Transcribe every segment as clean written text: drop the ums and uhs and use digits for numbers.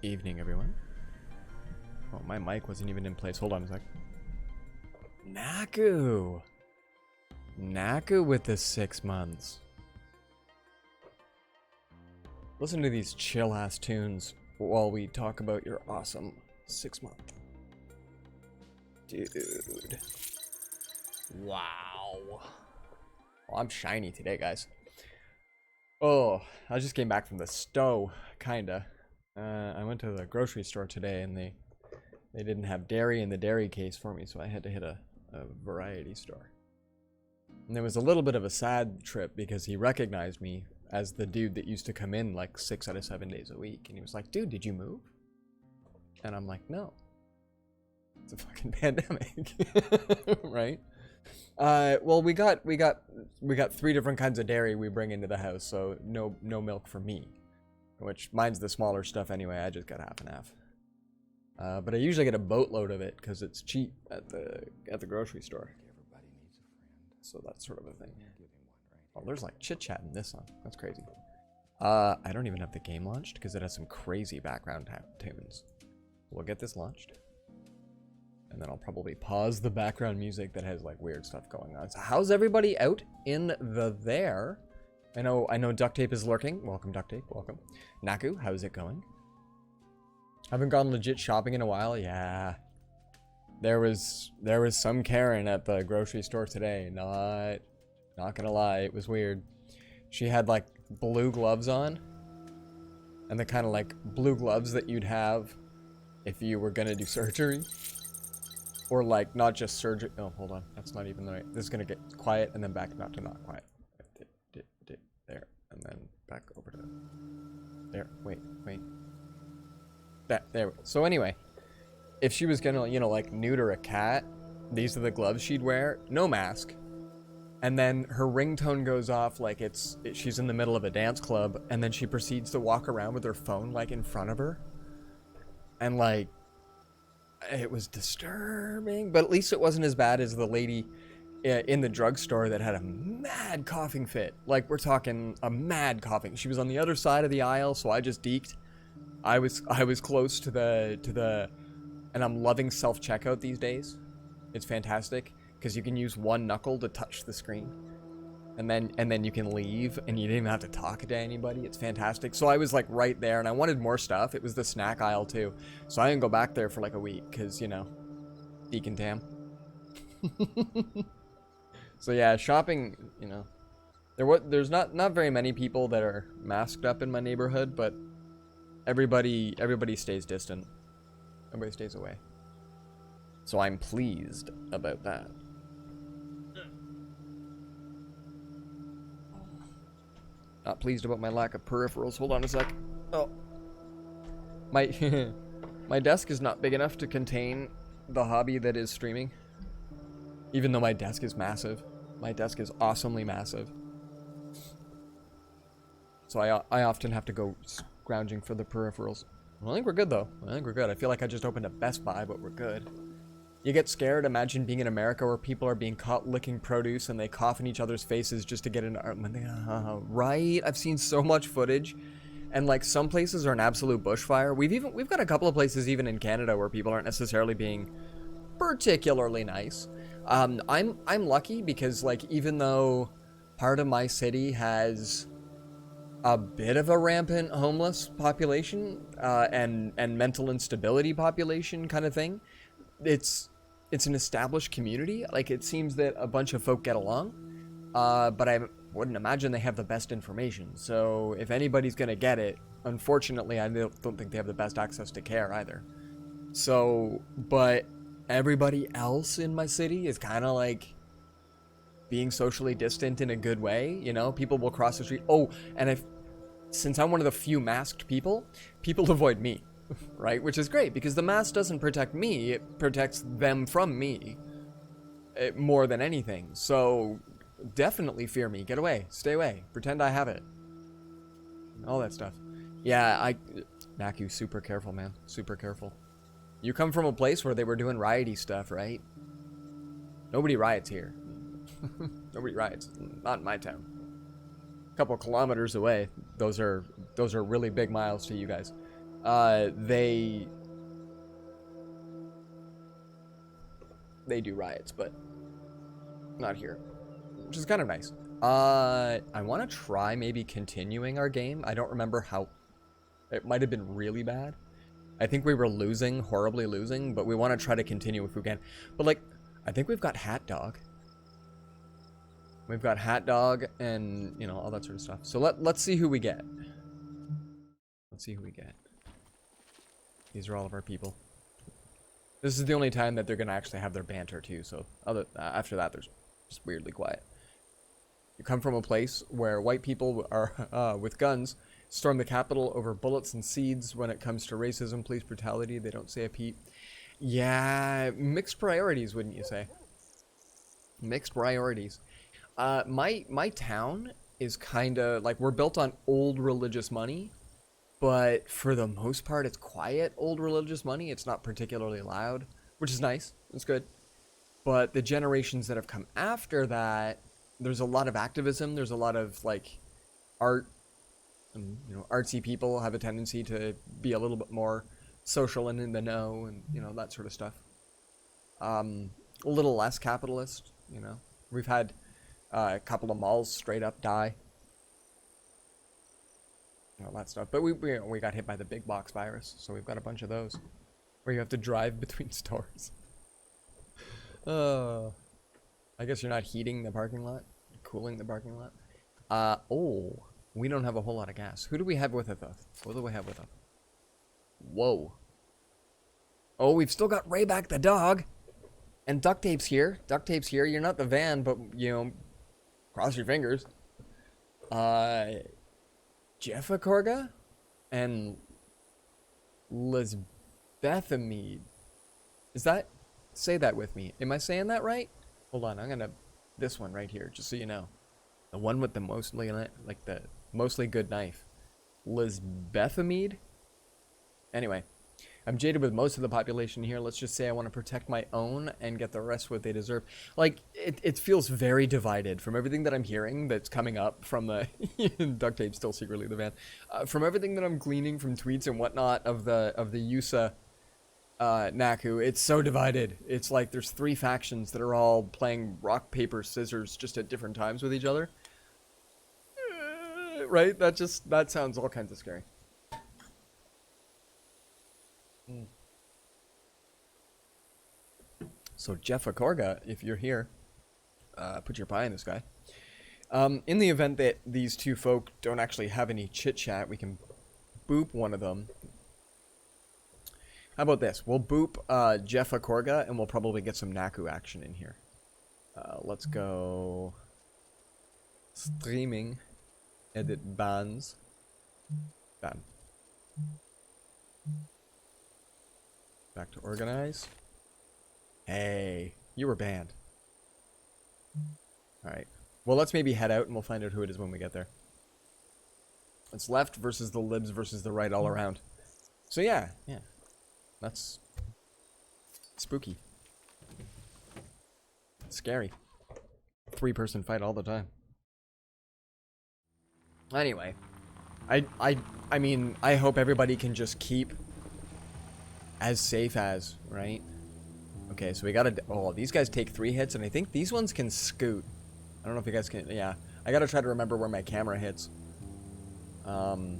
Evening, everyone. Oh, my mic wasn't even in place. Hold on a sec. Naku! Naku with the 6 months. Listen to these chill-ass tunes while we talk about your awesome 6 month. Dude. Wow. Oh, I'm shiny today, guys. Oh, I just came back from the store, kinda. I went to the grocery store today and they didn't have dairy in the dairy case for me, so I had to hit a variety store. And there was a little bit of a sad trip because he recognized me as the dude that used to come in like 6 out of 7 days a week. And he was like, dude, did you move? And I'm like, no. It's a fucking pandemic. Right? Well, we got 3 different kinds of dairy we bring into the house, so no milk for me. Which, mine's the smaller stuff anyway, I just got half and half. But I usually get a boatload of it because it's cheap at the grocery store. So that's sort of a thing. Oh, there's like chit chat in this song. That's crazy. I don't even have the game launched because it has some crazy background tunes. We'll get this launched. And then I'll probably pause the background music that has like weird stuff going on. So how's everybody out in the there? I know Duct Tape is lurking. Welcome, Duct Tape. Welcome. Naku, how's it going? Haven't gone legit shopping in a while. Yeah. There was some Karen at the grocery store today. Not gonna lie, it was weird. She had like blue gloves on. And the kind of like blue gloves that you'd have if you were gonna do surgery. Or like not just surgery. Oh, hold on. That's not even the right. This is gonna get quiet and then back not to not quiet. There, and then back over to there. Wait. There. So anyway, if she was gonna, like neuter a cat, these are the gloves she'd wear. No mask. And then her ringtone goes off like she's in the middle of a dance club, and then she proceeds to walk around with her phone like in front of her. And like, it was disturbing, but at least it wasn't as bad as the lady in the drugstore that had a mad coughing fit. Like, we're talking a mad coughing. She was on the other side of the aisle, so I just deked. I was close to the and I'm loving self-checkout these days. It's fantastic because you can use one knuckle to touch the screen. And then you can leave and you didn't even have to talk to anybody. It's fantastic. So I was like right there and I wanted more stuff. It was the snack aisle too. So I didn't go back there for like a week because, Deacon Tam. So yeah, shopping, there's not very many people that are masked up in my neighborhood, but everybody stays distant. Everybody stays away. So I'm pleased about that. Not pleased about my lack of peripherals. Hold on a sec. Oh. My desk is not big enough to contain the hobby that is streaming. Even though my desk is massive. My desk is awesomely massive. So I often have to go scrounging for the peripherals. I think we're good though. I think we're good. I feel like I just opened a Best Buy, but we're good. You get scared. Imagine being in America where people are being caught licking produce and they cough in each other's faces just to get an right? I've seen so much footage, and like some places are an absolute bushfire. We've got a couple of places even in Canada where people aren't necessarily being particularly nice. I'm lucky because like even though part of my city has a bit of a rampant homeless population and mental instability population kind of thing, it's an established community. Like, it seems that a bunch of folk get along, but I wouldn't imagine they have the best information. So if anybody's gonna get it, unfortunately, I don't think they have the best access to care either. So, but everybody else in my city is kind of like being socially distant in a good way. People will cross the street. Oh, and since I'm one of the few masked people avoid me. Right? Which is great because the mask doesn't protect me, it protects them from me more than anything. So definitely fear me. Get away. Stay away. Pretend I have it. All that stuff. Yeah, Naku, super careful, man. Super careful. You come from a place where they were doing riotty stuff, right? Nobody riots here. Nobody riots. Not in my town. A couple kilometers away. Those are really big miles to you guys. They do riots, but not here, which is kind of nice. I want to try maybe continuing our game. I don't remember how. It might have been really bad. I think we were losing, horribly losing, but we want to try to continue if we can. But, like, I think we've got Hat Dog. We've got Hat Dog and, you know, all that sort of stuff. So let's see who we get. Let's see who we get. These are all of our people. This is the only time that they're going to actually have their banter, too. So after that, there's just weirdly quiet. You come from a place where white people are with guns storm the Capitol over bullets and seeds. When it comes to racism, police brutality, they don't say a peep. Yeah, mixed priorities, wouldn't you say? Mixed priorities. My town is kind of like, we're built on old religious money, but for the most part, it's quiet old religious money. It's not particularly loud, which is nice. It's good. But the generations that have come after that, there's a lot of activism. There's a lot of, like, art. And, you know, artsy people have a tendency to be a little bit more social and in the know and, you know, that sort of stuff. A little less capitalist, you know. We've had a couple of malls straight up die. All that stuff. But we got hit by the big box virus, so we've got a bunch of those. Where you have to drive between stores. I guess you're not heating the parking lot? Cooling the parking lot? Oh. We don't have a whole lot of gas. Who do we have with us, though? What do we have with us? Whoa. Oh, we've still got Raybak the dog. And duct tape's here. Duct tape's here. You're not the van, but, you know, cross your fingers. Jeffakorga and Lisbethamide. Is that? Say that with me. Am I saying that right? Hold on. I'm going to... This one right here, just so you know. The one with the mostly, like, the mostly good knife. Lisbethamide? Anyway, I'm jaded with most of the population here. Let's just say I want to protect my own and get the rest what they deserve. Like, it feels very divided from everything that I'm hearing that's coming up from the... Duct tape still secretly the van. From everything that I'm gleaning from tweets and whatnot of the USA Naku, it's so divided. It's like there's 3 factions that are all playing rock, paper, scissors just at different times with each other. Right? That sounds all kinds of scary. So Jeffakorga, if you're here, put your pie in the sky. In the event that these two folk don't actually have any chit-chat, we can boop one of them. How about this? We'll boop Jeffakorga, and we'll probably get some Naku action in here. Let's go... Streaming. Edit bans. Done. Back to organize. Hey, you were banned. Alright. Well, let's maybe head out and we'll find out who it is when we get there. It's left versus the libs versus the right all around. So yeah. That's spooky. Scary. 3-person fight all the time. Anyway, I mean, I hope everybody can just keep as safe as, right? Okay, so we gotta... Oh, these guys take 3 hits, and I think these ones can scoot. I don't know if you guys can... Yeah, I gotta try to remember where my camera hits. So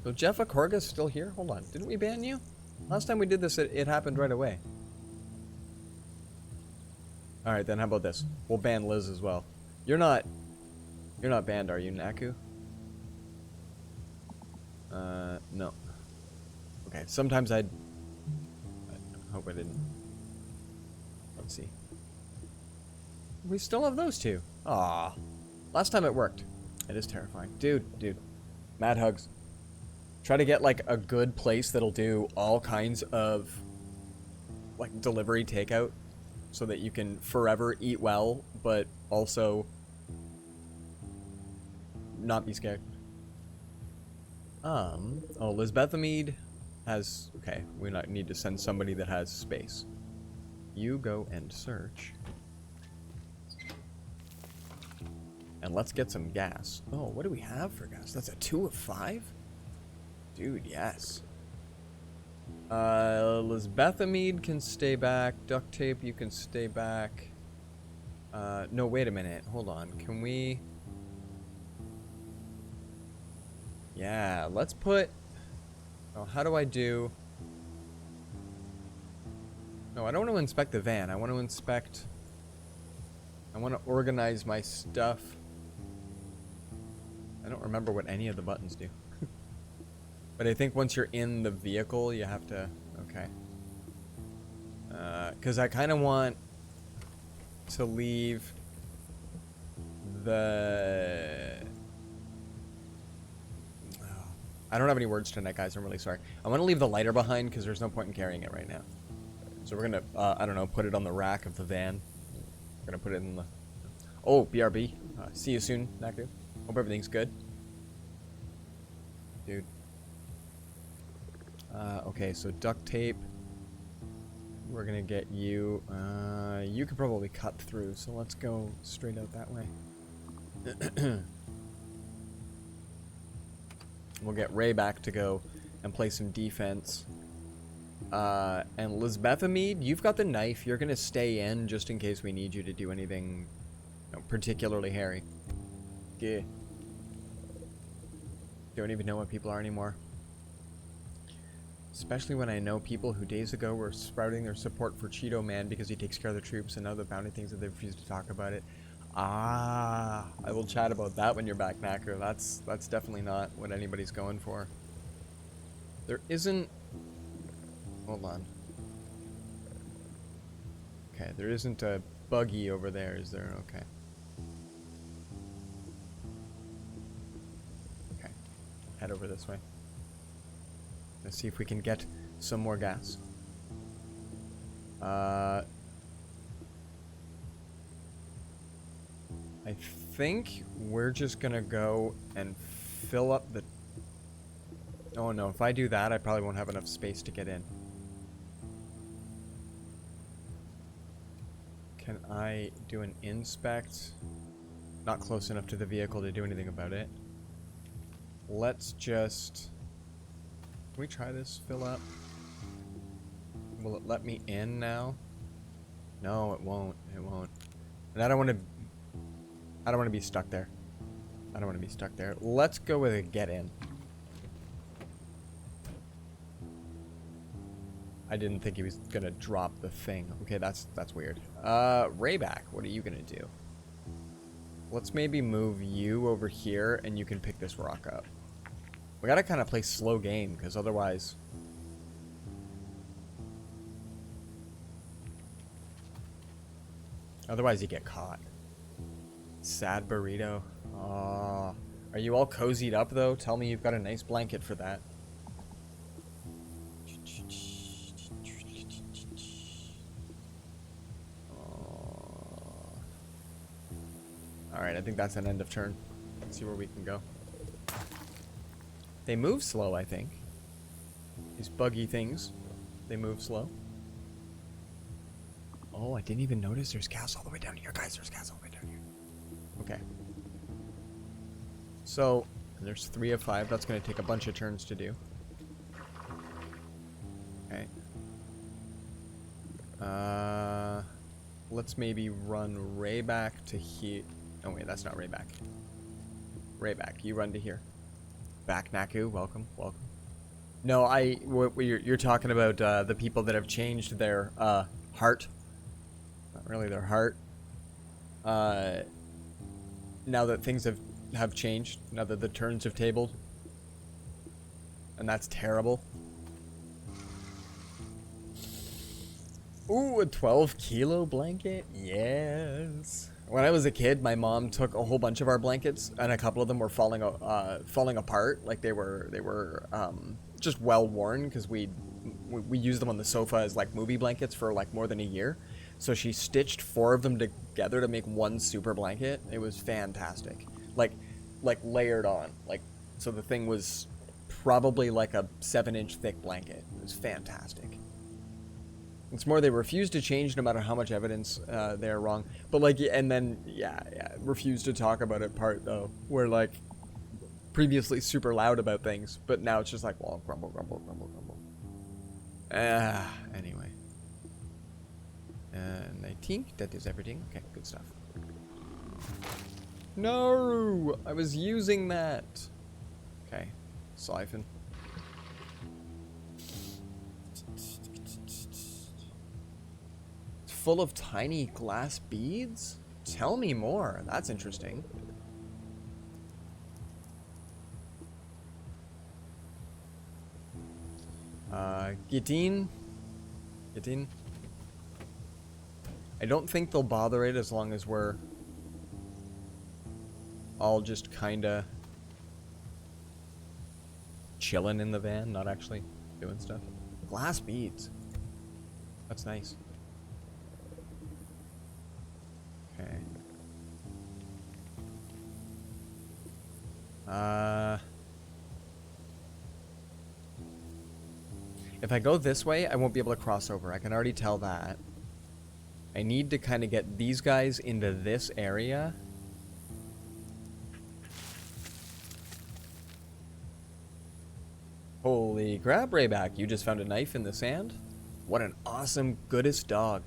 Jeffakorga's still here? Hold on, didn't we ban you? Last time we did this, it happened right away. Alright, then how about this? We'll ban Liz as well. You're not banned, are you, Naku? No. Okay, sometimes I hope I didn't. Let's see. We still have those 2. Aw. Last time it worked. It is terrifying. Dude. Mad hugs. Try to get, like, a good place that'll do all kinds of, like, delivery takeout. So that you can forever eat well, but also not be scared. Oh, Lisbethamide has... Okay, we need to send somebody that has space. You go and search. And let's get some gas. Oh, what do we have for gas? That's a 2 of 5? Dude, yes. Lisbethamide can stay back. Duct tape, you can stay back. No, wait a minute. Hold on. Can we... Yeah, let's put... Oh, how do I do... No, I don't want to inspect the van. I want to inspect... I want to organize my stuff. I don't remember what any of the buttons do. But I think once you're in the vehicle, you have to... Okay. Because I kind of want to leave the... I don't have any words tonight, guys. I'm really sorry. I want to leave the lighter behind because there's no point in carrying it right now. So we're going to, I don't know, put it on the rack of the van. We're going to put it in the... Oh, BRB. See you soon, Naku. Hope everything's good. Dude. Okay, so duct tape. We're going to get you... you could probably cut through, so let's go straight out that way. We'll get Raybak to go and play some defense. And Lisbethamide, you've got the knife. You're going to stay in just in case we need you to do anything, you know, particularly hairy. Yeah. Don't even know what people are anymore. Especially when I know people who days ago were sprouting their support for Cheeto Man because he takes care of the troops and other bounty things that they refuse to talk about it. Ah, I will chat about that when you're back, Knacker. That's definitely not what anybody's going for. There isn't... Hold on. Okay, there isn't a buggy over there, is there? Okay. Okay. Head over this way. Let's see if we can get some more gas. I think we're just gonna go and fill up the... Oh no, if I do that, I probably won't have enough space to get in. Can I do an inspect? Not close enough to the vehicle to do anything about it. Let's just... Can we try this fill up? Will it let me in now? No, it won't. It won't. And I don't want to be stuck there. I don't want to be stuck there. Let's go with a get in. I didn't think he was gonna drop the thing. Okay, that's weird. Raybak, what are you gonna do? Let's maybe move you over here and you can pick this rock up. We gotta kind of play slow game because otherwise... Otherwise you get caught. Sad burrito. Aw. Are you all cozied up though? Tell me you've got a nice blanket for that. Alright, I think that's an end of turn. Let's see where we can go. They move slow, I think. These buggy things. They move slow. Oh, I didn't even notice there's gas all the way down here. Guys, there's gas all the way down here. Okay. So, there's 3 of 5. That's going to take a bunch of turns to do. Okay. Let's maybe run Raybak to here. Oh wait, that's not Raybak. Raybak, you run to here. Back, Naku. Welcome, welcome. No, you're talking about the people that have changed their heart. Not really their heart. Now that things have changed, now that the turns have tabled, and that's terrible. Ooh, a 12-kilo blanket? Yes. When I was a kid, my mom took a whole bunch of our blankets, and a couple of them were falling apart. Like they were just well worn because we used them on the sofa as like movie blankets for like more than a year. So she stitched 4 of them together to make one super blanket. It was fantastic. Like layered on. Like, so the thing was probably like a 7-inch thick blanket. It was fantastic. It's more they refuse to change no matter how much evidence they're wrong. But like, and then, yeah, refuse to talk about it part though. Where like, previously super loud about things, but now it's just like, well, grumble, grumble, grumble, grumble. Anyway. And I think that is everything. Okay, good stuff. No! I was using that! Okay. Siphon. It's full of tiny glass beads? Tell me more. That's interesting. Gitin? I don't think they'll bother it as long as we're all just kinda chilling in the van, not actually doing stuff. Glass beads. That's nice. Okay. If I go this way, I won't be able to cross over. I can already tell that. I need to kind of get these guys into this area. Holy crap, Raybak. You just found a knife in the sand? What an awesome, goodest dog.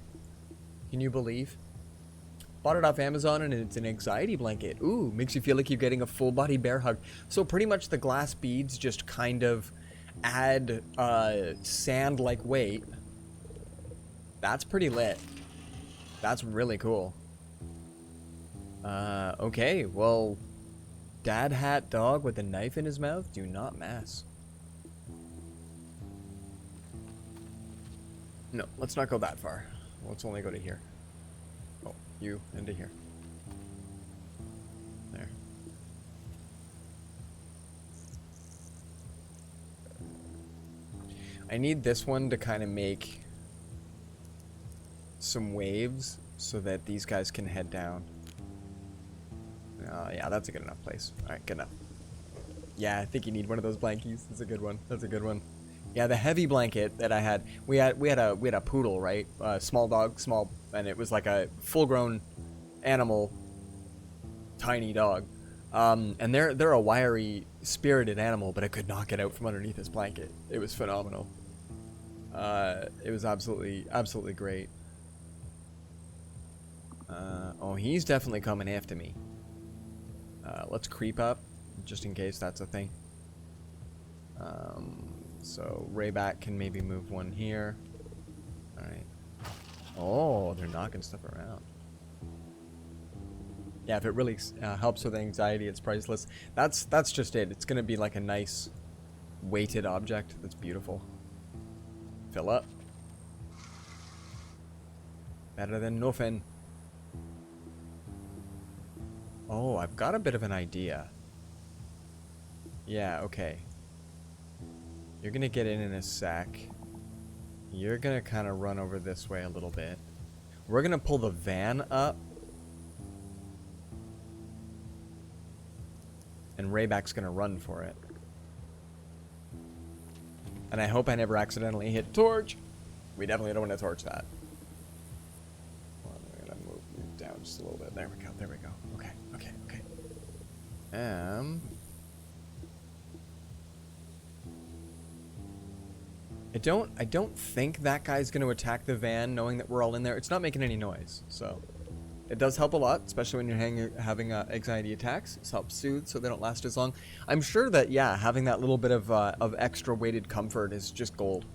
Can you believe? Bought it off Amazon and it's an anxiety blanket. Ooh, makes you feel like you're getting a full body bear hug. So pretty much the glass beads just kind of add sand-like weight. That's pretty lit. That's really cool. Okay, well, dad hat dog with a knife in his mouth, do not mess. No, let's not go that far. Let's only go to here. Oh, you into here. There. I need this one to kind of make some waves so that these guys can head down. Yeah, that's a good enough place. Alright, good enough. Yeah, I think you need one of those blankies. That's a good one. That's a good one. Yeah, the heavy blanket that I had, we had a poodle, right? Small dog, and it was like a full-grown animal, tiny dog. And they're a wiry, spirited animal, but I could not get out from underneath this blanket. It was phenomenal. It was absolutely great. Oh, he's definitely coming after me. Let's creep up, just in case that's a thing. So Raybak can maybe move one here. Alright. Oh, they're knocking stuff around. Yeah, if it really helps with anxiety, it's priceless. That's just it. It's gonna be like a nice weighted object that's beautiful. Fill up. Better than nothing. Oh, I've got a bit of an idea. Yeah, okay. You're gonna get in a sec. You're gonna kind of run over this way a little bit. We're gonna pull the van up. And Raybak's gonna run for it. And I hope I never accidentally hit torch. We definitely don't want to torch that. Well, we're gonna move down just a little bit. There we go. There we go. Okay. Okay. Okay. I don't think that guy's going to attack the van knowing that we're all in there. It's not making any noise, so it does help a lot, especially when you're having anxiety attacks. It helps soothe so they don't last as long. I'm sure that, yeah, having that little bit of extra weighted comfort is just gold.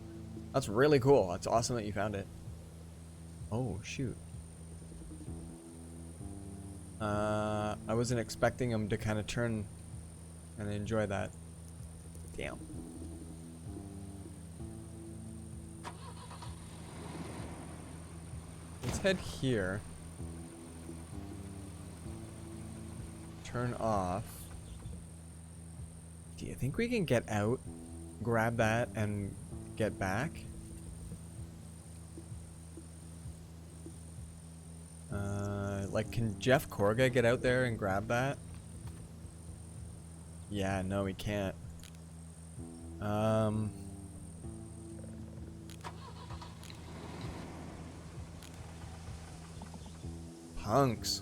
That's really cool. That's awesome that you found it. Oh, shoot. I wasn't expecting him to kind of turn and enjoy that. Damn. Let's head here. Turn off. Do you think we can get out, grab that, and get back? Like, can Jeff Corga get out there and grab that? Yeah, no, he can't. Punks.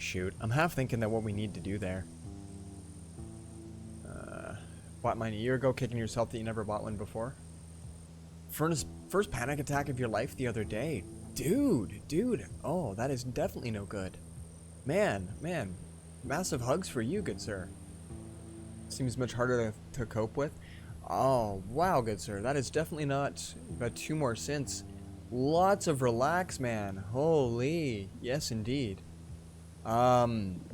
shoot. I'm half thinking that what we need to do there. Bought mine a year ago, kicking yourself that you never bought one before. First panic attack of your life the other day. Dude. Oh, that is definitely no good. Man. Massive hugs for you, good sir. Seems much harder to cope with. Oh, wow, good sir. That is definitely not but 2 more since. Lots of relax, man. Holy. Yes, indeed.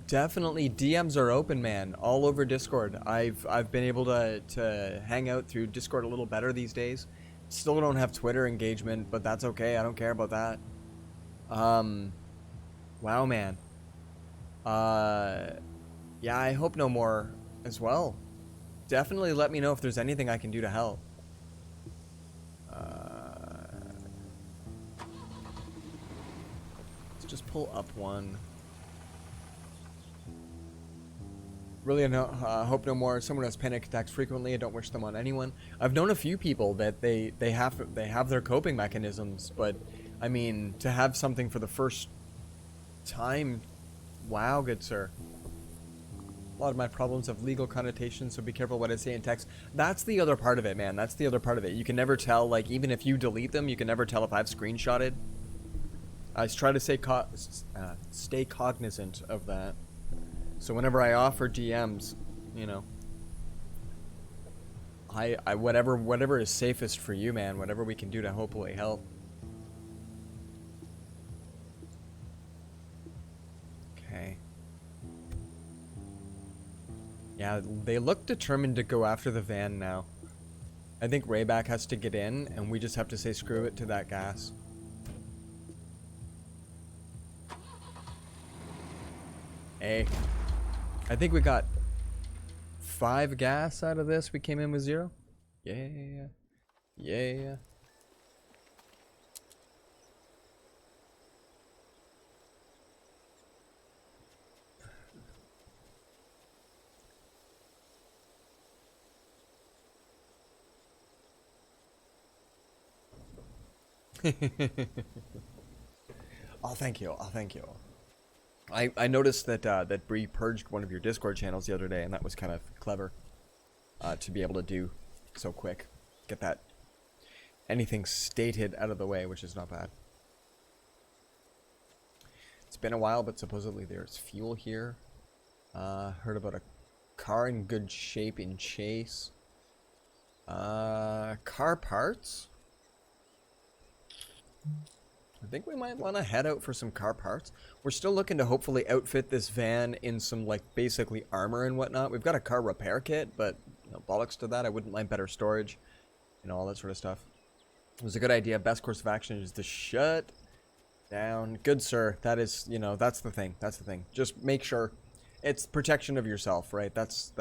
Definitely DMs are open, man. All over Discord. I've been able to hang out through Discord a little better these days. Still don't have Twitter engagement, but that's okay. I don't care about that. Wow, man. Yeah, I hope no more as well. Definitely let me know if there's anything I can do to help. Let's just pull up one. Really hope no more. Someone has panic attacks frequently. I don't wish them on anyone. I've known a few people that they have their coping mechanisms, but I mean, to have something for the first time, wow, good sir. A lot of my problems have legal connotations, so be careful what I say in text. That's the other part of it, man. That's the other part of it. You can never tell, like, even if you delete them, you can never tell if I've screenshotted. I try to stay cognizant of that. So whenever I offer DMs, you know, I whatever is safest for you, man. Whatever we can do to hopefully help. Okay. Yeah, they look determined to go after the van now. I think Raybak has to get in, and we just have to say screw it to that gas. Hey. I think we got 5 gas out of this. We came in with 0. Yeah. Oh, thank you. I noticed that that Bree purged one of your Discord channels the other day, and that was kind of clever to be able to do so quick. Get that anything stated out of the way, which is not bad. It's been a while, but supposedly there's fuel here. Heard about a car in good shape in Chase. Car parts? I think we might want to head out for some car parts. We're still looking to hopefully outfit this van in some, like, basically armor and whatnot. We've got a car repair kit, but, you know, bollocks to that. I wouldn't mind better storage, you know, all that sort of stuff. It was a good idea. Best course of action is to shut down. Good sir. That is, you know, that's the thing. That's the thing. Just make sure it's protection of yourself, right? That's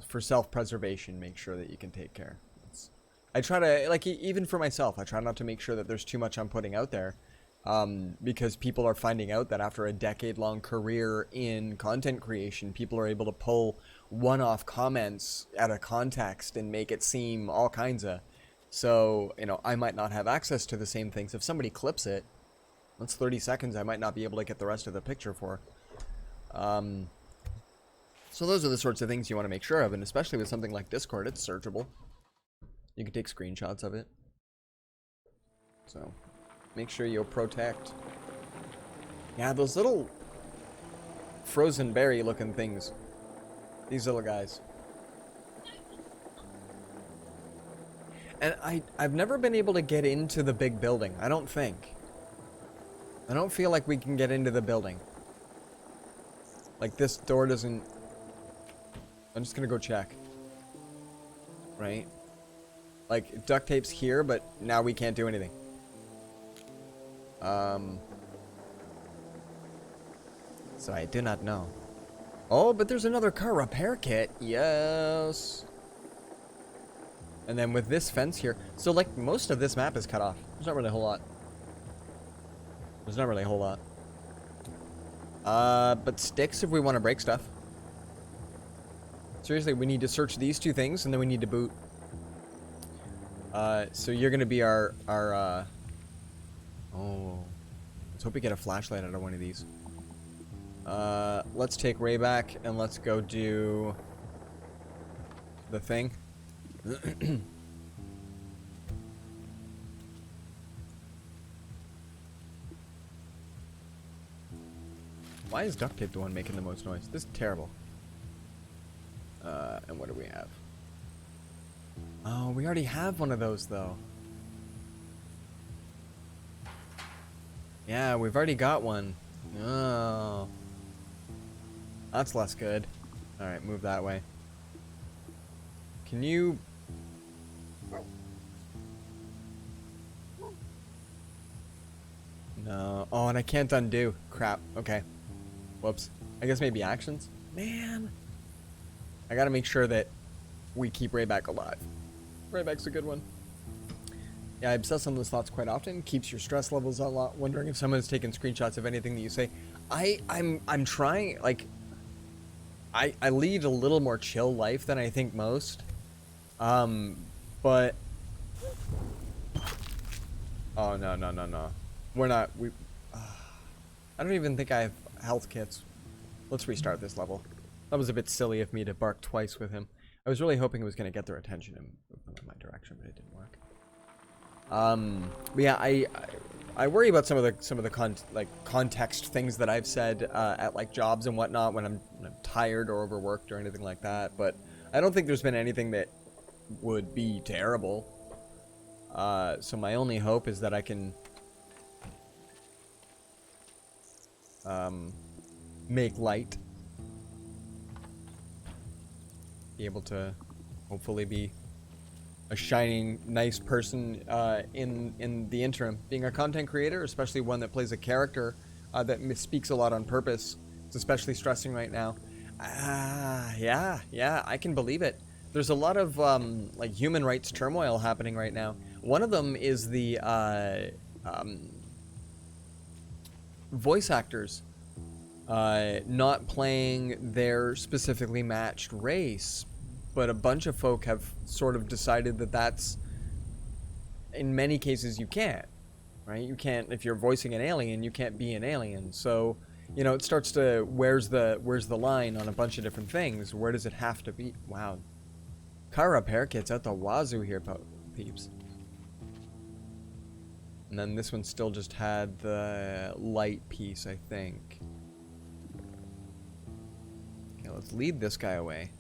for self-preservation. Make sure that you can take care. I try to, like, even for myself, I try not to make sure that there's too much I'm putting out there, because people are finding out that after a decade-long career in content creation, people are able to pull one-off comments out of context and make it seem all kinds of. So, you know, I might not have access to the same things. If somebody clips it, that's 30 seconds I might not be able to get the rest of the picture for. So those are the sorts of things you want to make sure of, and especially with something like Discord, it's searchable. You can take screenshots of it. So, make sure you protect. Yeah, those little frozen berry looking things. These little guys. And I've never been able to get into the big building. I don't think. I don't feel like we can get into the building. Like, this door doesn't... I'm just gonna go check. Right? Like, duct tape's here, but now we can't do anything. So I do not know. Oh, but there's another car repair kit. Yes. And then with this fence here. So, like, most of this map is cut off. There's not really a whole lot. There's not really a whole lot. But sticks if we want to break stuff. Seriously, we need to search these 2 things, and then we need to boot. So you're gonna be our oh, let's hope we get a flashlight out of one of these. Let's take Raybak and let's go do the thing. Why is duct tape the one making the most noise? This is terrible. And what do we have? Oh, we already have one of those though. Yeah, we've already got one. Oh. That's less good. Alright, move that way. Can you... No. Oh, and I can't undo. Crap. Okay. Whoops. I guess maybe actions? Man. I gotta make sure that we keep Raybak alive. Raybak's a good one. Yeah, I obsess on those thoughts quite often. Keeps your stress levels a lot. Wondering if someone has taken screenshots of anything that you say. I'm trying, like... I lead a little more chill life than I think most. But... Oh, no. We're not... I don't even think I have health kits. Let's restart this level. That was a bit silly of me to bark twice with him. I was really hoping it was going to get their attention and move them in my direction, but it didn't work. But yeah, I worry about some of the context things that I've said at like jobs and whatnot when I'm tired or overworked or anything like that. But I don't think there's been anything that would be terrible. So my only hope is that I can make light, be able to hopefully be a shining, nice person in the interim. Being a content creator, especially one that plays a character that speaks a lot on purpose, it's especially stressing right now. Yeah, I can believe it. There's a lot of like human rights turmoil happening right now. One of them is the voice actors not playing their specifically matched race, but a bunch of folk have sort of decided that that's, in many cases, you can't, right? You can't, if you're voicing an alien, you can't be an alien. So, you know, it starts to, where's the line on a bunch of different things? Where does it have to be? Wow. Car repair kits at the wazoo here, peeps. And then this one still just had the light piece, I think. Okay, let's lead this guy away.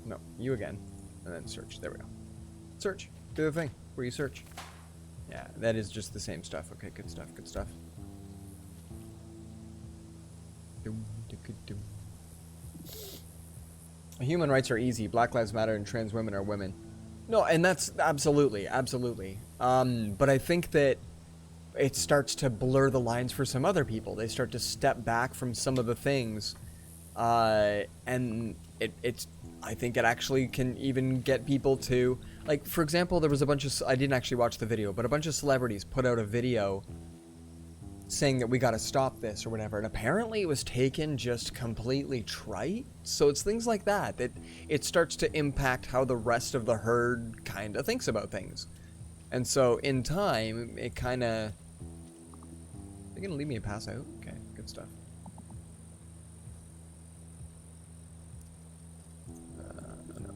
No, you again. And then search. There we go. Search. Do the thing where you search. Yeah, that is just the same stuff. Okay, good stuff, good stuff. Human rights are easy. Black Lives Matter and trans women are women. No, and that's absolutely. But I think that it starts to blur the lines for some other people. They start to step back from some of the things. And it's I think it actually can even get people to, like, for example, there was a bunch of, I didn't actually watch the video, but a bunch of celebrities put out a video saying that we gotta stop this or whatever, and apparently it was taken just completely trite. So it's things like that, that it starts to impact how the rest of the herd kind of thinks about things. And so in time, it kind of, they're gonna leave me a pass out? Okay, good stuff.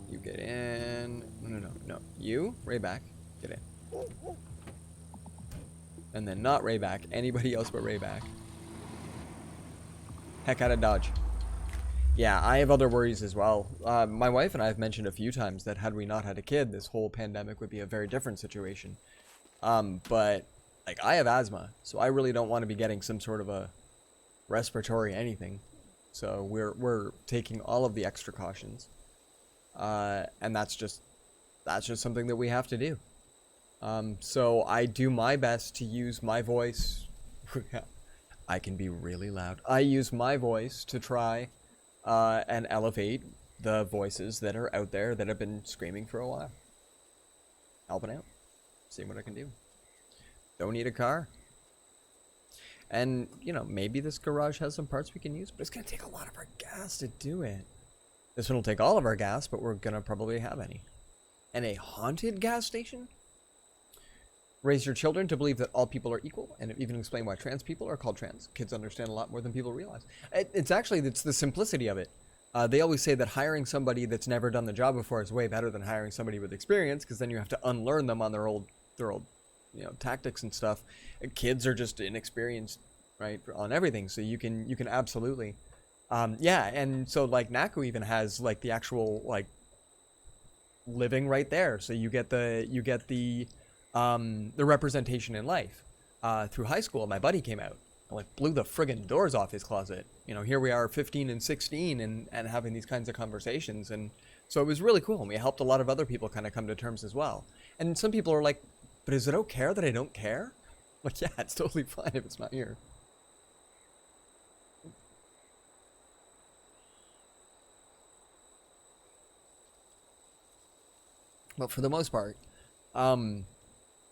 You get in. No. You, Raybak, get in. And then not Raybak, anybody else but Raybak. Heck out of Dodge. Yeah, I have other worries as well. My wife and I have mentioned a few times that had we not had a kid, this whole pandemic would be a very different situation. But, like, I have asthma, so I really don't want to be getting some sort of a respiratory anything. So we're taking all of the extra cautions. And that's just something that we have to do. So I do my best to use my voice. I can be really loud. I use my voice to try and elevate the voices that are out there that have been screaming for a while. Helping out. Seeing what I can do. Don't need a car. And, you know, maybe this garage has some parts we can use, but it's going to take a lot of our gas to do it. This one will take all of our gas, but we're going to probably have any. And a haunted gas station? Raise your children to believe that all people are equal, and even explain why trans people are called trans. Kids understand a lot more than people realize. It's the simplicity of it. They always say that hiring somebody that's never done the job before is way better than hiring somebody with experience, because then you have to unlearn them on their old you know, tactics and stuff. Kids are just inexperienced, right, on everything, so you can absolutely yeah. And so like Naku even has like the actual like living right there, so you get the representation in life. Through high school, my buddy came out and like blew the friggin' doors off his closet. You know, here we are 15 and 16 and having these kinds of conversations, and so it was really cool, and we helped a lot of other people kind of come to terms as well. And some people are like, but is it okay that I don't care? Like, yeah, it's totally fine if it's not here. But for the most part,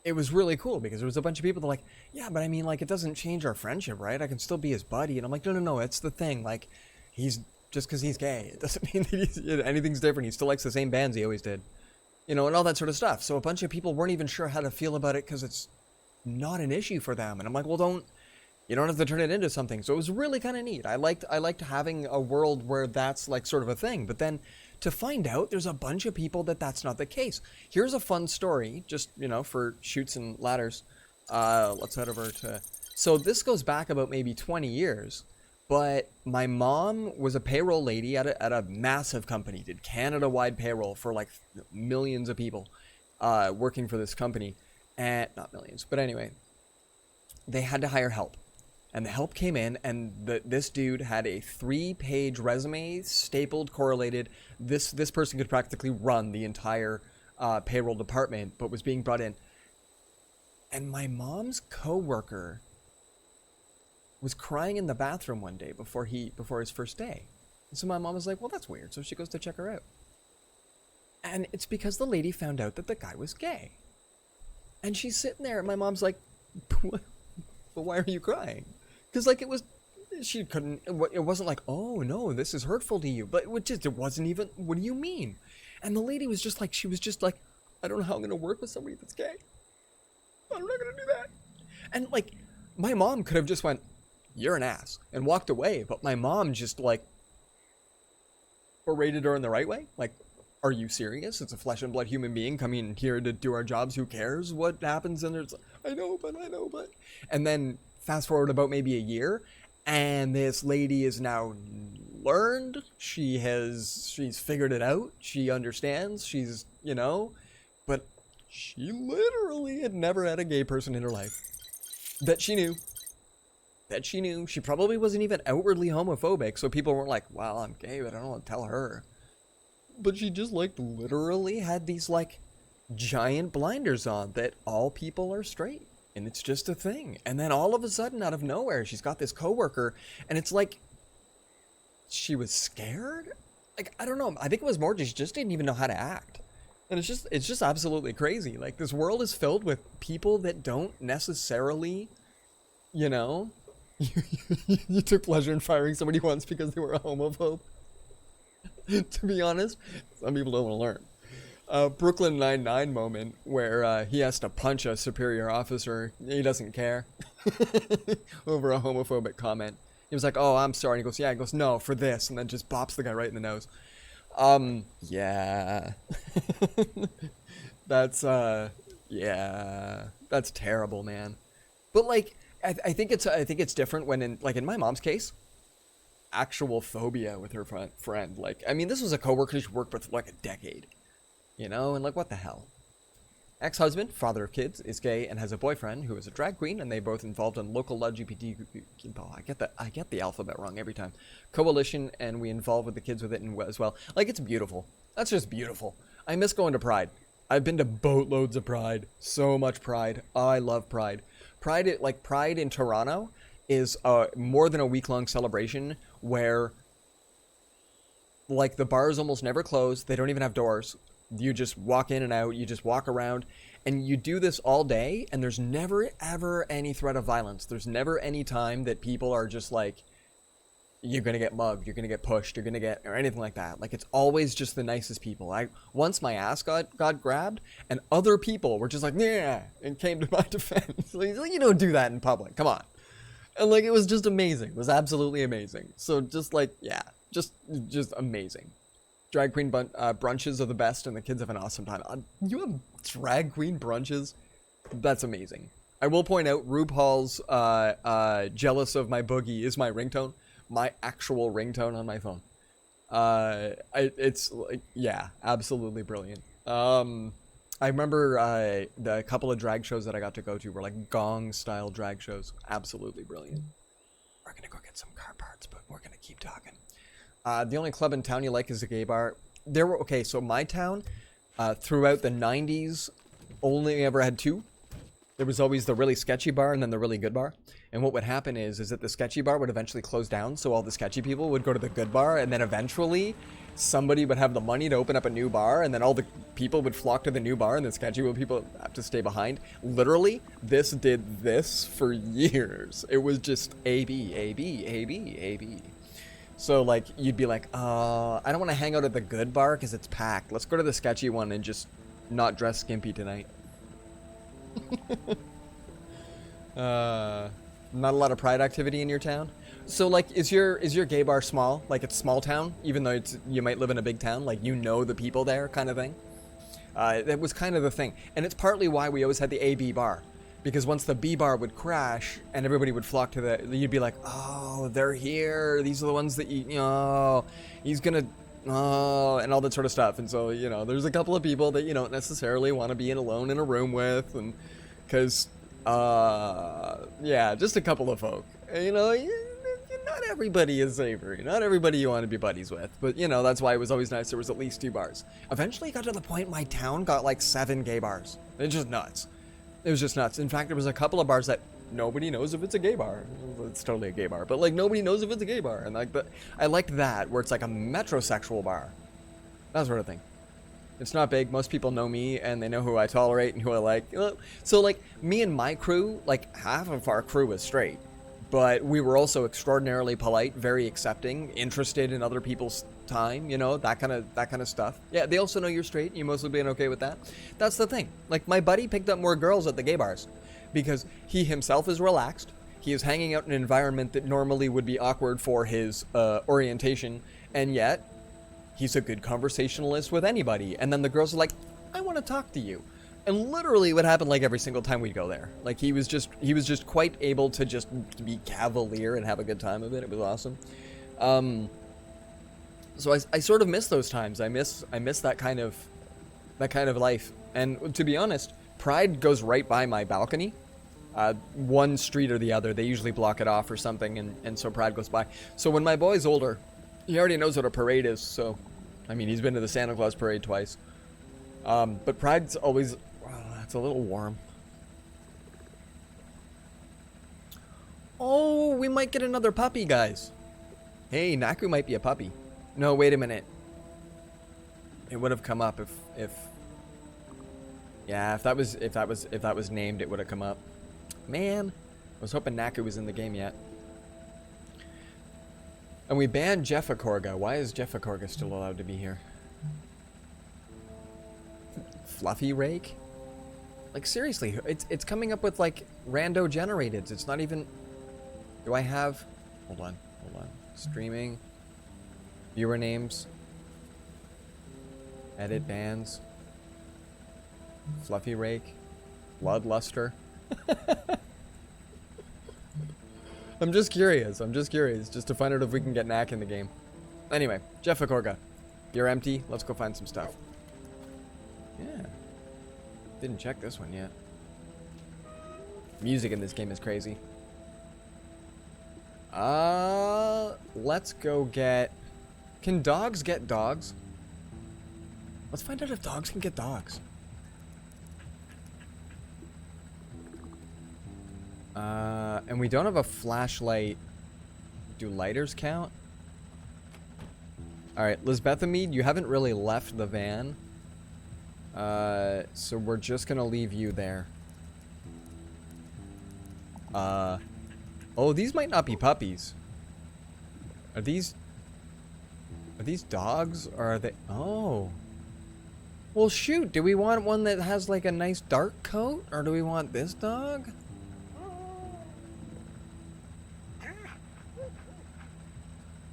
it was really cool because there was a bunch of people that were like, yeah, but I mean, like, it doesn't change our friendship, right? I can still be his buddy. And I'm like, no, it's the thing. Like, he's just because he's gay, it doesn't mean that anything's different. He still likes the same bands he always did. You know, and all that sort of stuff. So a bunch of people weren't even sure how to feel about it because it's not an issue for them. And I'm like, well, you don't have to turn it into something. So it was really kind of neat. I liked having a world where that's like sort of a thing. But then to find out there's a bunch of people that's not the case. Here's a fun story, just, you know, for chutes and ladders. Let's head over to, so this goes back about maybe 20 years. But my mom was a payroll lady at a massive company, did Canada-wide payroll for like millions of people working for this company. And not millions, but anyway, they had to hire help. And the help came in, and this dude had a 3-page resume, stapled, correlated. This person could practically run the entire payroll department, but was being brought in. And my mom's coworker was crying in the bathroom one day before his first day. And so my mom was like, well, that's weird. So she goes to check her out. And it's because the lady found out that the guy was gay. And she's sitting there, and my mom's like, but why are you crying? Because like it wasn't like, oh no, this is hurtful to you. But it wasn't even, what do you mean? And the lady was just like, I don't know how I'm going to work with somebody that's gay. I'm not going to do that. And like, my mom could have just went, you're an ass, and walked away. But my mom just like berated her in the right way. Like, are you serious? It's a flesh and blood human being coming here to do our jobs. Who cares what happens? And there's, I know, but. And then fast forward about maybe a year, and this lady is now learned. She's figured it out. She understands. She's, you know, but she literally had never had a gay person in her life that she knew. She probably wasn't even outwardly homophobic, so people weren't like, well, I'm gay, but I don't want to tell her. But she just, like, literally had these, like, giant blinders on that all people are straight. And it's just a thing. And then all of a sudden, out of nowhere, she's got this coworker, and it's like, she was scared? Like, I don't know. I think it was more she just didn't even know how to act. And it's just absolutely crazy. Like, this world is filled with people that don't necessarily, you know... You took pleasure in firing somebody once because they were a homophobe. To be honest, some people don't want to learn. Brooklyn Nine-Nine moment where he has to punch a superior officer. He doesn't care over a homophobic comment. He was like, oh, I'm sorry. And he goes, yeah. He goes, no, for this. And then just bops the guy right in the nose. Yeah. That's terrible, man. But like, I think it's different when in my mom's case, actual phobia with her friend. Like, I mean, this was a coworker she worked with for like a decade, you know, and like, what the hell? Ex-husband, father of kids, is gay and has a boyfriend who is a drag queen, and they both involved in local LGBT. Oh, I get the alphabet wrong every time. Coalition, and we involve with the kids with it as well. Like, it's beautiful. That's just beautiful. I miss going to Pride. I've been to boatloads of Pride. So much Pride. Oh, I love Pride. Pride in Toronto is more than a week-long celebration where, like, the bars almost never close. They don't even have doors. You just walk in and out. You just walk around. And you do this all day, and there's never, ever any threat of violence. There's never any time that people are just like, you're gonna get mugged, you're gonna get pushed, you're gonna get, or anything like that. Like, it's always just the nicest people. Once my ass got grabbed, and other people were just like, yeah, and came to my defense. Like, you don't do that in public, come on. And like, it was just amazing. It was absolutely amazing. So just like, yeah, just amazing. Drag queen brunches are the best, and the kids have an awesome time. You have drag queen brunches? That's amazing. I will point out, RuPaul's Jealous of My Boogie is my ringtone. My actual ringtone on my phone. It's like, yeah, absolutely brilliant. I remember the couple of drag shows that I got to go to were like gong style drag shows. Absolutely brilliant. We're gonna go get some car parts, but we're gonna keep talking. The only club in town you like is a gay bar. Okay, so my town, throughout the 90s, only ever had two. There was always the really sketchy bar and then the really good bar. And what would happen is that the sketchy bar would eventually close down, so all the sketchy people would go to the good bar, and then eventually somebody would have the money to open up a new bar, and then all the people would flock to the new bar, and the sketchy people have to stay behind. Literally, this did this for years. It was just A-B, A-B, A-B, A-B. So, like, you'd be like, I don't want to hang out at the good bar because it's packed. Let's go to the sketchy one and just not dress skimpy tonight. Not a lot of pride activity in your town. So like, is your gay bar small? Like, it's small town, even though you might live in a big town. Like, you know the people there, kind of thing. That was kind of the thing, and it's partly why we always had the A-B bar, because once the B bar would crash and everybody would flock to you'd be like, oh, they're here. These are the ones that you know. He's gonna. Oh, and all that sort of stuff. And so, you know, there's a couple of people that you don't necessarily want to be alone in a room with, and because yeah, just a couple of folk. You know, not everybody is Avery. Not everybody you want to be buddies with. But, you know, that's why it was always nice there was at least 2 bars. Eventually it got to the point my town got like 7 gay bars. It's just nuts. It was just nuts. In fact, there was a couple of bars that nobody knows if it's a gay bar. It's totally a gay bar. But, like, nobody knows if it's a gay bar. And, like, I liked that, where it's like a metrosexual bar. That sort of thing. It's not big. Most people know me, and they know who I tolerate and who I like. So, like, me and my crew, like, half of our crew was straight. But we were also extraordinarily polite, very accepting, interested in other people's time, you know, that kind of stuff. Yeah, they also know you're straight. You mostly being okay with that. That's the thing. Like, my buddy picked up more girls at the gay bars because he himself is relaxed. He is hanging out in an environment that normally would be awkward for his orientation, and yet he's a good conversationalist with anybody. And then the girls are like, I want to talk to you. And literally what happened like every single time we'd go there. Like, he was just quite able to just be cavalier and have a good time of it. It was awesome. So I sort of miss those times. I miss that kind of life. And to be honest, Pride goes right by my balcony. One street or the other. They usually block it off or something, and so Pride goes by. So when my boy's older, he already knows what a parade is. So, I mean, he's been to the Santa Claus parade twice. But Pride's always... it's a little warm. Oh, we might get another puppy, guys. Hey, Naku might be a puppy. No, wait a minute. It would have come up if that was named, it would have come up. Man, I was hoping Naku was in the game yet. And we banned Jeffakorga. Why is Jeffakorga still allowed to be here? Fluffy Rake? Like, seriously, it's coming up with, like, rando generateds. It's not even... Do I have... Hold on. Streaming. Viewer names. Edit bans. Fluffy Rake. Bloodluster. I'm just curious, just to find out if we can get Knack in the game. Anyway, Jeffakorga. You're empty. Let's go find some stuff. Yeah. Didn't check this one yet. Music in this game is crazy. Let's go get... Can dogs get dogs? Let's find out if dogs can get dogs. And we don't have a flashlight. Do lighters count? Alright, Lisbethamide, you haven't really left the van. So we're just gonna leave you there. Oh, these might not be puppies. Are these dogs, or are they? Oh. Well, shoot. Do we want one that has like a nice dark coat, or do we want this dog?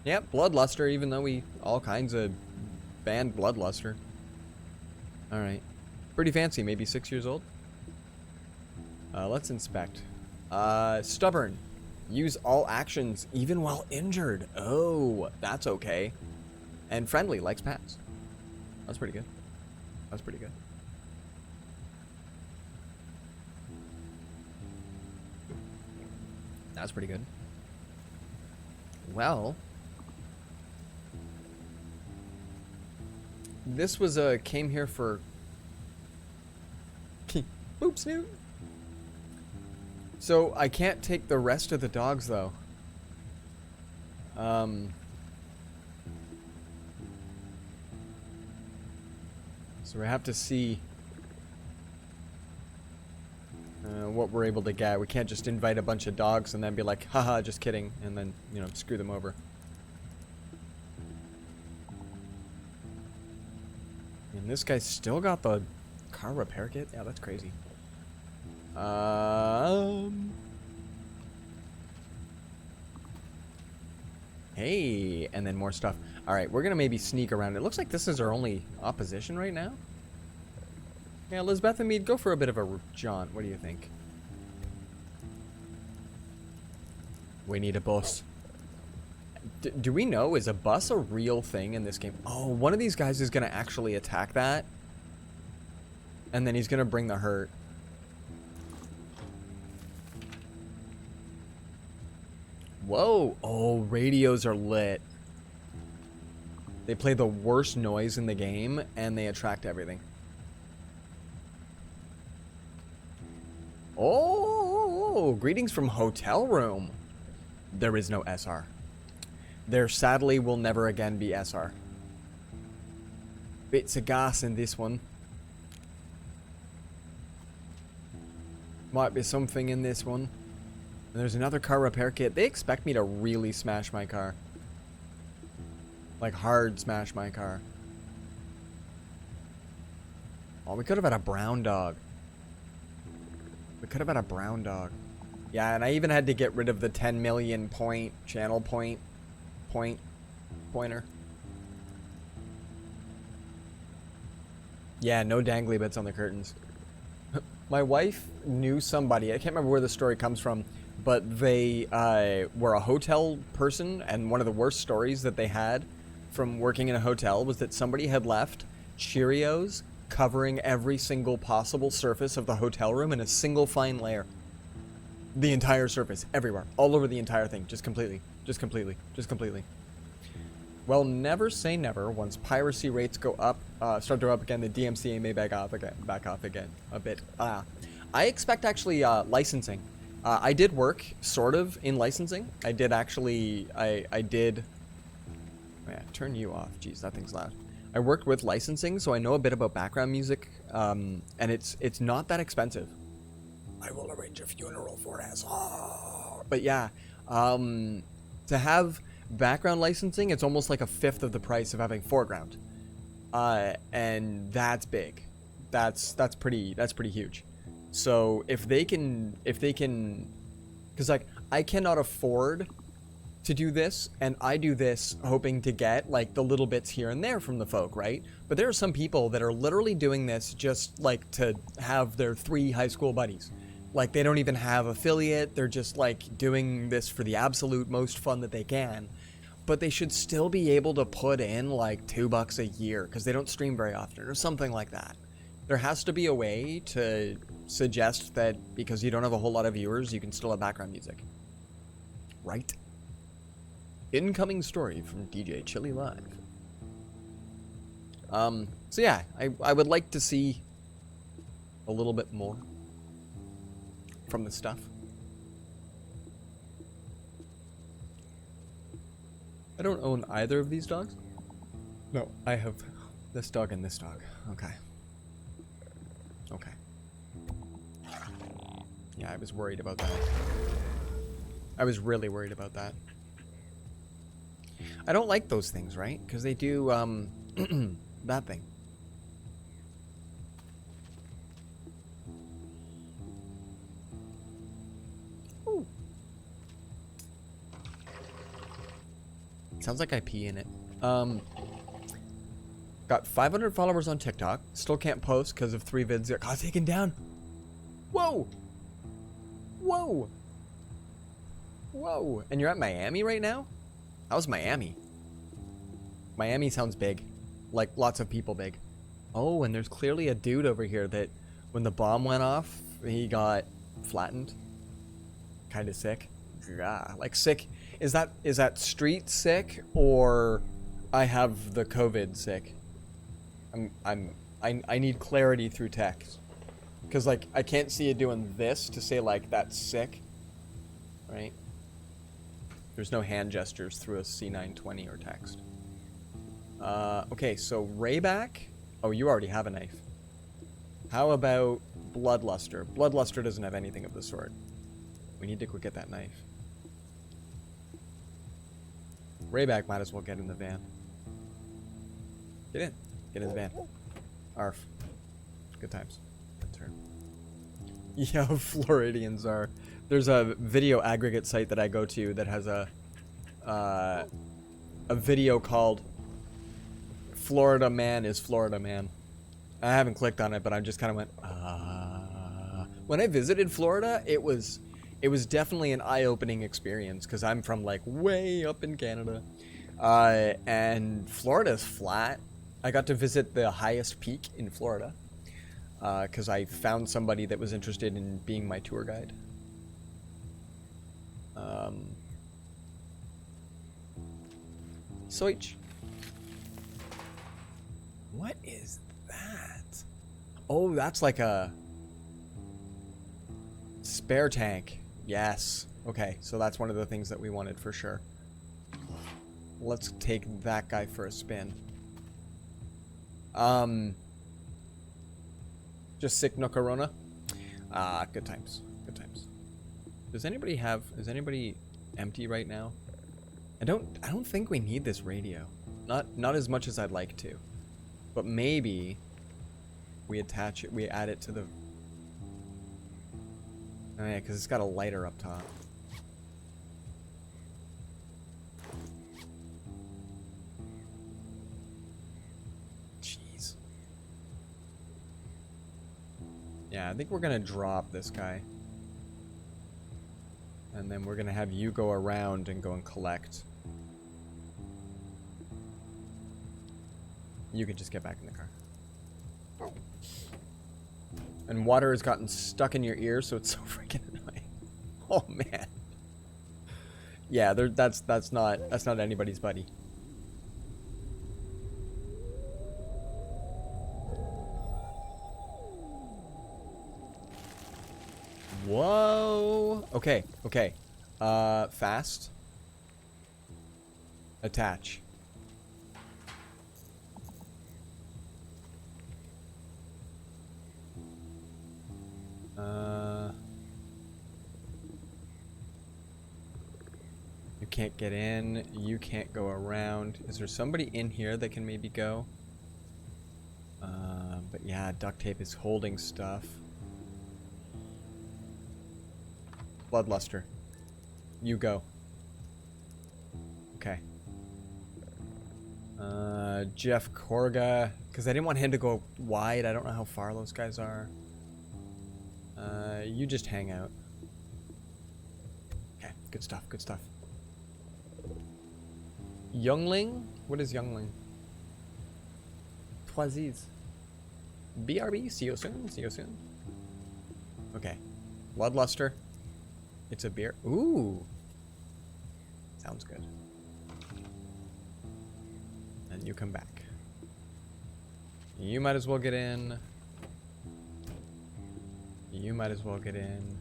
Yep, Bloodluster, even though we all kinds of banned Bloodluster. Alright. Pretty fancy, maybe 6 years old. Let's inspect. Stubborn. Use all actions, even while injured. Oh, that's okay. And friendly, likes pets. That's pretty good. That's pretty good. That's pretty good. Well, this was came here for boop snoot. So I can't take the rest of the dogs though. So we have to see what we're able to get. We can't just invite a bunch of dogs and then be like, haha, just kidding, and then, you know, screw them over. And this guy's still got the car repair kit? Yeah, that's crazy. Hey, and then more stuff. Alright, we're gonna maybe sneak around. It looks like this is our only opposition right now. Yeah, Elizabeth and Mead, go for a bit of a jaunt. What do you think? We need a bus. Do we know, is a bus a real thing in this game? Oh, one of these guys is gonna actually attack that. And then he's gonna bring the hurt. Whoa. Oh, radios are lit. They play the worst noise in the game, and they attract everything. Oh, greetings from hotel room. There is no SR. There sadly will never again be SR. Bits of gas in this one. Might be something in this one. And there's another car repair kit. They expect me to really smash my car. Like hard smash my car. Oh, we could have had a brown dog. We could have had a brown dog. Yeah, and I even had to get rid of the 10 million point channel pointer. Yeah, no dangly bits on the curtains. My wife knew somebody, I can't remember where the story comes from, but they were a hotel person, and one of the worst stories that they had from working in a hotel was that somebody had left Cheerios covering every single possible surface of the hotel room in a single fine layer. The entire surface, everywhere, all over the entire thing, just completely. Well, never say never. Once piracy rates go up, start to go up again, the DMCA may back off again a bit. I expect actually licensing. I did work sort of in licensing. I did actually. I did. Yeah, turn you off. Jeez, that thing's loud. I worked with licensing, so I know a bit about background music, and it's not that expensive. I will arrange a funeral for us. Oh. But yeah, to have background licensing, it's almost like a fifth of the price of having foreground, and that's big. That's pretty huge. So if they can, because like I cannot afford to do this, and I do this hoping to get like the little bits here and there from the folk, right? But there are some people that are literally doing this just like to have their 3 high school buddies. Like they don't even have affiliate, they're just like doing this for the absolute most fun that they can. But they should still be able to put in like $2 a year because they don't stream very often or something like that. There has to be a way to suggest that because you don't have a whole lot of viewers, you can still have background music. Right? Incoming story from DJ Chili Live. So yeah, I would like to see a little bit more from the stuff. I don't own either of these dogs. No, I have this dog and this dog. Okay. Okay. Yeah, I was worried about that. I was really worried about that. I don't like those things, right? Because they do, that thing. Ooh. Sounds like I pee in it. Got 500 followers on TikTok. Still can't post because of 3 vids that got taken down. Whoa! Whoa! Whoa! And you're at Miami right now? How's Miami? Miami sounds big. Like, lots of people big. Oh, and there's clearly a dude over here that, when the bomb went off, he got flattened. Kind of sick. Yeah, like sick. Is that street sick, or I have the COVID sick? I need clarity through text. Because, like, I can't see it doing this to say, like, that's sick. Right? There's no hand gestures through a C920 or text. Okay, so Raybak. Oh, you already have a knife. How about Bloodluster? Bloodluster doesn't have anything of the sort. We need to go get that knife. Raybak might as well get in the van. Get in. Get in the van. Arf. Good times. Good turn. Yeah, Floridians are. There's a video aggregate site that I go to that has a video called Florida Man is Florida Man. I haven't clicked on it, but I just kind of went, When I visited Florida, it was definitely an eye-opening experience because I'm from like way up in Canada. And Florida's flat. I got to visit the highest peak in Florida because I found somebody that was interested in being my tour guide. Soich. What is that? Oh, that's like a spare tank. Yes. Okay, so that's one of the things that we wanted for sure. Let's take that guy for a spin. Just sick no corona. Good times. Good times. Is anybody empty right now? I don't think we need this radio. Not as much as I'd like to. But maybe we attach it, we add it to the... Oh yeah, because it's got a lighter up top. Jeez. Yeah, I think we're gonna drop this guy. And then we're gonna have you go around and go and collect. You can just get back in the car. And water has gotten stuck in your ear, so it's so freaking annoying. Oh man. Yeah, that's not anybody's buddy. Whoa. Okay, okay. Fast. Attach. You can't get in. You can't go around. Is there somebody in here that can maybe go? But yeah, duct tape is holding stuff. Bloodluster. You go. Okay. Jeff Korga. Because I didn't want him to go wide. I don't know how far those guys are. You just hang out. Okay, good stuff, good stuff. Youngling? What is Youngling? Toisies. BRB, see you soon, see you soon. Okay. Bloodluster. It's a beer. Ooh. Sounds good. And you come back. You might as well get in. You might as well get in.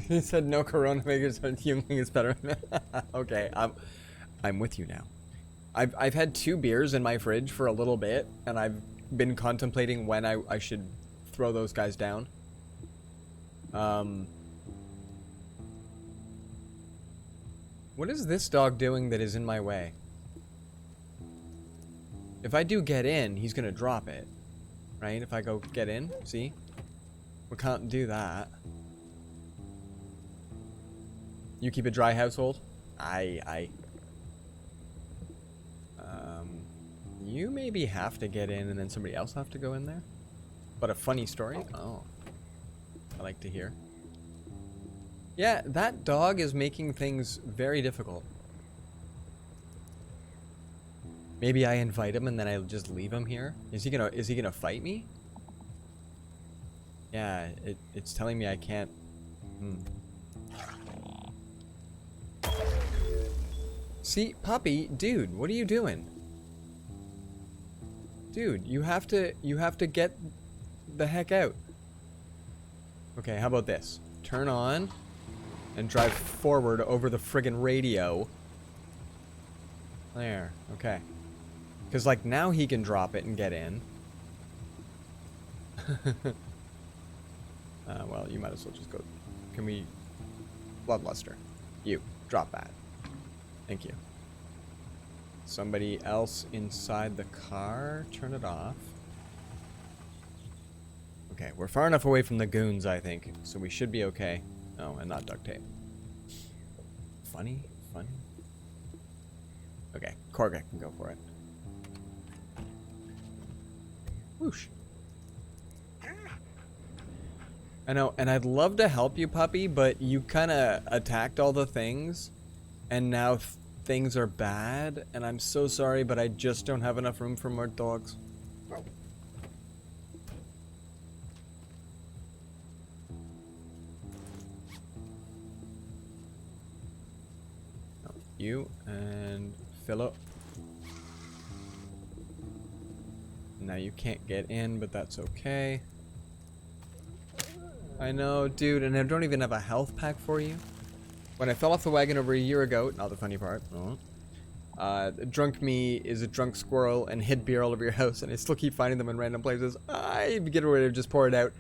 He said no corona makers, but Youngling is better. Okay, I'm with you now. I've had 2 beers in my fridge for a little bit, and I've been contemplating when I should throw those guys down. What is this dog doing that is in my way? If I do get in, he's gonna drop it. Right? If I go get in, see? We can't do that. You keep a dry household? Aye. You maybe have to get in and then somebody else have to go in there? But a funny story? Oh. I like to hear. Yeah, that dog is making things very difficult. Maybe I invite him and then I just leave him here? Is he gonna fight me? Yeah, it's telling me I can't. See, puppy, dude, what are you doing? Dude, you have to get the heck out. Okay, how about this? Turn on and drive forward over the friggin' radio. There, okay. Because, like, now he can drop it and get in. Well, you might as well just go. Can we... Bloodluster. You, drop that. Thank you. Somebody else inside the car? Turn it off. Okay, we're far enough away from the goons, I think. So we should be okay. Oh, and not duct tape. Funny. Okay, Corga can go for it. Whoosh. I know, and I'd love to help you, puppy, but you kind of attacked all the things, and now things are bad, and I'm so sorry, but I just don't have enough room for more dogs. You and Philip. Now you can't get in, but that's okay. I know, dude, and I don't even have a health pack for you. When I fell off the wagon over a year ago, not the funny part, drunk me is a drunk squirrel and hid beer all over your house, and I still keep finding them in random places. I get ready to just pour it out.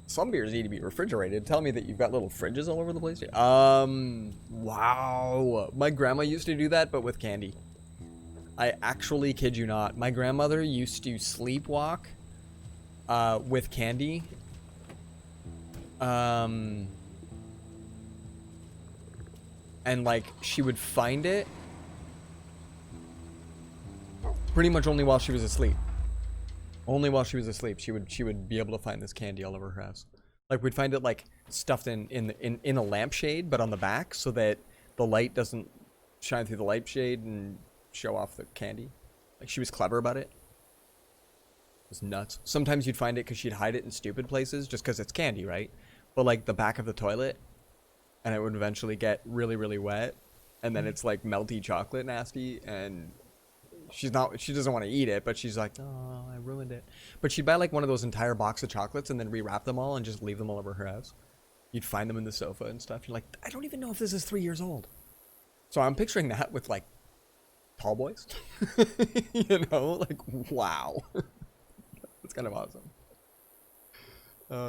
Some beers need to be refrigerated. Tell me that you've got little fridges all over the place. Wow. My grandma used to do that, but with candy. I actually kid you not. My grandmother used to sleepwalk with candy. And like she would find it pretty much only while she was asleep. Only while she was asleep, she would be able to find this candy all over her house. Like we'd find it like stuffed in a lampshade, but on the back, so that the light doesn't shine through the lampshade and show off the candy. Like she was clever about it. It was nuts. Sometimes you'd find it because she'd hide it in stupid places, just because it's candy, right? But like the back of the toilet, and it would eventually get really, really wet, and then it's like melty chocolate nasty, and she doesn't want to eat it, but she's like, oh, I ruined it. But she'd buy like one of those entire box of chocolates and then rewrap them all and just leave them all over her house. You'd find them in the sofa and stuff. You're like, I don't even know if this is 3 years old. So I'm picturing that with like tall boys. You know, like, wow. That's kind of awesome.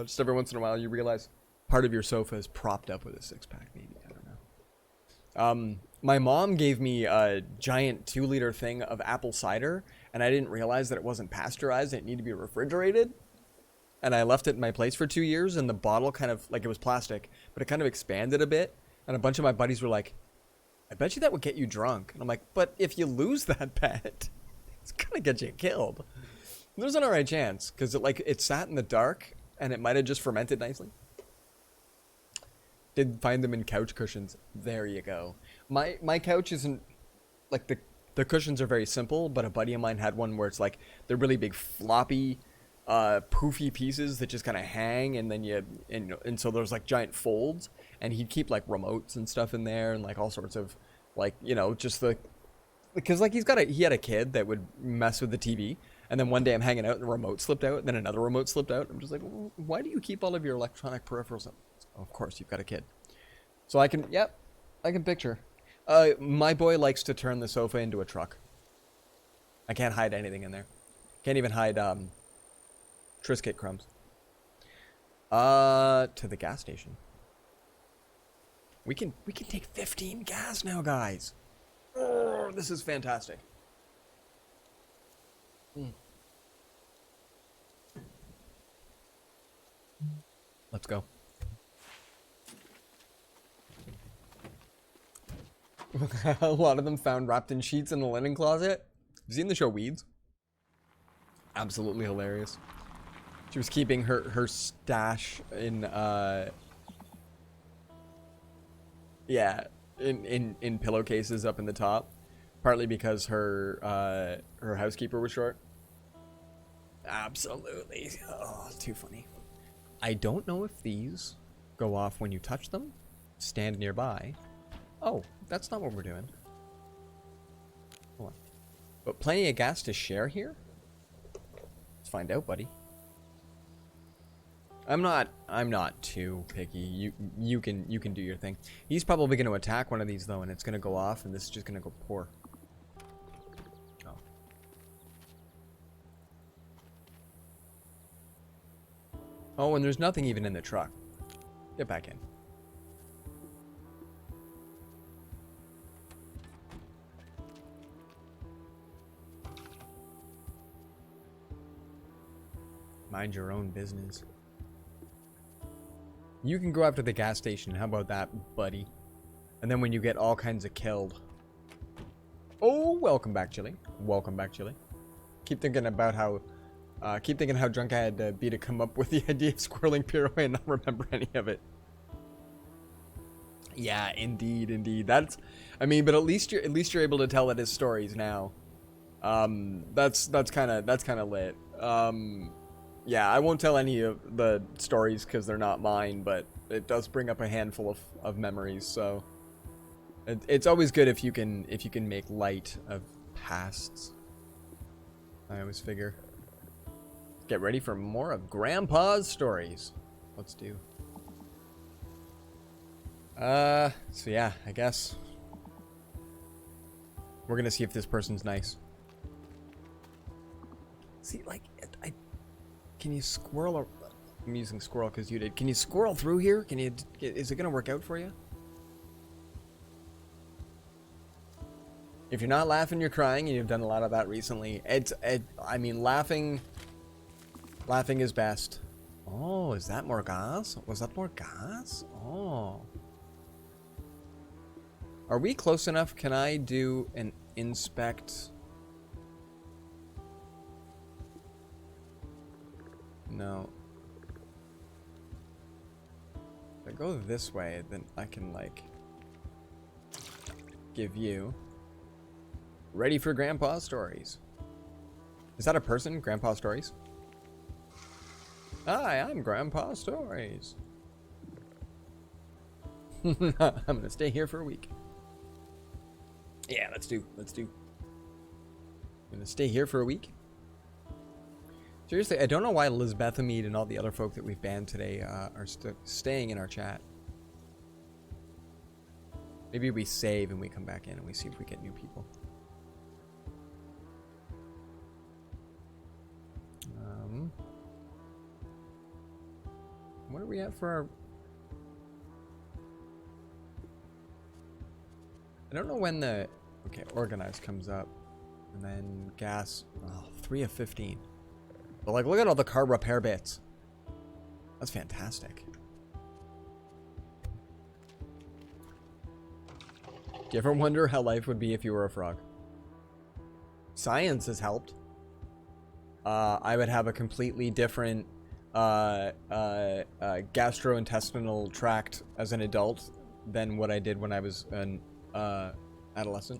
Just every once in a while you realize part of your sofa is propped up with a 6-pack, maybe. I don't know. My mom gave me a giant 2-liter thing of apple cider, and I didn't realize that it wasn't pasteurized. It needed to be refrigerated. And I left it in my place for 2 years, and the bottle kind of, like, it was plastic, but it kind of expanded a bit. And a bunch of my buddies were like, I bet you that would get you drunk. And I'm like, but if you lose that bet, it's gonna get you killed. There's an alright chance, because it sat in the dark, and it might have just fermented nicely. Did find them in couch cushions. There you go. My couch isn't, like, the cushions are very simple, but a buddy of mine had one where it's like, they're really big floppy, poofy pieces that just kind of hang, and then and so there's like giant folds, and he'd keep like remotes and stuff in there, and like all sorts of, like, you know, just because like he had a kid that would mess with the TV, and then one day I'm hanging out and the remote slipped out, and then another remote slipped out. I'm just like, well, why do you keep all of your electronic peripherals up? Of course, you've got a kid. So I can picture. My boy likes to turn the sofa into a truck. I can't hide anything in there. Can't even hide Triscuit crumbs. To the gas station. We can take 15 gas now, guys. Oh, this is fantastic. Let's go. A lot of them found wrapped in sheets in the linen closet. Have you seen the show Weeds? Absolutely hilarious. She was keeping her stash in yeah, in pillowcases up in the top, partly because her housekeeper was short. Absolutely. Oh, too funny. I don't know if these go off when you touch them. Stand nearby. Oh, that's not what we're doing. Hold on. But plenty of gas to share here? Let's find out, buddy. I'm not too picky. You can do your thing. He's probably going to attack one of these though, and it's going to go off, and this is just going to go poor. Oh. Oh, and there's nothing even in the truck. Get back in. Mind your own business. You can go after the gas station. How about that, buddy? And then when you get all kinds of killed. Oh, welcome back, Chili. Welcome back, Chili. Keep thinking about how drunk I had to be to come up with the idea of squirreling Pirouette and not remember any of it. Yeah, indeed. That's, I mean, but at least you're able to tell it as stories now. That's kind of lit. Yeah, I won't tell any of the stories because they're not mine, but it does bring up a handful of memories. So it's always good if you can make light of pasts. I always figure. Get ready for more of Grandpa's stories. Let's do. So yeah, I guess we're gonna see if this person's nice. See, like, can you squirrel? I'm using squirrel because you did. Can you squirrel through here? Can you? Is it gonna work out for you? If you're not laughing, you're crying, and you've done a lot of that recently. I mean, laughing is best. Oh, is that more gas? Was that more gas? Oh. Are we close enough? Can I do an inspect? No. If I go this way, then I can, like, give you ready for Grandpa Stories. Is that a person? Grandpa Stories? Hi, I'm Grandpa Stories. I'm gonna stay here for a week. Yeah, let's do. I'm gonna stay here for a week. Seriously, I don't know why Lizbethamide and all the other folk that we've banned today are staying in our chat. Maybe we save and we come back in and we see if we get new people. What are we at for our... I don't know when the... Okay, organized comes up. And then gas... Oh, 3 of 15. But, like, look at all the car repair bits. That's fantastic. Do you ever wonder how life would be if you were a frog? Science has helped. I would have a completely different gastrointestinal tract as an adult than what I did when I was an adolescent.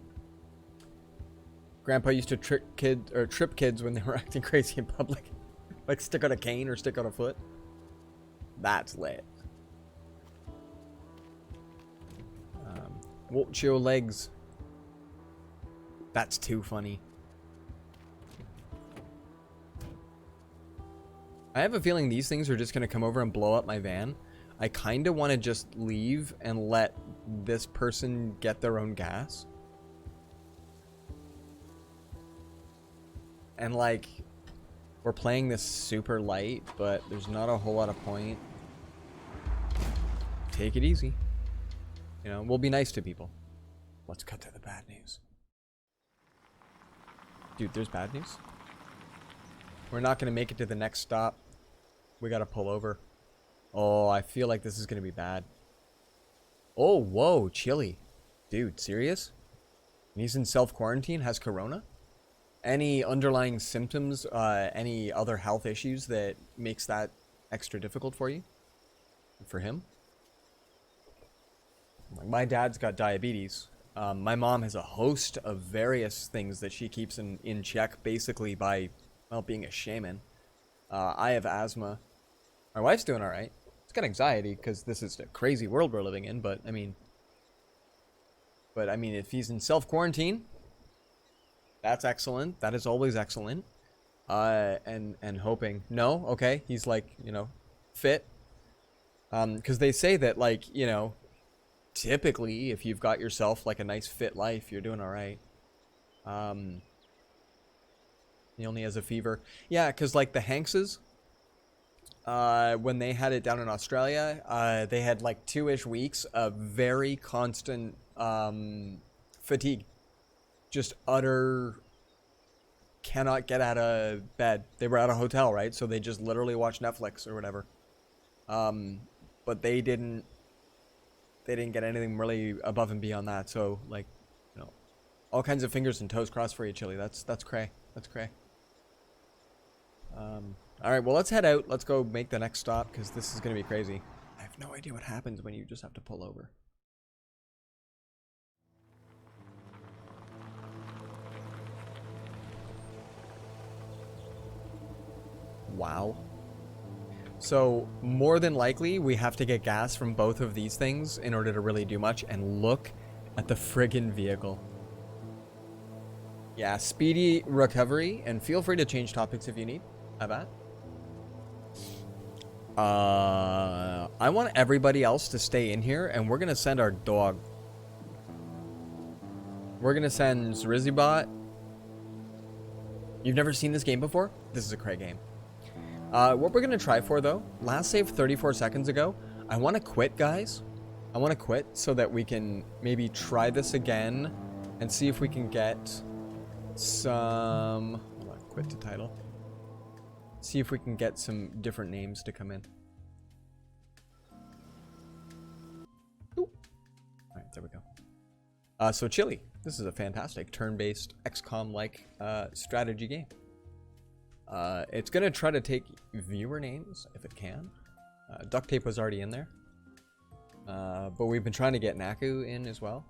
Grandpa used to trip kids when they were acting crazy in public. Like stick out a cane or stick out a foot. That's lit. Watch your legs. That's too funny. I have a feeling these things are just going to come over and blow up my van. I kind of want to just leave and let this person get their own gas. And like, we're playing this super light, but there's not a whole lot of point. Take it easy. You know, we'll be nice to people. Let's cut to the bad news. Dude, there's bad news. We're not going to make it to the next stop. We got to pull over. Oh, I feel like this is going to be bad. Oh, whoa, chilly. Dude, serious? And he's in self-quarantine, has corona? Any underlying symptoms, any other health issues that makes that extra difficult for you? For him? Like, my dad's got diabetes. My mom has a host of various things that she keeps in check, basically by, well, being a shaman. I have asthma. My wife's doing alright. It's got anxiety, because this is a crazy world we're living in, but, I mean, if he's in self-quarantine, that's excellent. That is always excellent. And hoping. No? Okay. He's like, you know, fit. Because they say that, like, you know, typically, if you've got yourself, like, a nice fit life, you're doing alright. He only has a fever. Yeah, because, like, the Hankses, when they had it down in Australia, they had, like, 2-ish weeks of very constant fatigue. Just utter cannot get out of bed. They were at a hotel, right? So they just literally watched Netflix or whatever. But they didn't get anything really above and beyond that. So, like, you know, all kinds of fingers and toes crossed for you, Chili. That's cray. That's cray. All right, well, let's head out. Let's go make the next stop, because this is going to be crazy. I have no idea what happens when you just have to pull over. Wow. So, more than likely, we have to get gas from both of these things in order to really do much. And look at the friggin' vehicle. Yeah, speedy recovery. And feel free to change topics if you need. Have at. I want everybody else to stay in here. And we're going to send our dog. We're going to send Zrizzybot. You've never seen this game before? This is a cray game. What we're going to try for, though, last save 34 seconds ago. I want to quit, guys. I want to quit so that we can maybe try this again and see if we can get some... Hold on, quit to title. See if we can get some different names to come in. Ooh. All right, there we go. So Chili, this is a fantastic turn-based XCOM-like strategy game. It's going to try to take viewer names, if it can. Duct Tape was already in there. But we've been trying to get Naku in as well.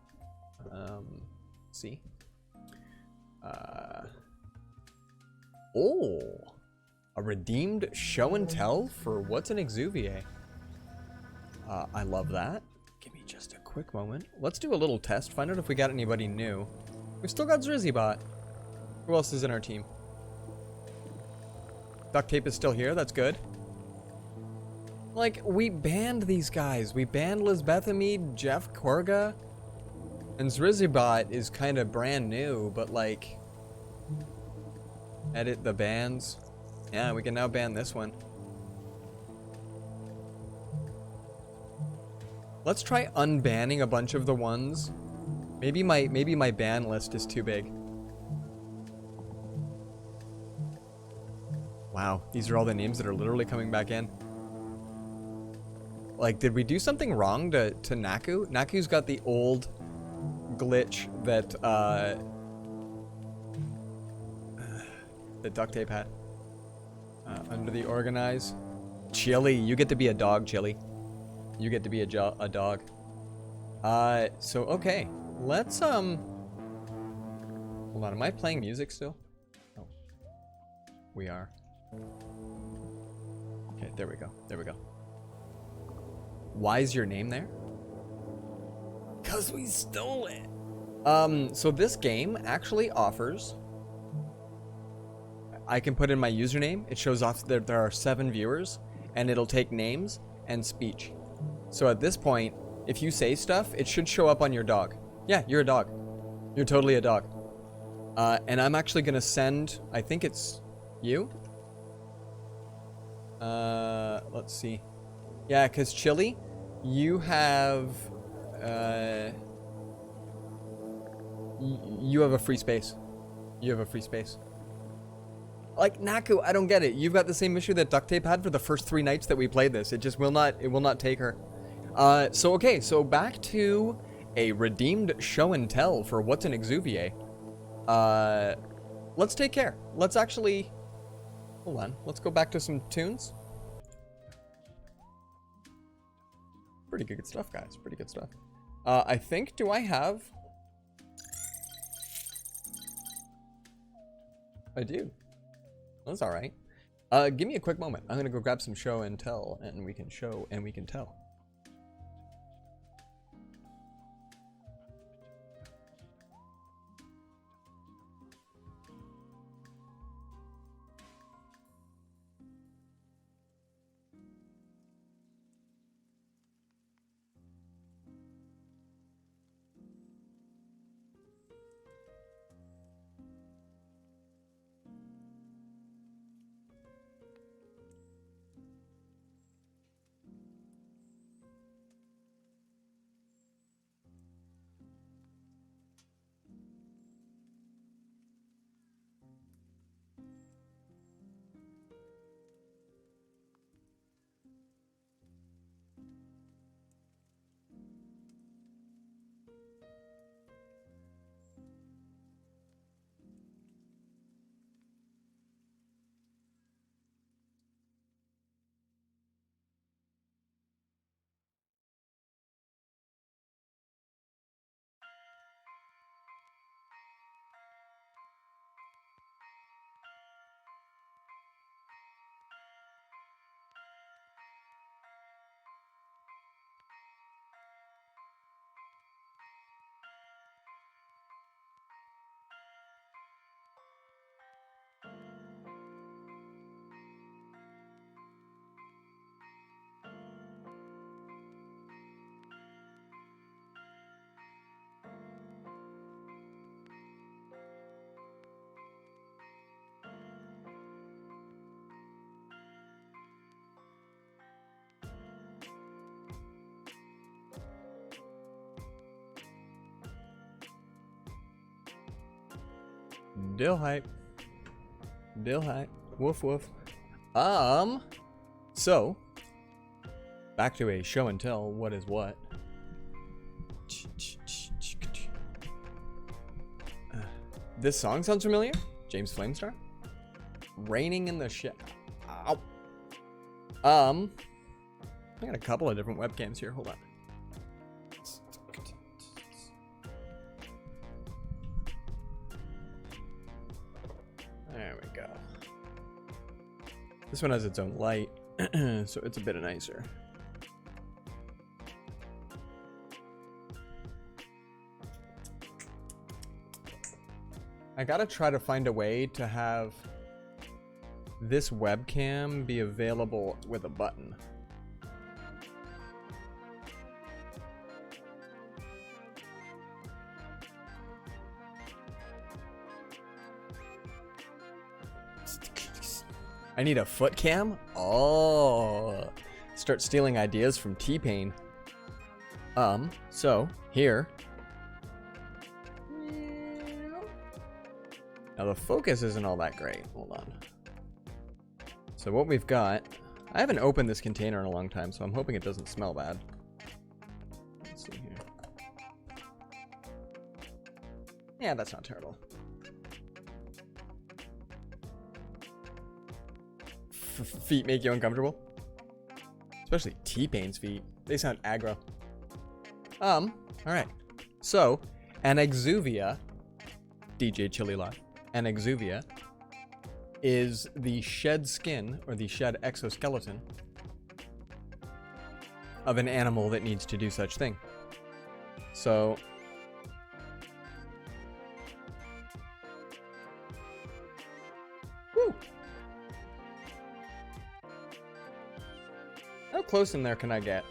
See? Oh! A redeemed show and tell for what's an Exuvier. I love that. Give me just a quick moment. Let's do a little test. Find out if we got anybody new. We've still got Zrizzybot. Who else is in our team? Duct Tape is still here. That's good. Like, we banned these guys. We banned Lisbethamide, Jeff Korga, and Zrizzybot is kind of brand new, but like, edit the bans. Yeah, we can now ban this one. Let's try unbanning a bunch of the ones. Maybe my ban list is too big. Wow, these are all the names that are literally coming back in. Like, did we do something wrong to Naku? Naku's got the old glitch that that Duct Tape had. Under the organize. Chili, you get to be a dog, Chili. You get to be a dog. So, okay. Let's, hold on, am I playing music still? Oh. We are. Okay, there we go. There we go. Why is your name there? 'Cause we stole it. So this game actually offers... I can put in my username. It shows off that there are 7 viewers, and it'll take names and speech. So at this point, if you say stuff, it should show up on your dog. Yeah, you're a dog. You're totally a dog. And I'm actually gonna send, I think it's you? Let's see. Yeah, because Chili, you have, you have a free space. You have a free space. Like, Naku, I don't get it. You've got the same issue that Duct Tape had for the first 3 nights that we played this. It just will not take her. So okay, so back to a redeemed show and tell for what's an Exuvier. Let's take care. Let's actually, hold on. Let's go back to some tunes. Pretty good stuff, guys. Pretty good stuff. I think, do I have? I do. That's all right. Give me a quick moment. I'm gonna go grab some show and tell, and we can show and we can tell. Dill hype. Dill hype. Woof woof. So back to a show and tell what is what. This song sounds familiar? James Flamestar? Raining in the shit. Ow. I got a couple of different webcams here. Hold on. There we go. This one has its own light, so it's a bit nicer. I gotta try to find a way to have this webcam be available with a button. I need a foot cam? Oh, start stealing ideas from T-Pain. So here. Now the focus isn't all that great. Hold on. So what we've got, I haven't opened this container in a long time, so I'm hoping it doesn't smell bad. Let's see here. Yeah, that's not terrible. Feet make you uncomfortable? Especially T-Pain's feet. They sound aggro. Alright. So, an Exuvia, DJ Chili Live, an Exuvia is the shed skin, or the shed exoskeleton, of an animal that needs to do such thing. So, woo! How close in there can I get?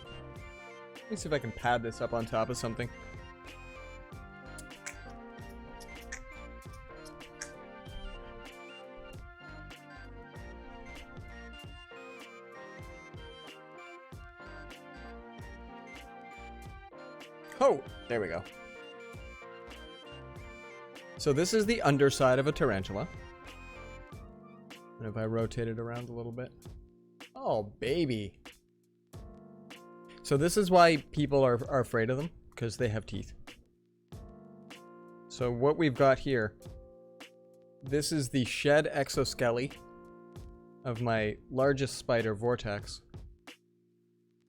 Let me see if I can pad this up on top of something. Oh, there we go. So this is the underside of a tarantula. And if I rotate it around a little bit. Oh, baby. So this is why people are afraid of them, because they have teeth. So what we've got here, this is the shed exoskele of my largest spider, Vortex.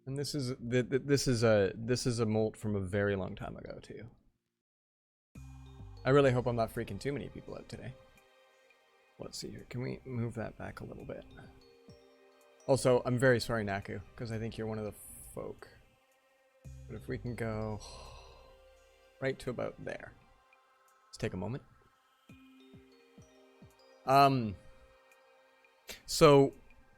And this is a molt from a very long time ago too. I really hope I'm not freaking too many people out today. Let's see here. Can we move that back a little bit? Also, I'm very sorry, Naku, because I think you're one of the folk. But if we can go right to about there. Let's take a moment. So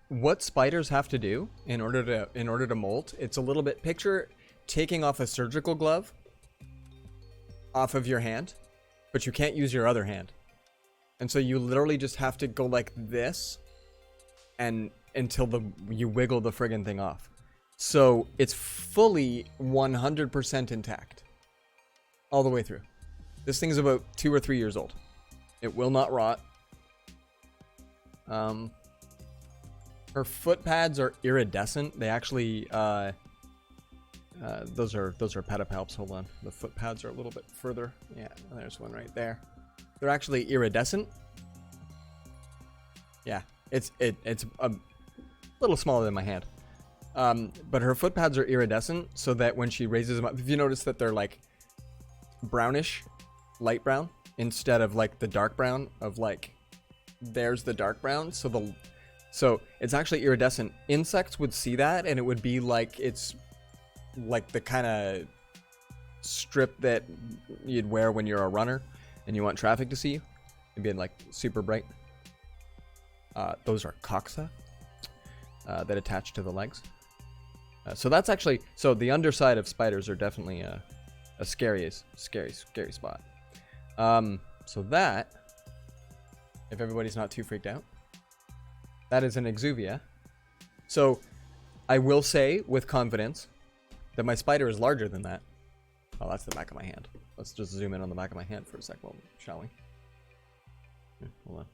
what spiders have to do in order to molt, it's a little bit, picture taking off a surgical glove off of your hand, but you can't use your other hand. And so you literally just have to go like this and until you wiggle the friggin' thing off. So it's fully 100% intact all the way through. This thing's about 2 or 3 years old. It will not rot. Her foot pads are iridescent. They actually those are pedipalps. Hold on. The foot pads are a little bit further. Yeah, there's one right there. They're actually iridescent. Yeah, it's a little smaller than my hand. But her foot pads are iridescent, so that when she raises them up, if you notice that they're like brownish, light brown, instead of like the dark brown of like, there's the dark brown. So it's actually iridescent. Insects would see that, and it would be like, it's like the kind of strip that you'd wear when you're a runner and you want traffic to see you. It'd be like super bright. Those are coxa that attach to the legs. So that's actually, so the underside of spiders are definitely a scary spot. So that, if everybody's not too freaked out, that is an exuvia. So I will say with confidence that my spider is larger than that. Oh, that's the back of my hand. Let's just zoom in on the back of my hand for a sec, shall we? Here, hold on.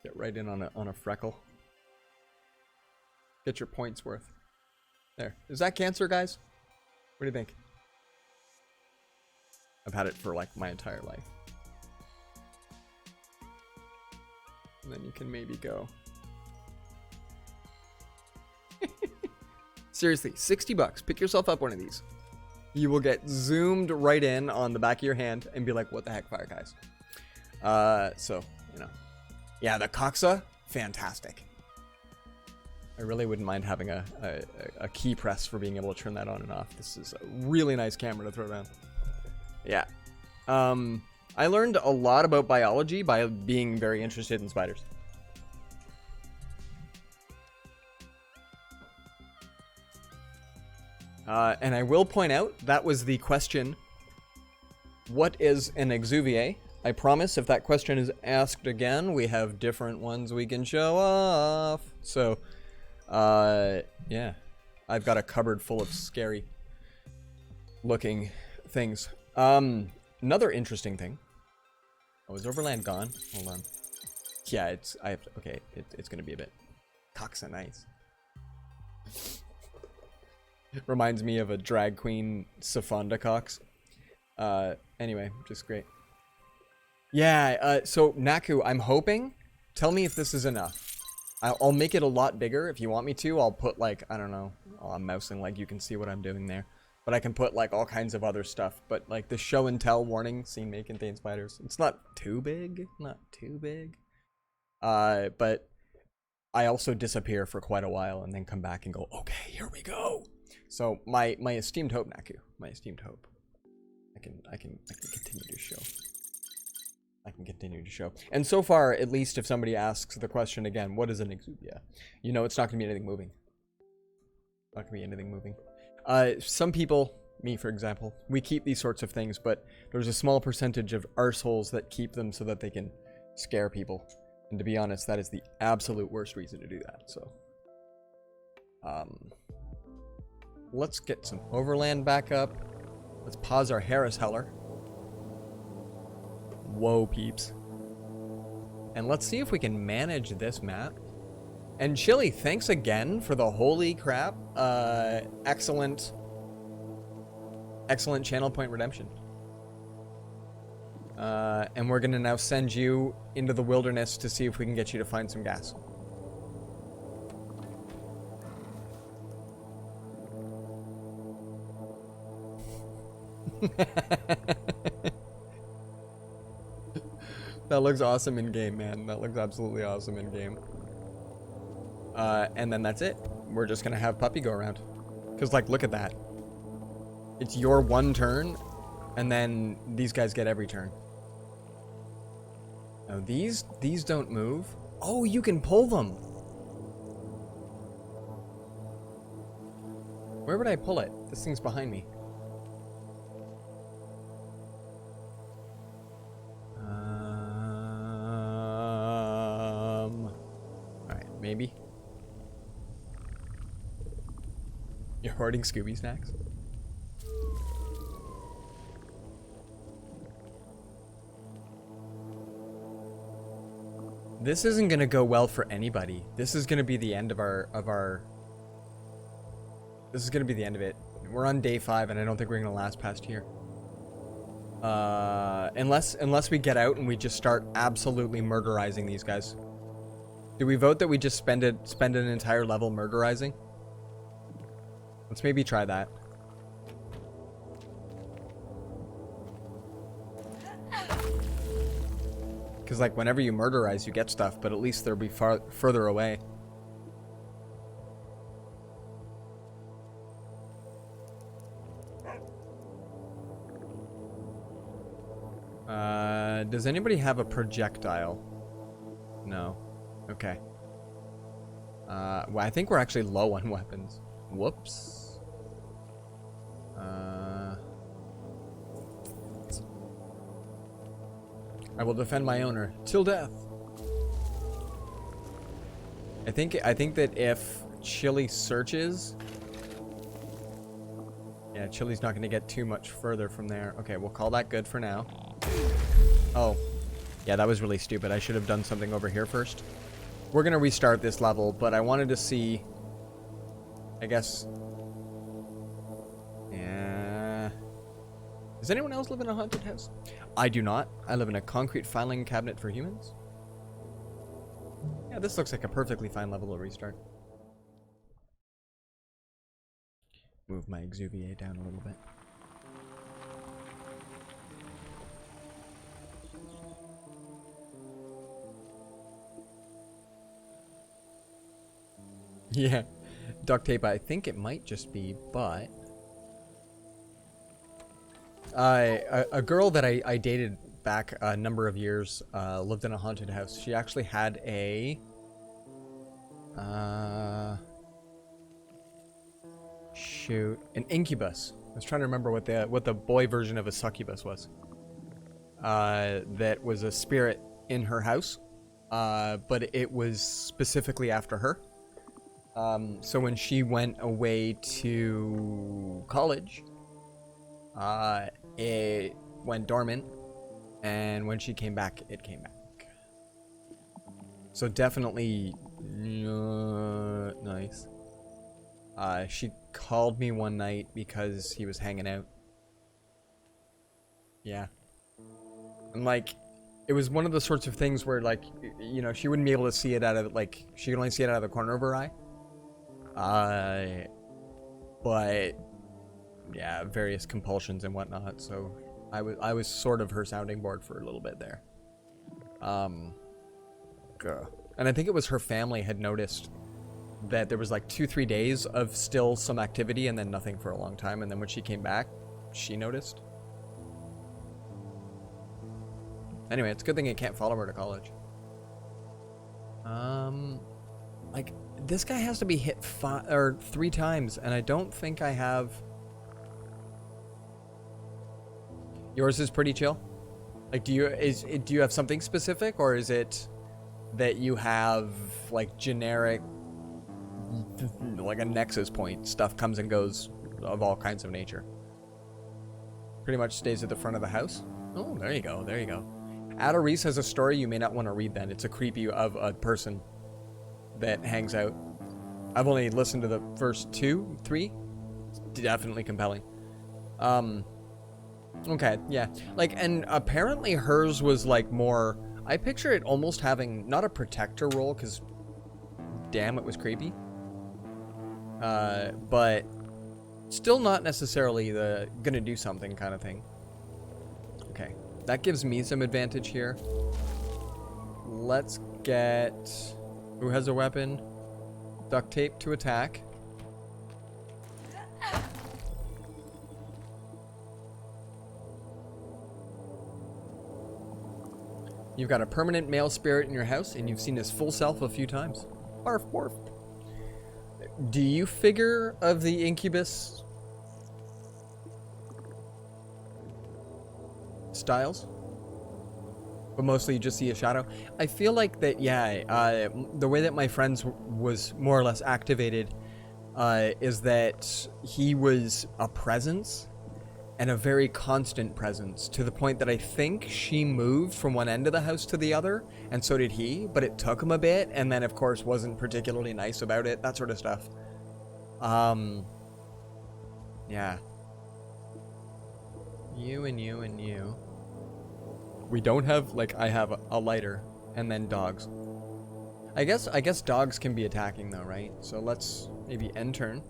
Get right in on a freckle. Get your points worth. There. Is that cancer, guys? What do you think? I've had it for like my entire life. And then you can maybe go. Seriously, 60 bucks. Pick yourself up one of these. You will get zoomed right in on the back of your hand and be like, what the heck, fire guys? So, you know. Yeah, the coxa, fantastic. I really wouldn't mind having a key press for being able to turn that on and off. This is a really nice camera to throw down. Yeah. I learned a lot about biology by being very interested in spiders. And I will point out, that was the question, what is an exuviae? I promise if that question is asked again, we have different ones we can show off. So, yeah. I've got a cupboard full of scary looking things. Another interesting thing. Oh, is Overland gone? Hold on. Yeah, it's gonna be a bit coxa nice. Reminds me of a drag queen Safonda Cox. Anyway, just great. Yeah, so Naku, I'm hoping, tell me if this is enough. I'll make it a lot bigger if you want me to. I'll put like, I don't know, I'm mousing like you can see what I'm doing there. But I can put like all kinds of other stuff. But like the show and tell warning, scene may contain spiders. It's not too big, not too big. But I also disappear for quite a while and then come back and go, okay, here we go. So my esteemed hope, Naku, my esteemed hope. I can continue to show. I can continue to show. And so far, at least if somebody asks the question again, what is an exuvia? You know it's not going to be anything moving. Not going to be anything moving. Some people, me for example, we keep these sorts of things, but there's a small percentage of arseholes that keep them so that they can scare people. And to be honest, that is the absolute worst reason to do that. So, let's get some Overland back up. Let's pause our Harris Heller. Whoa, peeps. And let's see if we can manage this map. And Chili, thanks again for the holy crap. Excellent channel point redemption. And we're gonna now send you into the wilderness to see if we can get you to find some gas. That looks awesome in game, man. That looks absolutely awesome in game. And then that's it. We're just gonna have Puppy go around. Cause like, look at that. It's your one turn, and then these guys get every turn. Now these don't move. Oh, you can pull them. Where would I pull it? This thing's behind me. Alright, maybe. You're hoarding Scooby snacks? This isn't gonna go well for anybody. This is gonna be the end of our This is gonna be the end of it. We're on day 5 and I don't think we're gonna last past here. Unless we get out and we just start absolutely murderizing these guys. Do we vote that we just spend an entire level murderizing? Let's maybe try that. Because, like, whenever you murderize, you get stuff, but at least they'll be further away. Does anybody have a projectile? No. Okay. Well, I think we're actually low on weapons. Whoops. I will defend my owner till death. I think that if Chili searches, yeah, Chili's not going to get too much further from there. Okay, we'll call that good for now. Oh, yeah, that was really stupid. I should have done something over here first. We're going to restart this level, but I wanted to see, I guess. Yeah. Does anyone else live in a haunted house? I do not. I live in a concrete filing cabinet for humans. Yeah, this looks like a perfectly fine level to restart. Move my exuviae down a little bit. Yeah, duct tape, I think it might just be, but... a girl that I dated back a number of years lived in a haunted house. She actually had a... shoot, an incubus. I was trying to remember what the boy version of a succubus was. That was a spirit in her house, but it was specifically after her. So when she went away to college, it went dormant, and when she came back, it came back. So definitely nice. She called me one night because he was hanging out. Yeah. And like, it was one of the sorts of things where, like, you know, she wouldn't be able to see it out of, like, she could only see it out of the corner of her eye. But yeah, various compulsions and whatnot. So I was sort of her sounding board for a little bit there. And I think it was her family had noticed that there was like 2-3 days of still some activity and then nothing for a long time. And then when she came back, she noticed. Anyway, it's a good thing it can't follow her to college. Like, this guy has to be hit 3 times, and I don't think I have. Yours is pretty chill. Like, do you have something specific, or is it that you have like generic, like a nexus point, stuff comes and goes of all kinds of nature? Pretty much stays at the front of the house. Oh, there you go. There you go. Ada Reese has a story you may not want to read then. It's a creepy of a person that hangs out. I've only listened to the first 2, 3. It's definitely compelling. Okay, yeah. Like, and apparently hers was like more... I picture it almost having, not a protector role, because damn, it was creepy. But still not necessarily the gonna do something kind of thing. Okay, that gives me some advantage here. Let's get... Who has a weapon? Duct tape to attack. You've got a permanent male spirit in your house, and you've seen his full self a few times. Barf, barf. Do you figure of the incubus styles? But mostly you just see a shadow. I feel like that, yeah, the way that my friend's was more or less activated is that he was a presence, and a very constant presence, to the point that I think she moved from one end of the house to the other, and so did he, but it took him a bit, and then of course wasn't particularly nice about it, that sort of stuff. Yeah. You and you and you. We don't have, like, I have a lighter, and then dogs. I guess dogs can be attacking though, right? So let's maybe end turn.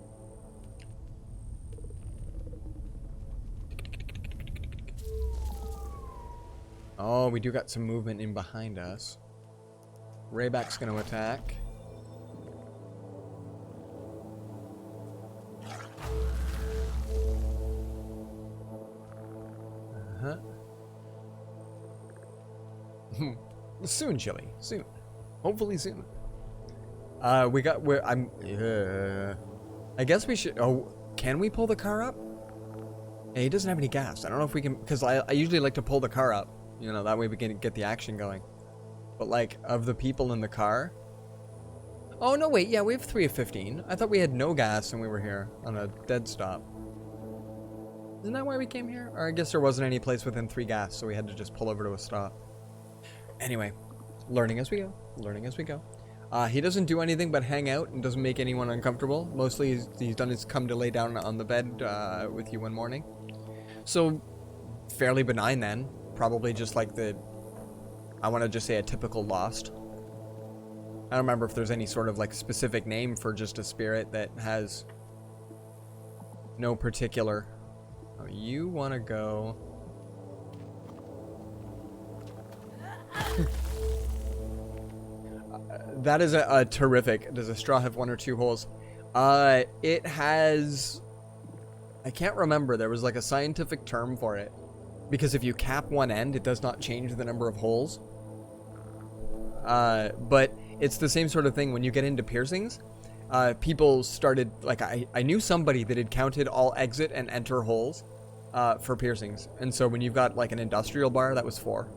Oh, we do got some movement in behind us. Raybak's gonna attack. Uh-huh. Soon, Chili. Soon. Hopefully soon. I guess we should... Oh, can we pull the car up? Hey, he doesn't have any gas. I don't know if we can... Because I usually like to pull the car up. You know, that way we can get the action going. But, like, of the people in the car... Oh, no, wait. Yeah, we have 3 of 15. I thought we had no gas when we were here on a dead stop. Isn't that why we came here? Or I guess there wasn't any place within 3 gas, so we had to just pull over to a stop. Anyway, learning as we go. Learning as we go. He doesn't do anything but hang out and doesn't make anyone uncomfortable. Mostly he's done is come to lay down on the bed with you one morning. So, fairly benign then. Probably just like the... I want to just say a typical Lost. I don't remember if there's any sort of like specific name for just a spirit that has no particular... Oh, you want to go... That is a terrific... Does a straw have 1 or 2 holes? It has... I can't remember. There was like a scientific term for it. Because if you cap one end, it does not change the number of holes. But it's the same sort of thing when you get into piercings. People started... Like, I knew somebody that had counted all exit and enter holes for piercings. And so when you've got like an industrial bar, that was 4.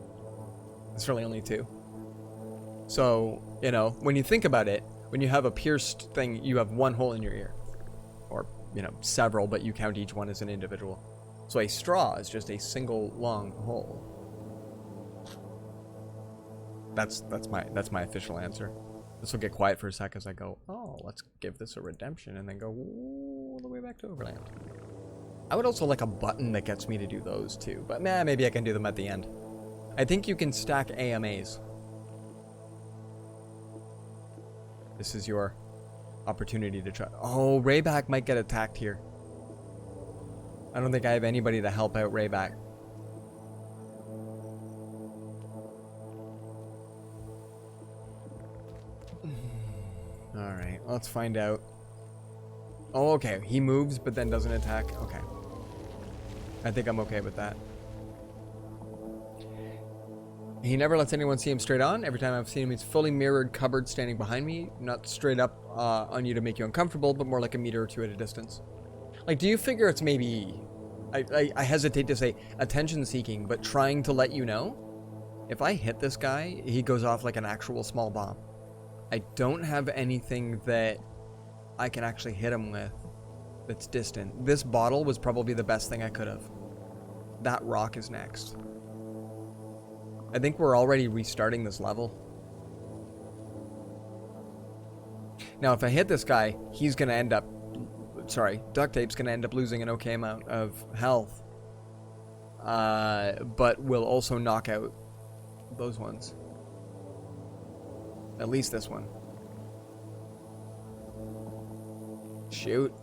It's really only 2. So, you know, when you think about it, when you have a pierced thing, you have 1 hole in your ear. Or, you know, several, but you count each one as an individual. So a straw is just a single long hole. That's my official answer. This will get quiet for a sec as I go, oh, let's give this a redemption, and then go all the way back to Overland. I would also like a button that gets me to do those too, but maybe I can do them at the end. I think you can stack AMAs. This is your opportunity to try. Oh, Raybak might get attacked here. I don't think I have anybody to help out Raybak. Alright, let's find out. Oh, okay. He moves, but then doesn't attack. Okay. I think I'm okay with that. He never lets anyone see him straight on. Every time I've seen him, he's fully mirrored cupboard standing behind me. Not straight up on you to make you uncomfortable, but more like a meter or 2 at a distance. Like, do you figure it's maybe... I hesitate to say attention-seeking, but trying to let you know? If I hit this guy, he goes off like an actual small bomb. I don't have anything that I can actually hit him with that's distant. This bottle was probably the best thing I could have. that rock is next. I think we're already restarting this level. Now, if I hit this guy, he's going to end up... Sorry, Duct Tape's going to end up losing an okay amount of health. But will also knock out those ones. At least this one. Shoot.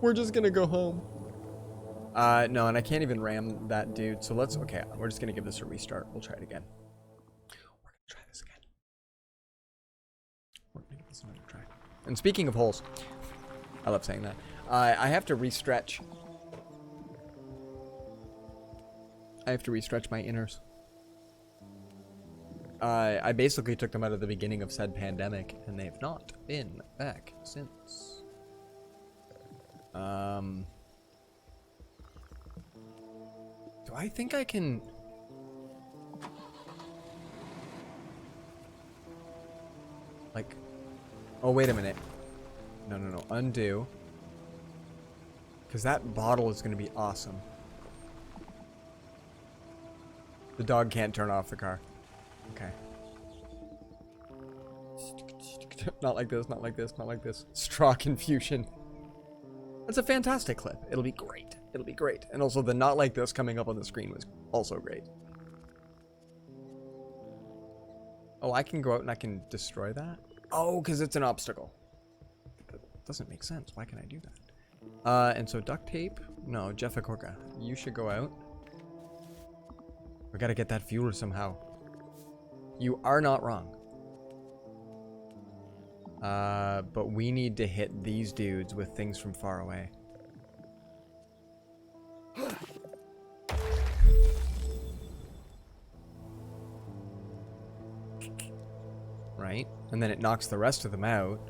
We're just gonna go home. No, and I can't even ram that dude. So let's, okay, we're just gonna give this a restart. We'll try it again. We're gonna try this again. We're gonna give this another try. And speaking of holes, I love saying that. I have to restretch. I have to restretch my inners. I basically took them out of the beginning of said pandemic, and they've not been back since. Do I think I can... Like... Oh, wait a minute. No, no, no. Undo. Because that bottle is going to be awesome. The dog can't turn off the car. Okay. Not like this, not like this, not like this. Straw confusion. That's a fantastic clip. It'll be great. It'll be great. And also the not like this coming up on the screen was also great. Oh, I can go out and I can destroy that? Oh, because it's an obstacle. That doesn't make sense. Why can I do that? And so Duct Tape? No, Jeffakorka. You should go out. We gotta get that fuel somehow. You are not wrong. But we need to hit these dudes with things from far away. Right? And then it knocks the rest of them out.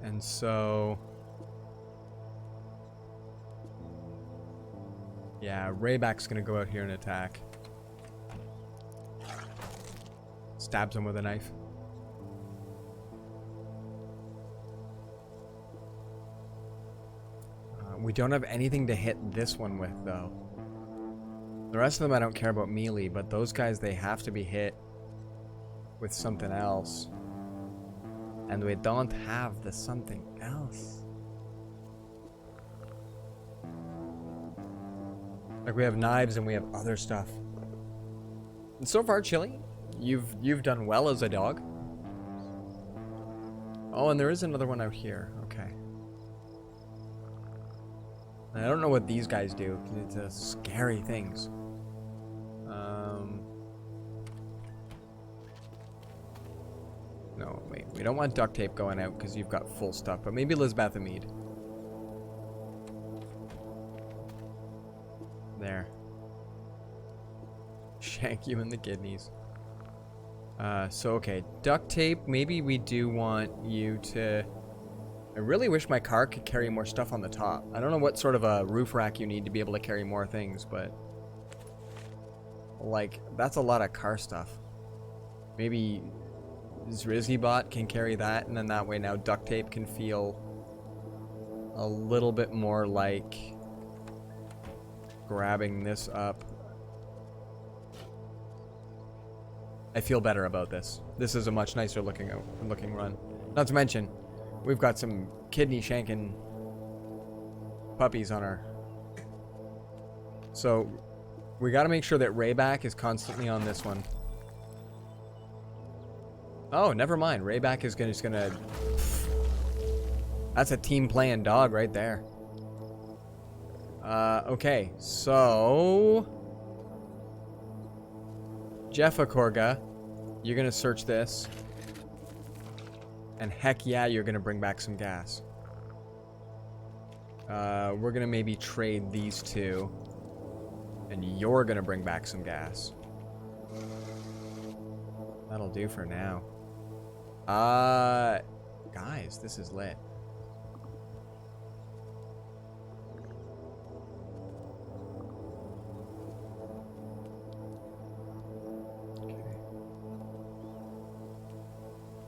And so... Yeah, Raybak's gonna go out here and attack. Stabs him with a knife. We don't have anything to hit this one with, though. The rest of them I don't care about melee, but those guys, they have to be hit with something else. And we don't have the something else. Like, we have knives and we have other stuff. And so far, Chili, you've done well as a dog. Oh, and there is another one out here. Okay. I don't know what these guys do. It's scary things. No, wait. We don't want Duct Tape going out because you've got full stuff. But maybe Lisbethamide. There. Shank you in the kidneys. So, okay. Duct Tape, maybe we do want you to... I really wish my car could carry more stuff on the top. I don't know what sort of a roof rack you need to be able to carry more things, but... Like, that's a lot of car stuff. Maybe Zrizzybot can carry that, and then that way now Duct Tape can feel a little bit more like grabbing this up. I feel better about this. This is a much nicer looking run. Not to mention, we've got some kidney shanking puppies on our... So, we gotta make sure that Raybak is constantly on this one. Oh, never mind. Raybak is just gonna... That's a team playing dog right there. Okay, so... Jeffakorga, you're gonna search this. And heck yeah, you're gonna bring back some gas. We're gonna maybe trade these two. And you're gonna bring back some gas. That'll do for now. Guys, this is lit.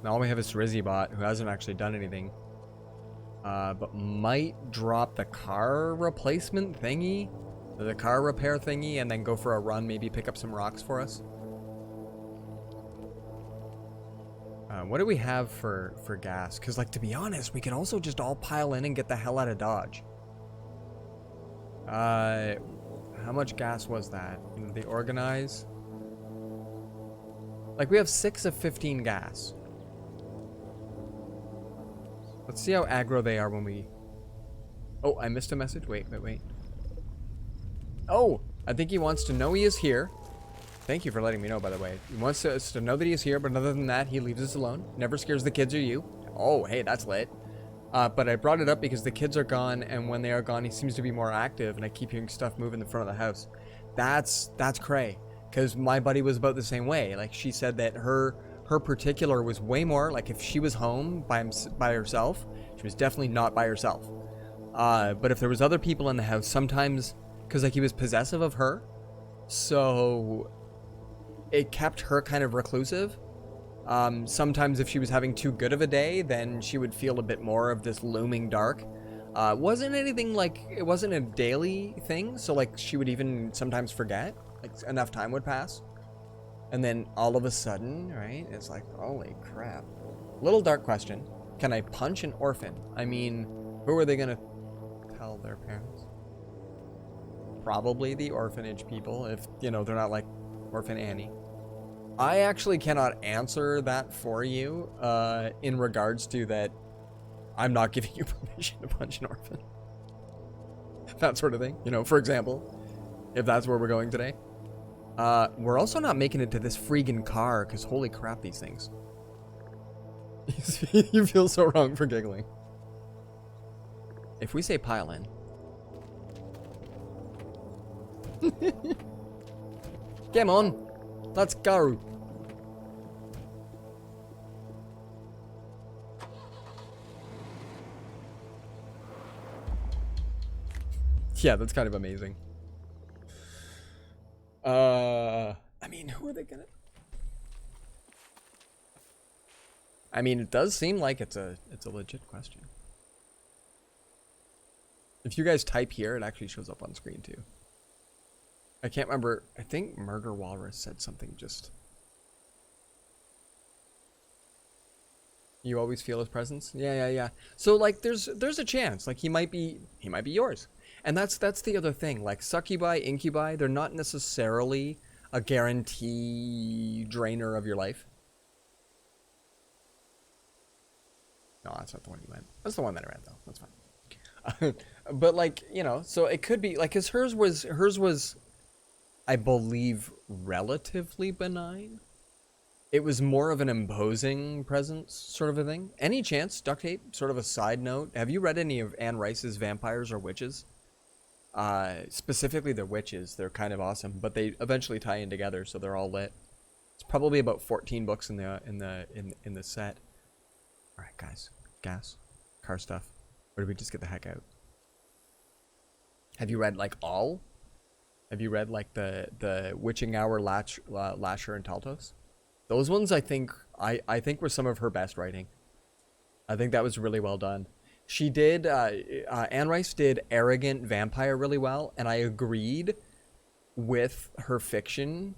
All we have is Rizzy bot, who hasn't actually done anything. But might drop the car replacement thingy, the car repair thingy, and then go for a run, maybe pick up some rocks for us. What do we have for gas? Because, like, to be honest, we could also just all pile in and get the hell out of Dodge. How much gas was that? Did they organize? Like, we have 6 of 15 gas. Let's see how aggro they are when we... Oh, I missed a message. Wait. Oh, I think he wants to know he is here. Thank you for letting me know, by the way. He wants us to know that he is here, but other than that, he leaves us alone. Never scares the kids or you. Oh, hey, that's lit. But I brought it up because the kids are gone, and when they are gone, he seems to be more active, and I keep hearing stuff move in the front of the house. That's cray. Because my buddy was about the same way. Like, she said that her particular was way more, like, if she was home by herself, she was definitely not by herself. But if there was other people in the house, sometimes, because, like, he was possessive of her, so it kept her kind of reclusive. Sometimes if she was having too good of a day, then she would feel a bit more of this looming dark. Wasn't anything like, it wasn't a daily thing, so like she would even sometimes forget, like enough time would pass. And then all of a sudden, right, it's like, holy crap. Little dark question. Can I punch an orphan? I mean, who are they gonna tell their parents? Probably the orphanage people, if, you know, they're not like Orphan Annie. I actually cannot answer that for you, in regards to that I'm not giving you permission to punch an orphan. That sort of thing. You know, for example, if that's where we're going today. We're also not making it to this freaking car, because holy crap, these things. You feel so wrong for giggling. If we say pile in. Come on, let's go. Yeah, that's kind of amazing. I mean, who are they gonna... I mean, it does seem like it's a legit question. If you guys type here, it actually shows up on screen too. I can't remember. I think Murder Walrus said something just... You always feel his presence? Yeah. So like there's a chance. Like he might be yours. And that's the other thing. Like succubi, incubi, they're not necessarily a guarantee drainer of your life. No, that's not the one you meant. That's the one that I read though. That's fine. But like, you know, so it could be like, cause hers was I believe relatively benign. It was more of an imposing presence sort of a thing. Any chance, duct tape, sort of a side note. Have you read any of Anne Rice's Vampires or Witches? Specifically the witches, they're kind of awesome, but they eventually tie in together, so they're all lit. It's probably about 14 books in the set. All right, guys, gas, car stuff, or do we just get the heck out? Have you read like all? Have you read like the Witching Hour, Lasher, and Taltos? Those ones, I think were some of her best writing. I think that was really well done. She did, Anne Rice did Arrogant Vampire really well, and I agreed with her fiction,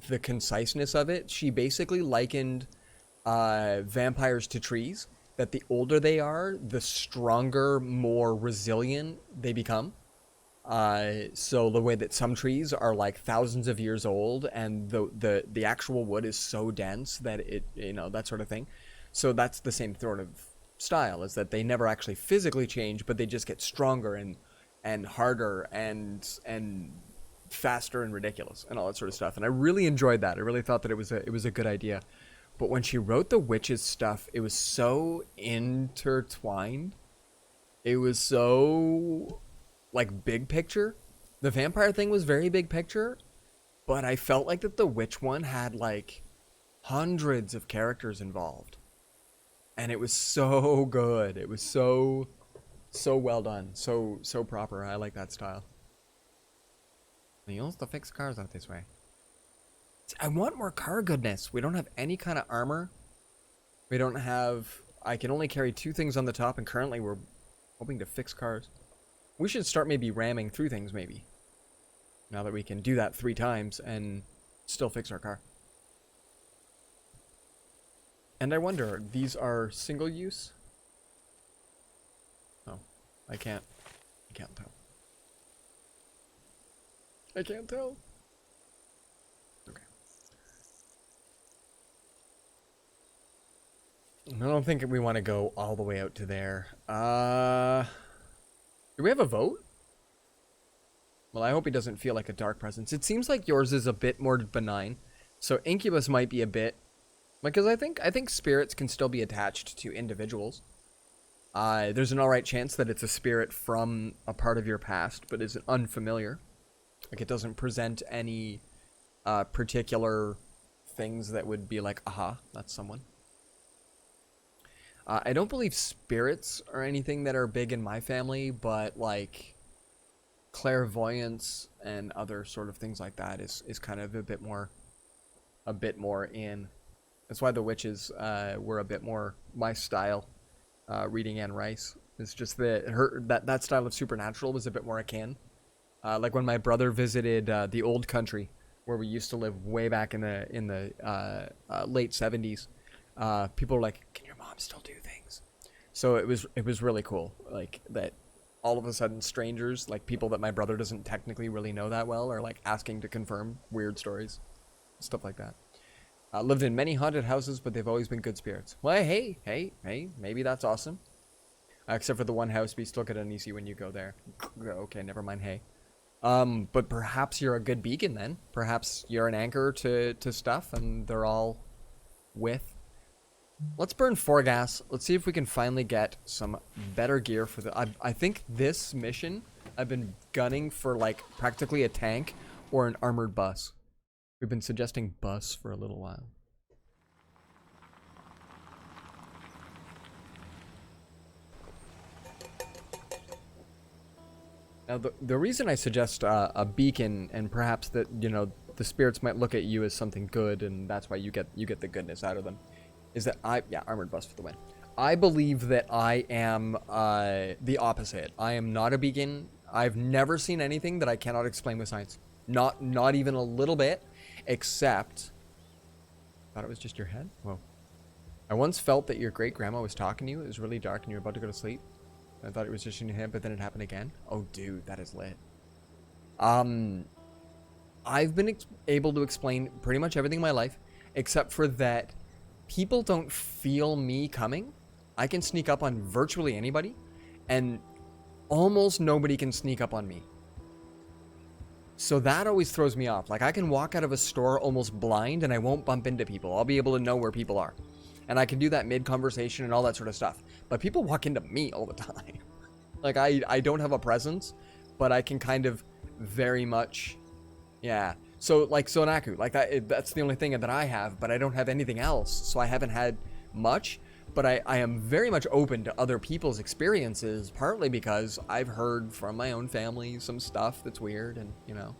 the conciseness of it. She basically likened vampires to trees, that the older they are, the stronger, more resilient they become. So the way that some trees are like thousands of years old, and the actual wood is so dense that it, you know, that sort of thing. So that's the same sort of style, is that they never actually physically change, but they just get stronger and harder and faster and ridiculous and all that sort of stuff. And I really enjoyed that. I really thought that it was a good idea. But when she wrote the witches stuff, it was so intertwined. It was so like big picture. The vampire thing was very big picture, but I felt like that the witch one had like hundreds of characters involved. And it was so good. It was so well done. So proper. I like that style. Wheels to fix cars out this way. I want more car goodness. We don't have any kind of armor. We don't have... I can only carry 2 things on the top, and currently we're hoping to fix cars. We should start maybe ramming through things, maybe. Now that we can do that 3 times and still fix our car. And I wonder, these are single use? Oh, I can't tell. I can't tell. Okay. I don't think we want to go all the way out to there. Do we have a vote? Well, I hope he doesn't feel like a dark presence. It seems like yours is a bit more benign. So Incubus might be a bit... Because I think spirits can still be attached to individuals. There's an alright chance that it's a spirit from a part of your past, but is unfamiliar. Like, it doesn't present any particular things that would be like, aha, that's someone. I don't believe spirits are anything that are big in my family, but, like, clairvoyance and other sort of things like that is kind of a bit more in. That's why the witches were a bit more my style. Reading Anne Rice. It's just that style of supernatural was a bit more akin. Like when my brother visited the old country where we used to live way back in the late 70s. People were like, "Can your mom still do things?" So it was really cool. Like that, all of a sudden, strangers, like people that my brother doesn't technically really know that well, are like asking to confirm weird stories, stuff like that. Lived in many haunted houses, but they've always been good spirits. Well, hey, maybe that's awesome. Except for the one house, we still get uneasy when you go there. Okay, never mind, hey. But perhaps you're a good beacon then. Perhaps you're an anchor to stuff, and they're all with. Let's burn 4 gas. Let's see if we can finally get some better gear for the... I think this mission, I've been gunning for, like, practically a tank or an armored bus. We've been suggesting bus for a little while. Now, the reason I suggest a beacon, and perhaps that, you know, the spirits might look at you as something good, and that's why you get the goodness out of them, is that armored bus for the win. I believe that I am the opposite. I am not a beacon. I've never seen anything that I cannot explain with science. Not even a little bit. Except, thought it was just your head? Whoa. I once felt that your great-grandma was talking to you. It was really dark and you were about to go to sleep. I thought it was just in your head, but then it happened again. Oh, dude, that is lit. I've been able to explain pretty much everything in my life, except for that people don't feel me coming. I can sneak up on virtually anybody, and almost nobody can sneak up on me. So that always throws me off. Like, I can walk out of a store almost blind and I won't bump into people. I'll be able to know where people are. And I can do that mid-conversation and all that sort of stuff. But people walk into me all the time. Like, I don't have a presence, but I can kind of very much... Yeah. So, like, Sonaku, like, that's the only thing that I have, but I don't have anything else. So I haven't had much. But I am very much open to other people's experiences, partly because I've heard from my own family some stuff that's weird, and, you know.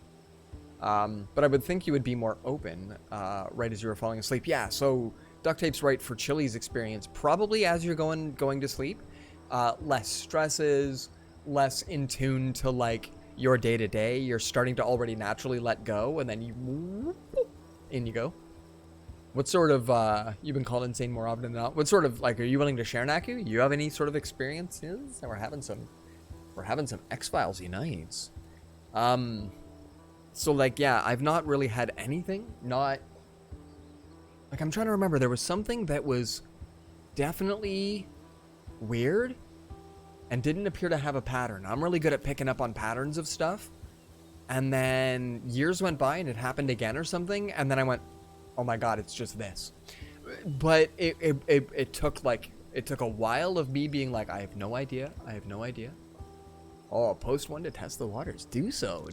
But I would think you would be more open right as you were falling asleep. Yeah, so duct tape's right for Chili's experience. Probably as you're going to sleep. Less stresses, less in tune to, like, your day-to-day. You're starting to already naturally let go, and then in you go. What sort of, you've been called insane more often than not. What sort of, like, are you willing to share, Naku? You have any sort of experiences? We're having some X-Files nights. So, like, yeah, I've not really had anything. Like, I'm trying to remember. There was something that was definitely weird and didn't appear to have a pattern. I'm really good at picking up on patterns of stuff. And then years went by and it happened again or something. And then I went, oh my god, it's just this. But it took a while of me being like, I have no idea. Oh, post one to test the waters. Do so.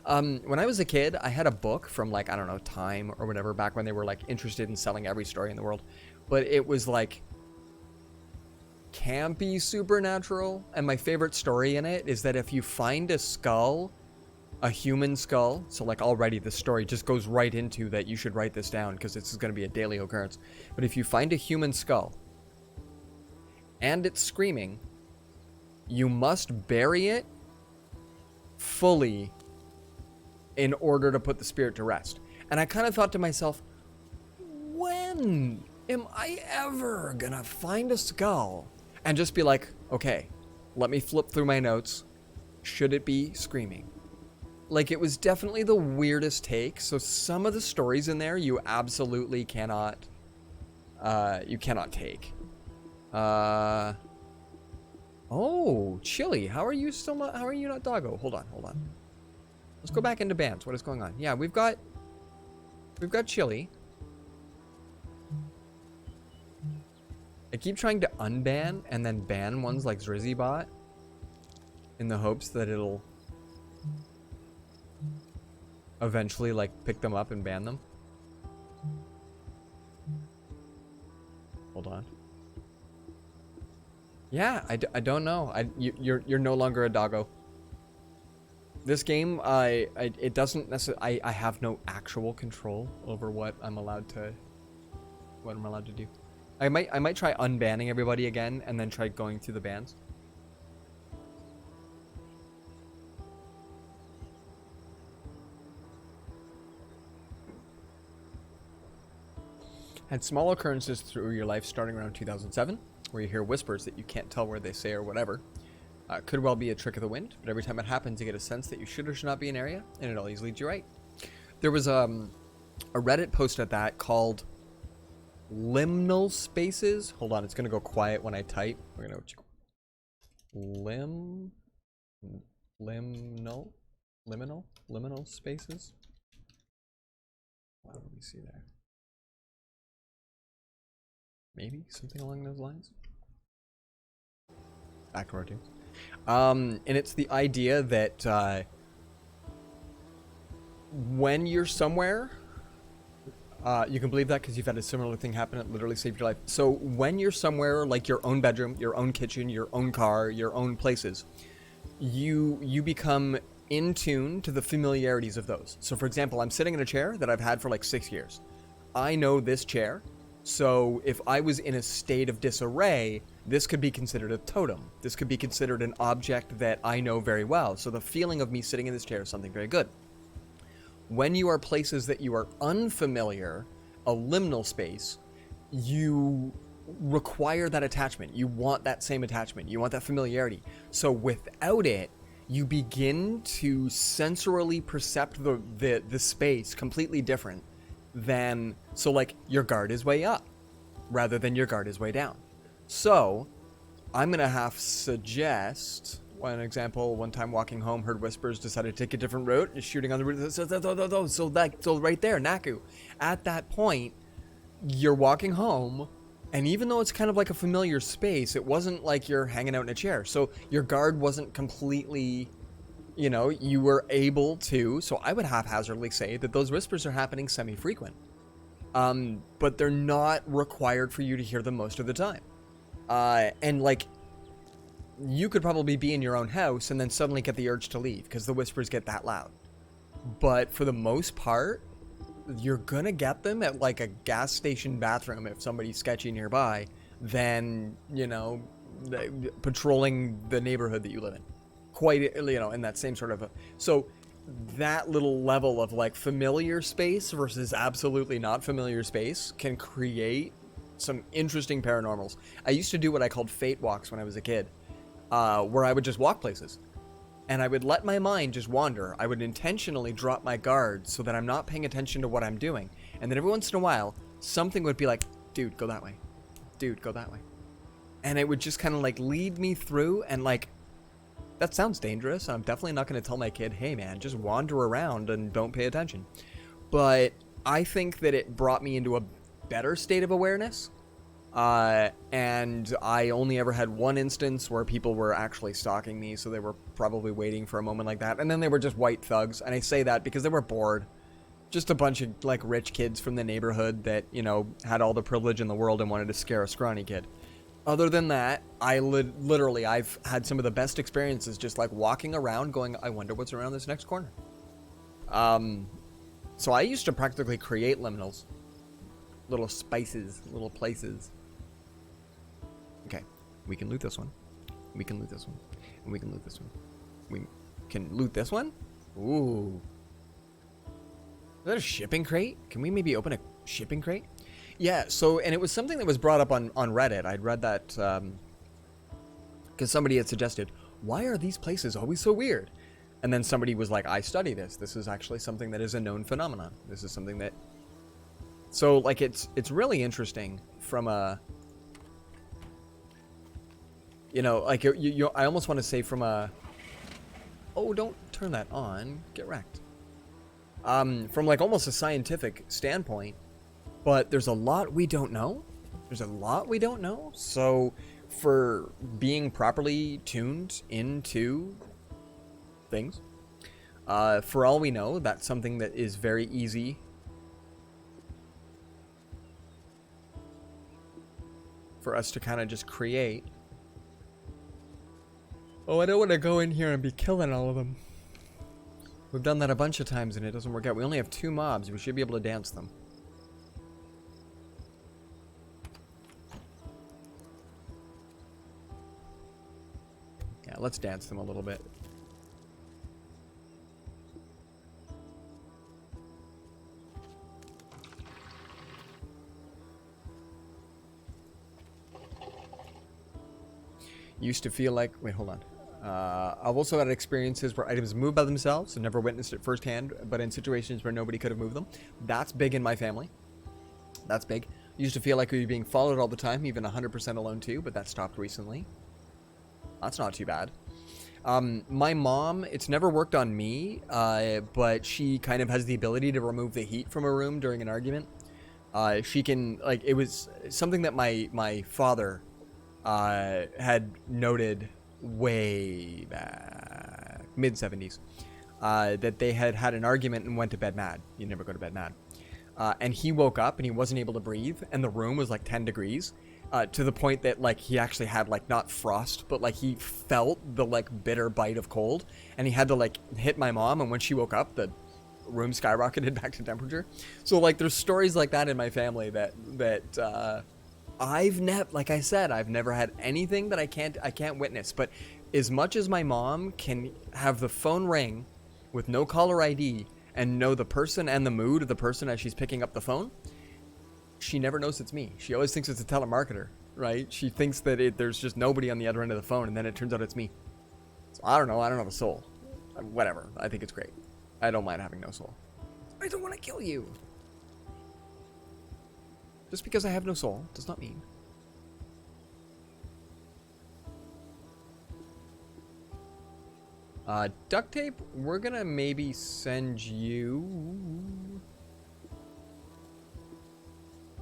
When I was a kid, I had a book from, like, I don't know, Time or whatever, back when they were, like, interested in selling every story in the world. But it was, like, campy supernatural. And my favorite story in it is that if you find a skull a human skull, so like already the story just goes right into that you should write this down because this is going to be a daily occurrence. But if you find a human skull and it's screaming, you must bury it fully in order to put the spirit to rest. And I kind of thought to myself, when am I ever gonna find a skull and just be like, okay, let me flip through my notes. Should it be screaming? Like, it was definitely the weirdest take. So some of the stories in there you absolutely cannot take. Oh, Chili, how are you not doggo? Hold on. Let's go back into bands. What is going on? Yeah, we've got Chili. I keep trying to unban and then ban ones like Drizzybot in the hopes that it'll eventually like pick them up and ban them. Hold on. Yeah, I don't know. You're no longer a doggo. This game, it doesn't necessarily. I have no actual control over what I'm allowed to do. I might try unbanning everybody again and then try going through the bans. Had small occurrences through your life starting around 2007, where you hear whispers that you can't tell where they say or whatever. Could well be a trick of the wind, but every time it happens, you get a sense that you should or should not be in an area, and it always leads you right. There was a Reddit post at that called liminal spaces. Hold on, it's gonna go quiet when I type. We're gonna liminal spaces. What do we see there? Maybe something along those lines. Back to our tunes. And it's the idea that when you're somewhere, you can believe that because you've had a similar thing happen. It literally saved your life. So when you're somewhere like your own bedroom, your own kitchen, your own car, your own places, you become in tune to the familiarities of those. So for example, I'm sitting in a chair that I've had for like 6 years. I know this chair. So if I was in a state of disarray, this could be considered a totem. This could be considered an object that I know very well. So the feeling of me sitting in this chair is something very good. When you are places that you are unfamiliar, a liminal space, you require that attachment. You want that same attachment. You want that familiarity. So without it, you begin to sensorily percept the space completely different than, so like your guard is way up rather than your guard is way down. So I'm gonna have to suggest one example. One time walking home, heard whispers, decided to take a different route, is shooting on the route. So right there, Naku, at that point you're walking home, and even though it's kind of like a familiar space, it wasn't like you're hanging out in a chair, so your guard wasn't completely, you know, you were able to, so I would haphazardly say that those whispers are happening semi-frequent. But they're not required for you to hear them most of the time. And like, you could probably be in your own house and then suddenly get the urge to leave because the whispers get that loud. But for the most part, you're gonna get them at like a gas station bathroom if somebody's sketchy nearby, than, you know, patrolling the neighborhood that you live in. Quite, you know, in that same sort of so that little level of like familiar space versus absolutely not familiar space can create some interesting paranormals. I used to do what I called fate walks when I was a kid, where I would just walk places and I would let my mind just wander. I would intentionally drop my guard so that I'm not paying attention to what I'm doing, and then every once in a while something would be like, dude, go that way, dude, go that way, and it would just kind of like lead me through. And like, that sounds dangerous. I'm definitely not going to tell my kid, hey man, just wander around and don't pay attention. But I think that it brought me into a better state of awareness. And I only ever had one instance where people were actually stalking me, so they were probably waiting for a moment like that. And then they were just white thugs. And I say that because they were bored. Just a bunch of like rich kids from the neighborhood that, you know, had all the privilege in the world and wanted to scare a scrawny kid. Other than that, I literally, I've had some of the best experiences just like walking around going, I wonder what's around this next corner. So I used to practically create liminals. Little spices, little places. Okay, we can loot this one. We can loot this one. And we can loot this one. We can loot this one? Ooh. Is that a shipping crate? Can we maybe open a shipping crate? Yeah, so, and it was something that was brought up on Reddit. I'd read that, because somebody had suggested, why are these places always so weird? And then somebody was like, I study this. This is actually something that is a known phenomenon. This is something that... So, like, it's really interesting from a... You know, like, I almost want to say from a... Oh, don't turn that on. Get wrecked. From, like, almost a scientific standpoint. But there's a lot we don't know. There's a lot we don't know. So, for being properly tuned into things, for all we know, that's something that is very easy for us to kind of just create. Oh, I don't want to go in here and be killing all of them. We've done that a bunch of times and it doesn't work out. We only have 2 mobs. We should be able to dance them. Yeah, let's dance them a little bit. Used to feel like... Wait, hold on. I've also had experiences where items move by themselves and never witnessed it firsthand, but in situations where nobody could have moved them. That's big in my family. That's big. Used to feel like we were being followed all the time, even 100% alone too, but that stopped recently. That's not too bad. My mom, it's never worked on me, but she kind of has the ability to remove the heat from a room during an argument. She can, like, it was something that my father had noted way back, mid-70s, that they had had an argument and went to bed mad. You never go to bed mad. And he woke up and he wasn't able to breathe, and the room was like 10 degrees. To the point that, like, he actually had, like, not frost, but, like, he felt the, like, bitter bite of cold, and he had to, like, hit my mom, and when she woke up, the room skyrocketed back to temperature. So, like, there's stories like that in my family that I've never, like I said, I've never had anything that I can't witness, but as much as my mom can have the phone ring with no caller ID and know the person and the mood of the person as she's picking up the phone, she never knows it's me. She always thinks it's a telemarketer, right? She thinks that there's just nobody on the other end of the phone, and then it turns out it's me. So I don't know. I don't have a soul. Whatever. I think it's great. I don't mind having no soul. I don't want to kill you. Just because I have no soul does not mean. Duct tape, we're gonna maybe send you...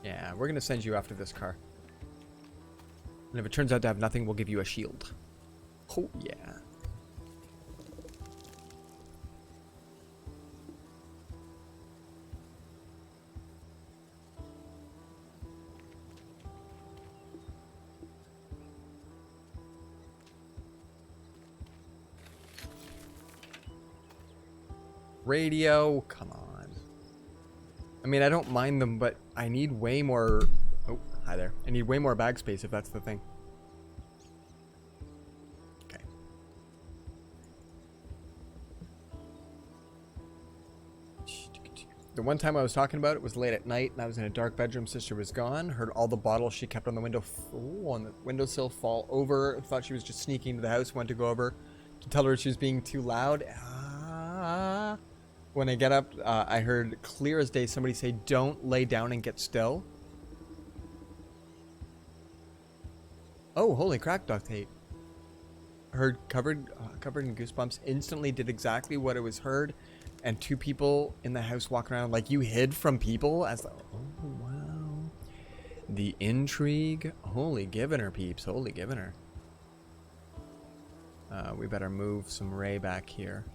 Yeah, we're gonna send you after this car. And if it turns out to have nothing, we'll give you a shield. Oh, yeah. Radio, come on. I mean, I don't mind them, but I need way more... Oh, hi there. I need way more bag space if that's the thing. Okay. The one time I was talking about it was late at night, and I was in a dark bedroom. Sister was gone. Heard all the bottles she kept on the windowsill fall over. Thought she was just sneaking into the house. Went to go over to tell her she was being too loud. When I get up, I heard clear as day somebody say, "Don't lay down and get still." Oh, holy crack, duct tape. Heard covered in goosebumps. Instantly did exactly what it was heard, and 2 people in the house walking around like you hid from people. As oh wow, the intrigue. Holy giving her, peeps. Holy giving her. We better move some Raybak here.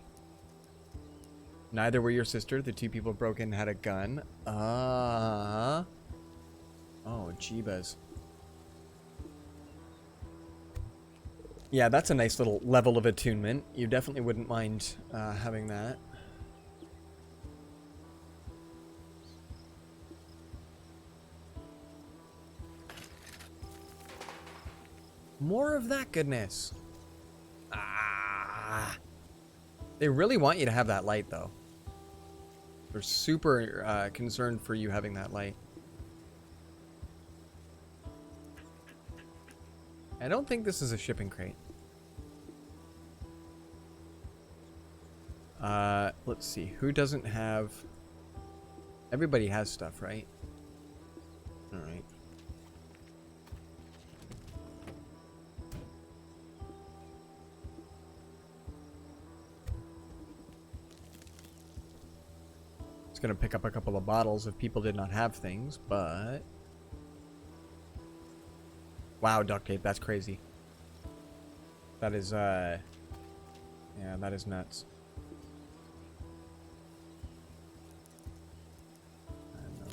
Neither were your sister. The 2 people broke in and had a gun. Oh, jeebas. Yeah, that's a nice little level of attunement. You definitely wouldn't mind having that. More of that goodness. They really want you to have that light, though. They're super concerned for you having that light. I don't think this is a shipping crate. Let's see. Who doesn't have... Everybody has stuff, right? Alright. It's gonna pick up a couple of bottles if people did not have things, but... Wow, duct tape, that's crazy. That is, yeah, that is nuts.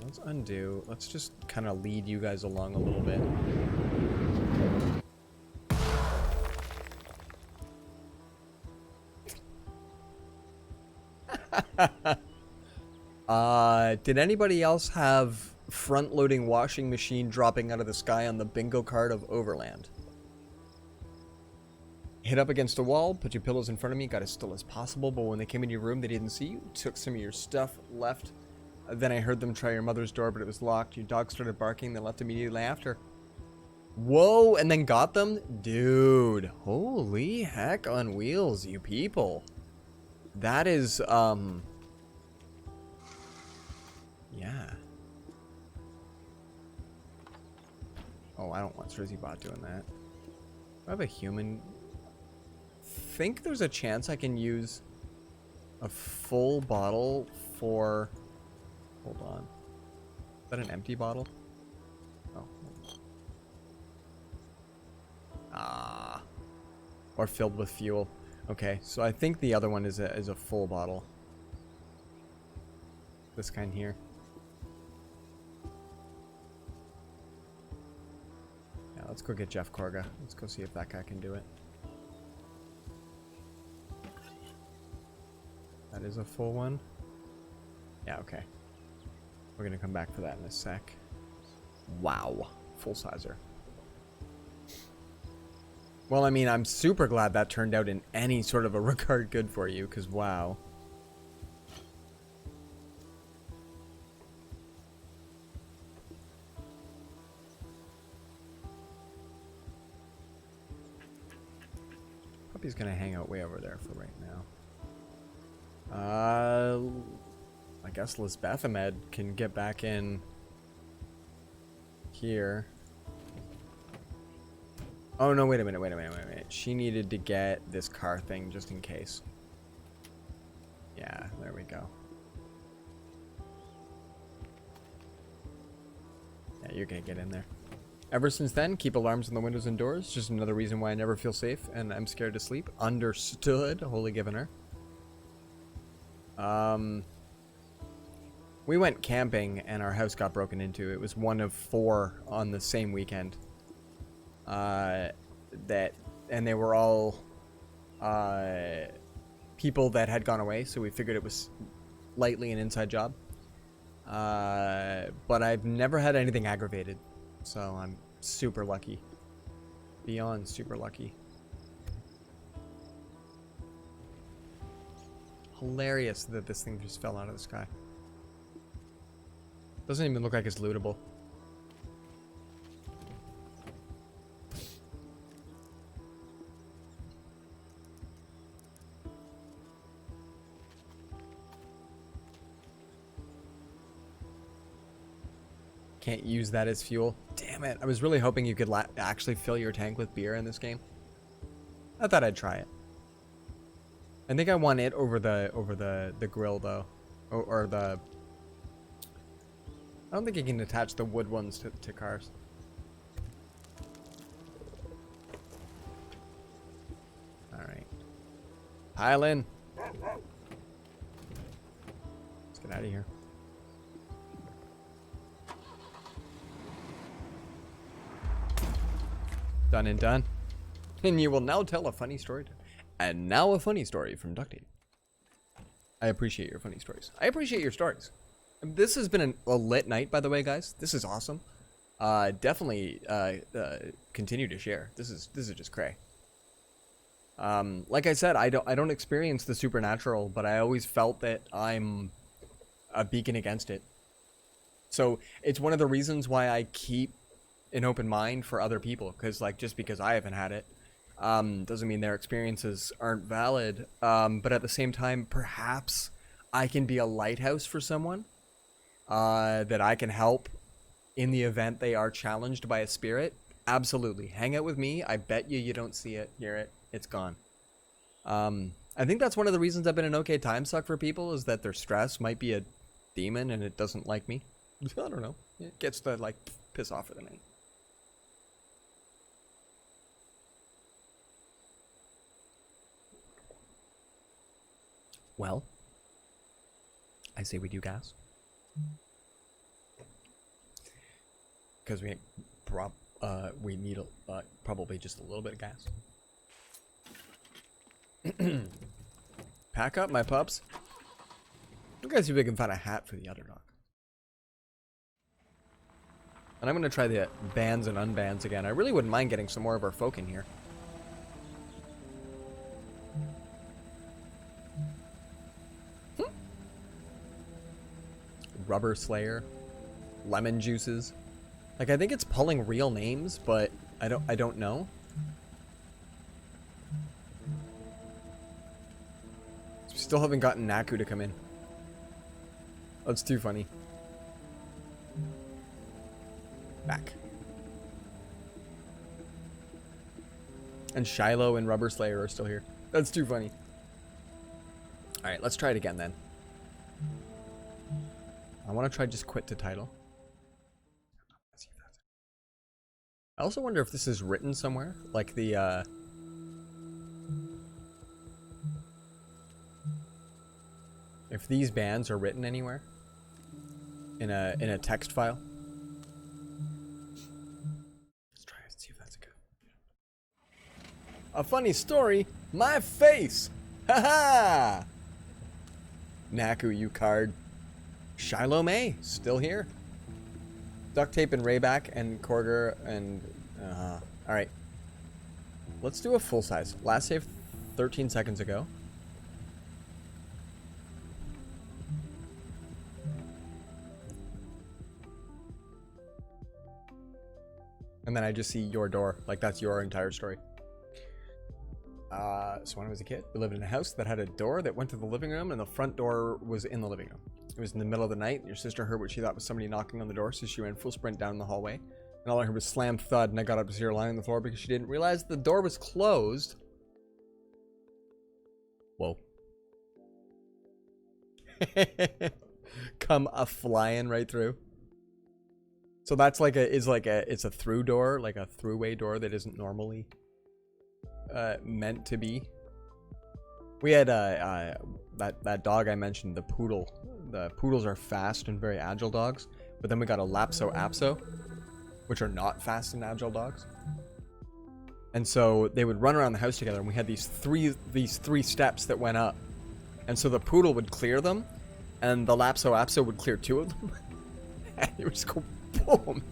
Let's undo. Let's just kind of lead you guys along a little bit. Did anybody else have front-loading washing machine dropping out of the sky on the bingo card of Overland? Hit up against a wall, put your pillows in front of me, got as still as possible, but when they came into your room, they didn't see you, took some of your stuff, left. Then I heard them try your mother's door, but it was locked. Your dog started barking, they left immediately after. Whoa, and then got them? Dude, holy heck on wheels, you people. That is, yeah. Oh, I don't want SrizzyBot doing that. I have a human. Think there's a chance I can use a full bottle for... Hold on. Is that an empty bottle? Oh. Ah. Or filled with fuel. Okay, so I think the other one is a full bottle. This kind here. Yeah, let's go get Jeff Korga. Let's go see if that guy can do it. That is a full one. Yeah, okay. We're gonna come back for that in a sec. Wow. Full sizer. Well, I mean, I'm super glad that turned out in any sort of a regard good for you, because wow. Puppy's gonna hang out way over there for right now. I guess Lisbethamed can get back in here. Oh no, wait a minute. She needed to get this car thing just in case. Yeah, there we go. Yeah, you're gonna get in there. Ever since then, keep alarms on the windows and doors. Just another reason why I never feel safe and I'm scared to sleep. Understood, holy given her. We went camping and our house got broken into. It was one of 4 on the same weekend. And they were all people that had gone away, so we figured it was lightly an inside job. But I've never had anything aggravated, so I'm super lucky. Beyond super lucky. Hilarious that this thing just fell out of the sky. Doesn't even look like it's lootable. Can't use that as fuel. Damn it. I was really hoping you could actually fill your tank with beer in this game. I thought I'd try it. I think I want it over the grill though. Or the... I don't think you can attach the wood ones to cars. Alright. Pile in. Let's get out of here. Done and done. And you will now tell a funny story. And now a funny story from Duct Tape. I appreciate your funny stories. I appreciate your stories. This has been a lit night, by the way, guys. This is awesome. definitely continue to share. This is just cray. Like I said, I don't experience the supernatural, but I always felt that I'm a beacon against it. So it's one of the reasons why I keep an open mind for other people, because like just because I haven't had it doesn't mean their experiences aren't valid. But at the same time, perhaps I can be a lighthouse for someone that I can help in the event they are challenged by a spirit. Absolutely. Hang out with me. I bet you don't see it, hear it. It's gone. I think that's one of the reasons I've been an okay time suck for people, is that their stress might be a demon and it doesn't like me. I don't know. It gets to like piss off for the night. Well, I say we do gas. Because we need probably just a little bit of gas. Pack up, my pups. You guys see if we can find a hat for the other dog. And I'm going to try the bans and unbans again. I really wouldn't mind getting some more of our folk in here. Rubber Slayer. Lemon Juices. Like, I think it's pulling real names, but I don't know. Still haven't gotten Naku to come in. That's too funny. Back. And Shiloh and Rubber Slayer are still here. That's too funny. Alright, let's try it again then. I want to try just quit to title. I also wonder if this is written somewhere. Like the, if these bans are written anywhere. In a text file. Let's try and see if that's good. A funny story. My face. Haha. Naku, you card. Shiloh May, still here. Duct tape and Raybak and Korger and alright. Let's do a full size. Last save 13 seconds ago. And then I just see your door. Like, that's your entire story. So when I was a kid, we lived in a house that had a door that went to the living room, and the front door was in the living room. It was in the middle of the night, and your sister heard what she thought was somebody knocking on the door, so she ran full sprint down the hallway. And all I heard was slam thud, and I got up to see her lying on the floor because she didn't realize the door was closed. Whoa. Come a flying right through. So that's like it's a through door, like a throughway door that isn't normally meant to be. We had that dog I mentioned, the poodle. The poodles are fast and very agile dogs, but then we got a Lapso Apso, which are not fast and agile dogs. And so they would run around the house together, and we had these three steps that went up. And so the poodle would clear them, and the Lapso Apso would clear 2 of them. And it would just go boom.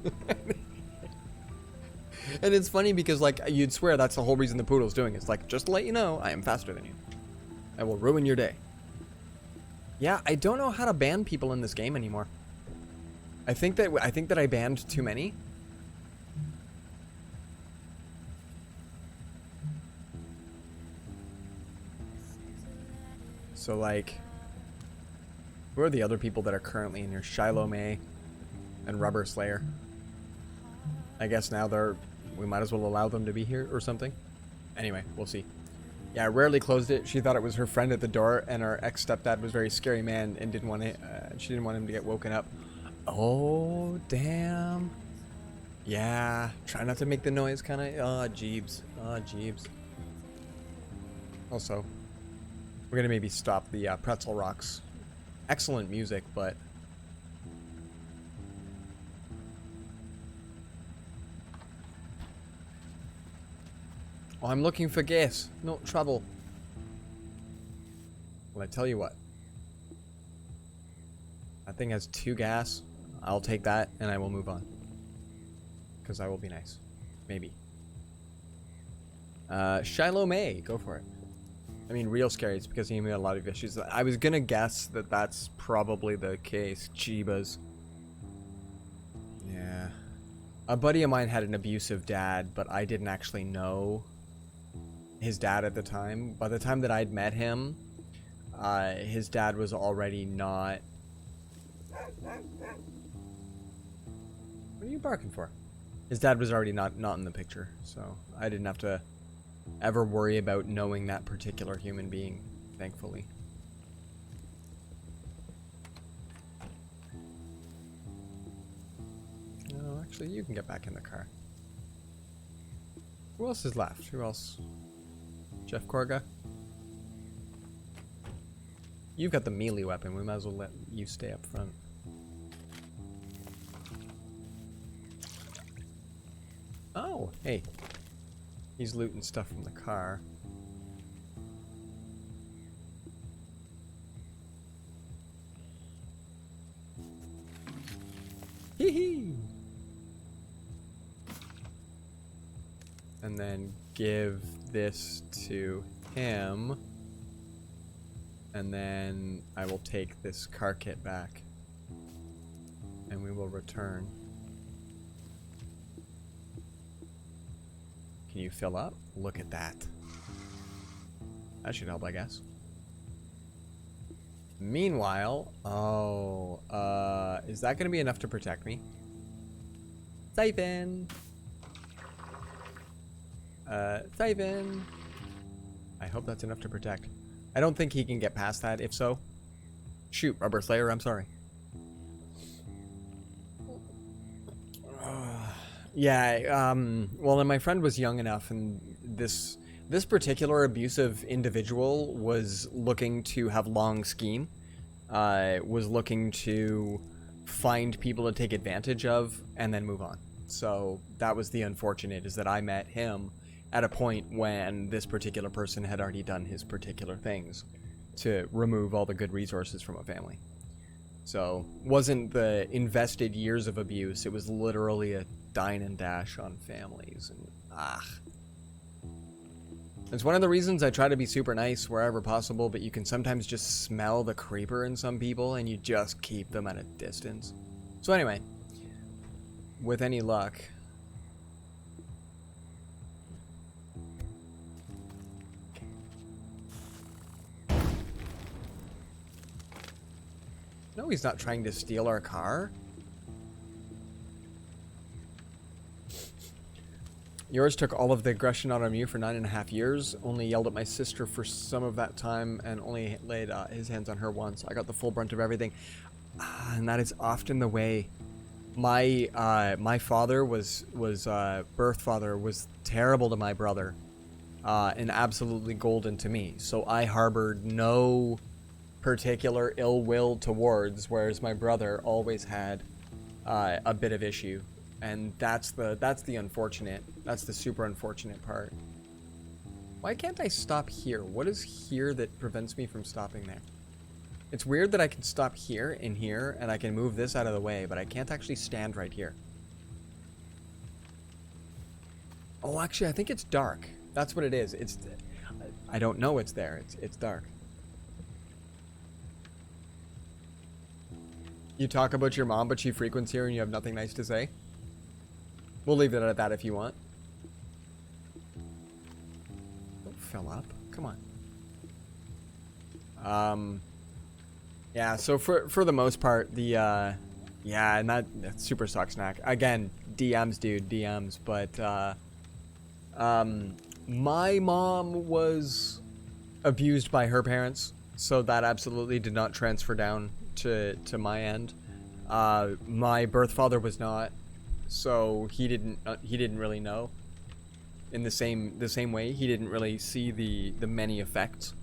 And it's funny because, like, you'd swear that's the whole reason the poodle's doing it. It's like, just to let you know, I am faster than you. I will ruin your day. Yeah, I don't know how to ban people in this game anymore. I think that I banned too many. So, like, who are the other people that are currently in here? Shiloh May and Rubber Slayer. I guess now we might as well allow them to be here or something. Anyway, we'll see. Yeah, I rarely closed it. She thought it was her friend at the door, and our ex-stepdad was a very scary man and didn't want it. She didn't want him to get woken up. Oh, damn. Yeah, try not to make the noise, kind of. Oh, jeebs. Oh, jeebs. Also, we're gonna maybe stop the Pretzel Rocks. Excellent music, but oh, I'm looking for gas. No trouble. Well, I tell you what. That thing has 2 gas. I'll take that, and I will move on. because I will be nice. Maybe. Shiloh May, go for it. I mean, real scary. It's because he made a lot of issues. I was gonna guess that that's probably the case. Jeebas. Yeah. A buddy of mine had an abusive dad, but I didn't actually know his dad at the time. By the time that I'd met him, his dad was already not... What are you barking for? His dad was already not in the picture, so I didn't have to ever worry about knowing that particular human being, thankfully. No, actually, you can get back in the car. Who else is left? Who else? Jeff Korga? You've got the melee weapon. We might as well let you stay up front. Oh, hey. He's looting stuff from the car. Hee hee! And then give this to him. And then I will take this car kit back. And we will return. Can you fill up? Look at that. That should help, I guess. Meanwhile, is that going to be enough to protect me? Siphon! Siphon! I hope that's enough to protect. I don't think he can get past that, if so. Shoot, Rubber Slayer, I'm sorry. Yeah, well, and my friend was young enough, and this particular abusive individual was looking to have long scheme, was looking to find people to take advantage of, and then move on. So that was the unfortunate, is that I met him at a point when this particular person had already done his particular things to remove all the good resources from a family. So wasn't the invested years of abuse, it was literally a dine and dash on families, and it's one of the reasons I try to be super nice wherever possible, but you can sometimes just smell the creeper in some people and you just keep them at a distance. So anyway, with any luck, no, he's not trying to steal our car. Yours took all of the aggression out on you for 9.5 years, only yelled at my sister for some of that time, and only laid his hands on her once. I got the full brunt of everything. And that is often the way. My father birth father was terrible to my brother, and absolutely golden to me. So I harbored no particular ill will towards, whereas my brother always had a bit of issue. And that's the unfortunate, that's the super unfortunate part. Why can't I stop here? What is here that prevents me from stopping there? It's weird that I can stop here and here, and I can move this out of the way, but I can't actually stand right here. Oh, actually, I think it's dark. That's what it is. I don't know it's there. It's dark. You talk about your mom, but she frequents here and you have nothing nice to say? We'll leave it at that if you want. Don't fill up. Come on. Yeah, so for the most part, the, yeah, and that super sucks, Snack. Again, DMs, dude, DMs, but, my mom was abused by her parents, so that absolutely did not transfer down to my end. My birth father was not. So he didn't really know. In the same way, he didn't really see the many effects.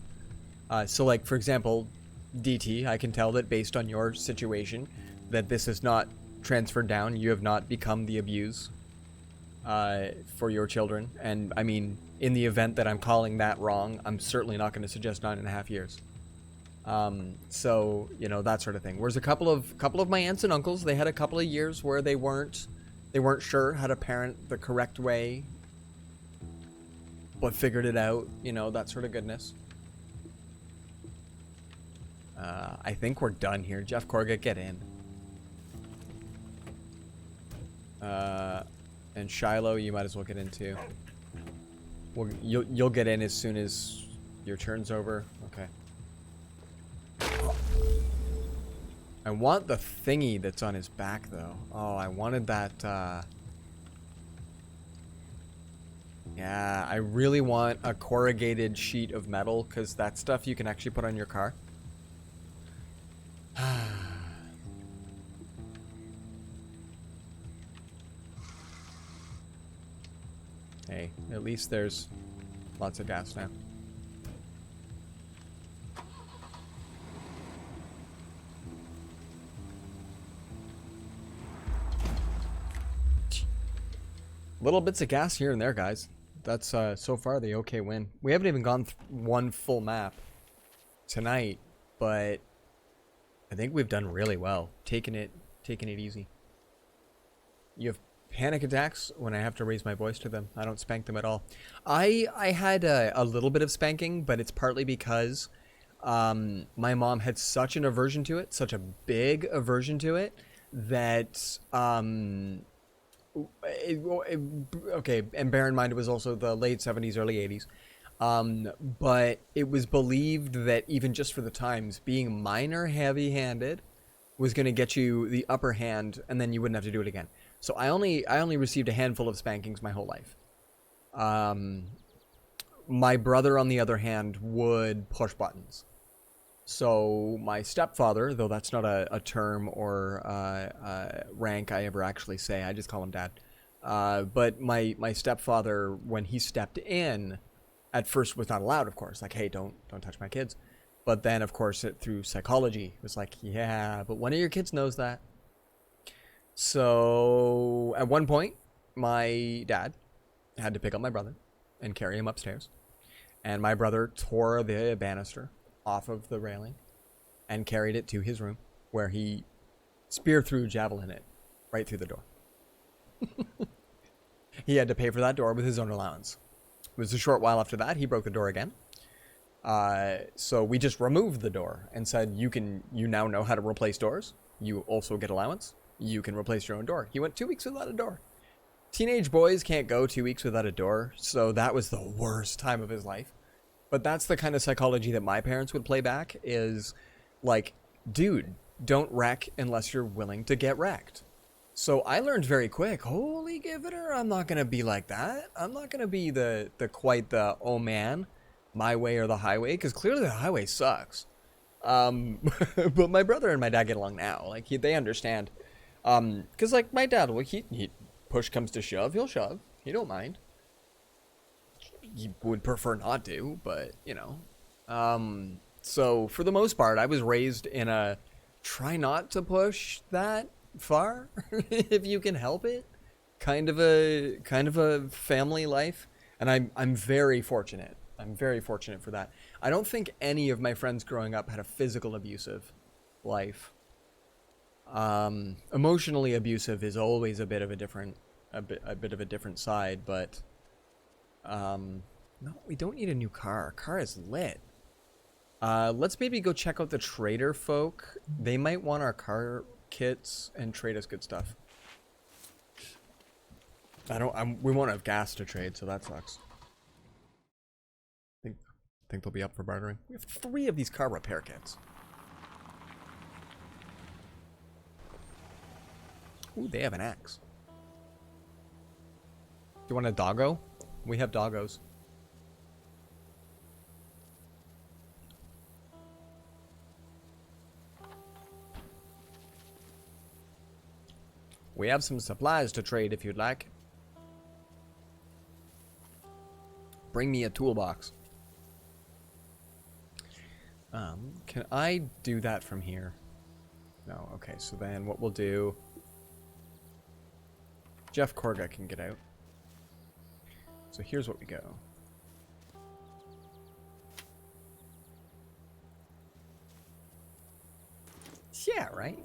So like, for example, DT, I can tell that based on your situation, that this is not transferred down. You have not become the abuse for your children. And I mean, in the event that I'm calling that wrong, I'm certainly not going to suggest 9.5 years. So, you know, that sort of thing. Whereas a couple of my aunts and uncles, they had a couple of years where they weren't They weren't sure how to parent the correct way, but figured it out, you know, that sort of goodness. I think we're done here. Jeff Corga, get in. And Shiloh, you might as well get in too. Well, you'll get in as soon as your turn's over. Okay. I want the thingy that's on his back though. Oh, I wanted that. Yeah, I really want a corrugated sheet of metal because that stuff you can actually put on your car. Hey, at least there's lots of gas now. Little bits of gas here and there, guys. That's so far the okay win. We haven't even gone one full map tonight, but I think we've done really well. Taking it easy. You have panic attacks when I have to raise my voice to them. I don't spank them at all. I had a little bit of spanking, but it's partly because my mom had such an aversion to it, such a big aversion to it, that okay, and bear in mind it was also the late 70s, early 80s. But it was believed that even just for the times, being minor heavy-handed was going to get you the upper hand, and then you wouldn't have to do it again. So I only received a handful of spankings my whole life. My brother, on the other hand, would push buttons. So my stepfather, though that's not a term or rank I ever actually say, I just call him Dad. But my stepfather, when he stepped in, at first was not allowed, of course. Like, hey, don't touch my kids. But then, of course, through psychology, it was like, yeah, but one of your kids knows that. So at one point, my dad had to pick up my brother and carry him upstairs. And my brother tore the banister off of the railing and carried it to his room, where he spear through javelin it right through the door. He had to pay for that door with his own allowance. It was a short while after that he broke the door again. So we just removed the door and said, you now know how to replace doors. You also get allowance. You can replace your own door. He went 2 weeks without a door. Teenage boys can't go 2 weeks without a door, so that was the worst time of his life. But that's the kind of psychology that my parents would play back, is like, dude, don't wreck unless you're willing to get wrecked. So I learned very quick, holy give it her, I'm not going to be like that. I'm not going to be the oh man, my way or the highway, because clearly the highway sucks. But my brother and my dad get along now. Like, they understand. Because, like, my dad, well, he push comes to shove, he'll shove. He don't mind. He would prefer not to, but, you know. So, for the most part, I was raised in a try not to push that far, if you can help it, kind of a family life. And I'm very fortunate. I'm very fortunate for that. I don't think any of my friends growing up had a physical abusive life. Emotionally abusive is always a bit of a different side, but no, we don't need a new car. Our car is lit. Let's maybe go check out the trader folk. They might want our car kits and trade us good stuff. We won't have gas to trade, so that sucks. Think they'll be up for bartering. We have 3 of these car repair kits. Ooh, they have an axe. Do you want a doggo? We have doggos. We have some supplies to trade if you'd like. Bring me a toolbox. Can I do that from here? No, okay, so then what we'll do... Jeff Corga can get out. So here's what we go. Yeah, right?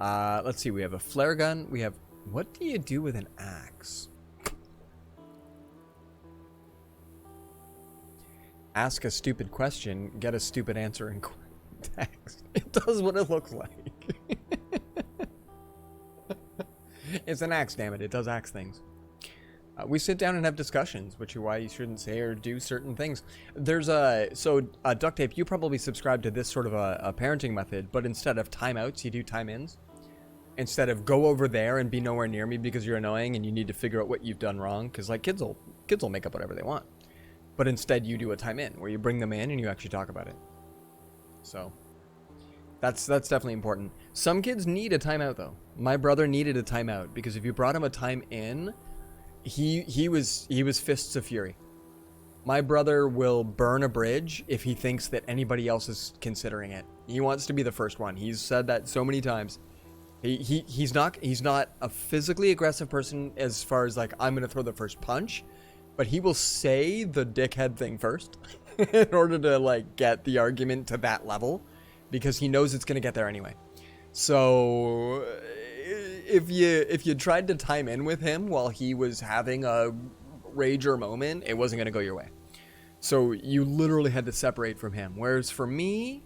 Let's see. We have a flare gun. We have... What do you do with an axe? Ask a stupid question, get a stupid answer in text. It does what it looks like. It's an axe, damn it. It does axe things. We sit down and have discussions, which is why you shouldn't say or do certain things. There's Duct Tape, you probably subscribe to this sort of a parenting method, but instead of timeouts, you do time-ins. Instead of go over there and be nowhere near me because you're annoying and you need to figure out what you've done wrong, because like kids will make up whatever they want. But instead you do a time-in, where you bring them in and you actually talk about it. So, that's definitely important. Some kids need a timeout, though. My brother needed a timeout, because if you brought him a time-in... He was fists of fury. My brother will burn a bridge if he thinks that anybody else is considering it. He wants to be the first one. He's said that so many times. He's not a physically aggressive person as far as like I'm gonna throw the first punch, but he will say the dickhead thing first in order to like get the argument to that level, because he knows it's gonna get there anyway. So if you tried to time in with him while he was having a rager moment, it wasn't going to go your way. So you literally had to separate from him. Whereas for me,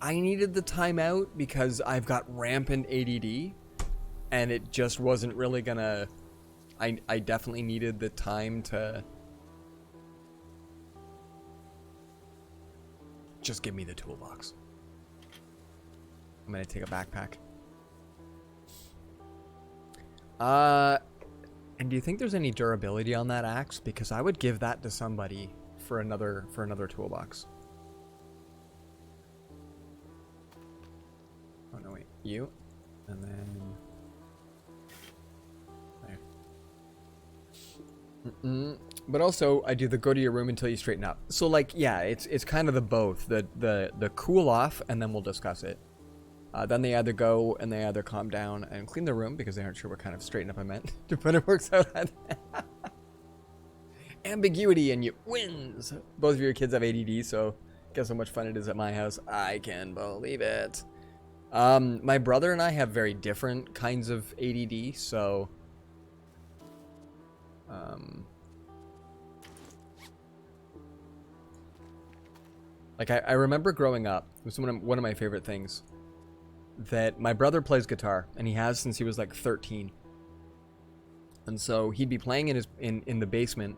I needed the timeout because I've got rampant ADD, and it just wasn't really going to... I definitely needed the time to... Just give me the toolbox. I'm going to take a backpack. And do you think there's any durability on that axe? Because I would give that to somebody for another toolbox. Oh no, wait, you, and then there. But also, I do the go to your room until you straighten up. So like, yeah, it's kind of the both, the cool off, and then we'll discuss it. Then they either go and they either calm down and clean the room because they aren't sure what kind of straighten up I meant. But it works out. Ambiguity and you wins. Both of your kids have ADD, so guess how much fun it is at my house. I can believe it. My brother and I have very different kinds of ADD, so like I remember growing up, it was one of my favorite things. That my brother plays guitar, and he has since he was like 13. And so he'd be playing in the basement,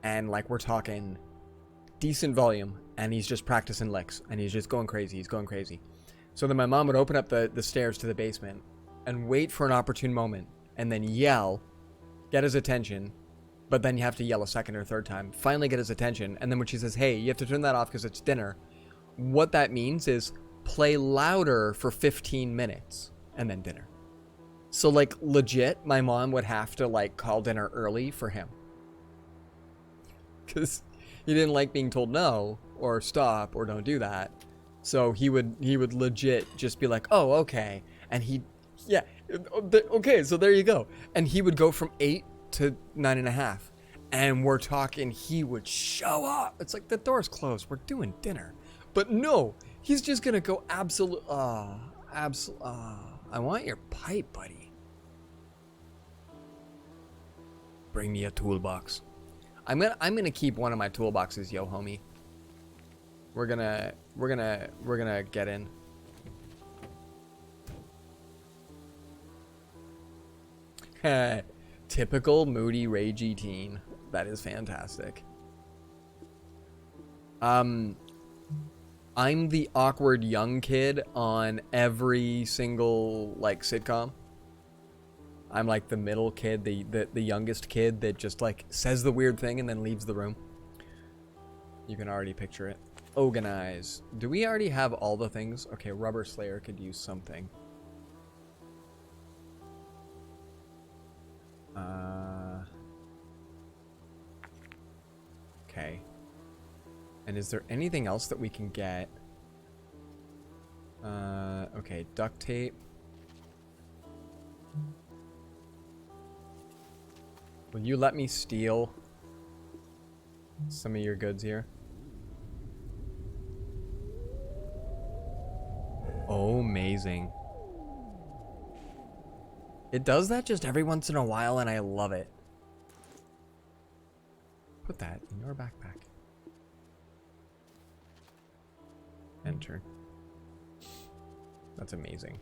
and like we're talking decent volume, and he's just practicing licks, and he's just going crazy. He's going crazy. So then my mom would open up the stairs to the basement and wait for an opportune moment, and then yell, get his attention, but then you have to yell a second or third time, finally get his attention, and then when she says, hey, you have to turn that off because it's dinner, what that means is play louder for 15 minutes and then dinner. So like legit, my mom would have to like call dinner early for him because he didn't like being told no or stop or don't do that. So he would legit just be like, oh, okay. And okay, so there you go. And he would go from 8 to 9.5. And we're talking, he would show up. It's like the door's closed. We're doing dinner. But no, he's just gonna go absolute. I want your pipe, buddy. Bring me a toolbox. I'm gonna keep one of my toolboxes, yo, homie. We're gonna get in. Typical moody, ragey teen. That is fantastic. I'm the awkward young kid on every single like sitcom. I'm like the middle kid, the youngest kid that just like says the weird thing and then leaves the room. You can already picture it. Organize. Do we already have all the things? Okay, Rubber Slayer could use something. Okay. And is there anything else that we can get? Okay, duct tape. Will you let me steal some of your goods here? Oh, amazing. It does that just every once in a while, and I love it. Put that in your backpack. Enter. That's amazing.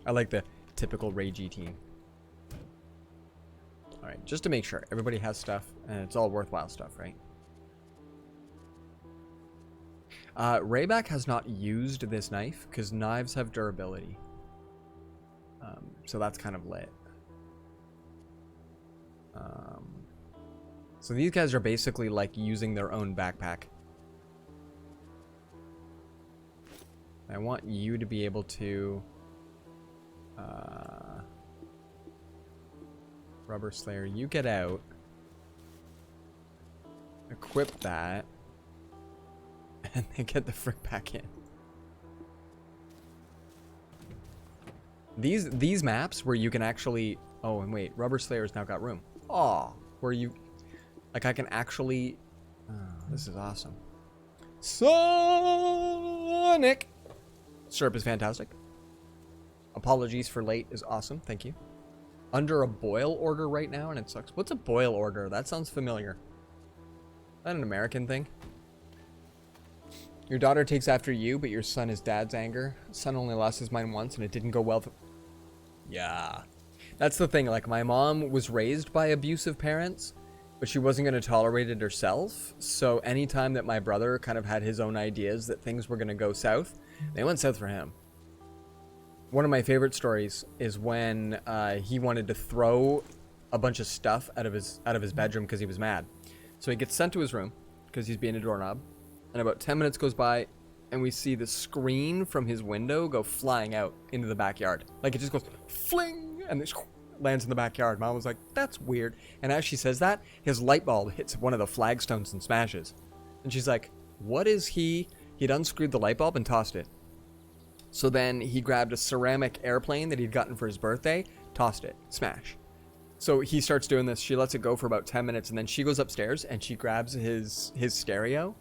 I like the typical Ray G team. Alright, just to make sure everybody has stuff, and it's all worthwhile stuff, right? Raybak has not used this knife, because knives have durability. So that's kind of lit. So these guys are basically like using their own backpack. I want you to be able to... Rubber Slayer, you get out. Equip that. And then get the frick back in. These maps where you can actually... Oh, and wait. Rubber Slayer's now got room. Aw. Where you... Like, I can actually... Oh, this is awesome. Sonic! Syrup is fantastic. Apologies for late is awesome. Thank you. Under a boil order right now, and it sucks. What's a boil order? That sounds familiar. Is that an American thing? Your daughter takes after you, but your son is dad's anger. Son only lost his mind once, and it didn't go well. Yeah. That's the thing. Like, my mom was raised by abusive parents, but she wasn't going to tolerate it herself. So anytime that my brother kind of had his own ideas that things were going to go south, they went south for him. One of my favorite stories is when he wanted to throw a bunch of stuff out of his bedroom because he was mad. So he gets sent to his room because he's being a doorknob. And about 10 minutes goes by, and we see the screen from his window go flying out into the backyard. Like, it just goes fling, and it lands in the backyard. Mom was like, that's weird. And as she says that, his light bulb hits one of the flagstones and smashes. And she's like, what is he? He'd unscrewed the light bulb and tossed it. So then he grabbed a ceramic airplane that he'd gotten for his birthday, tossed it, smash. So he starts doing this. She lets it go for about 10 minutes, and then she goes upstairs, and she grabs his stereo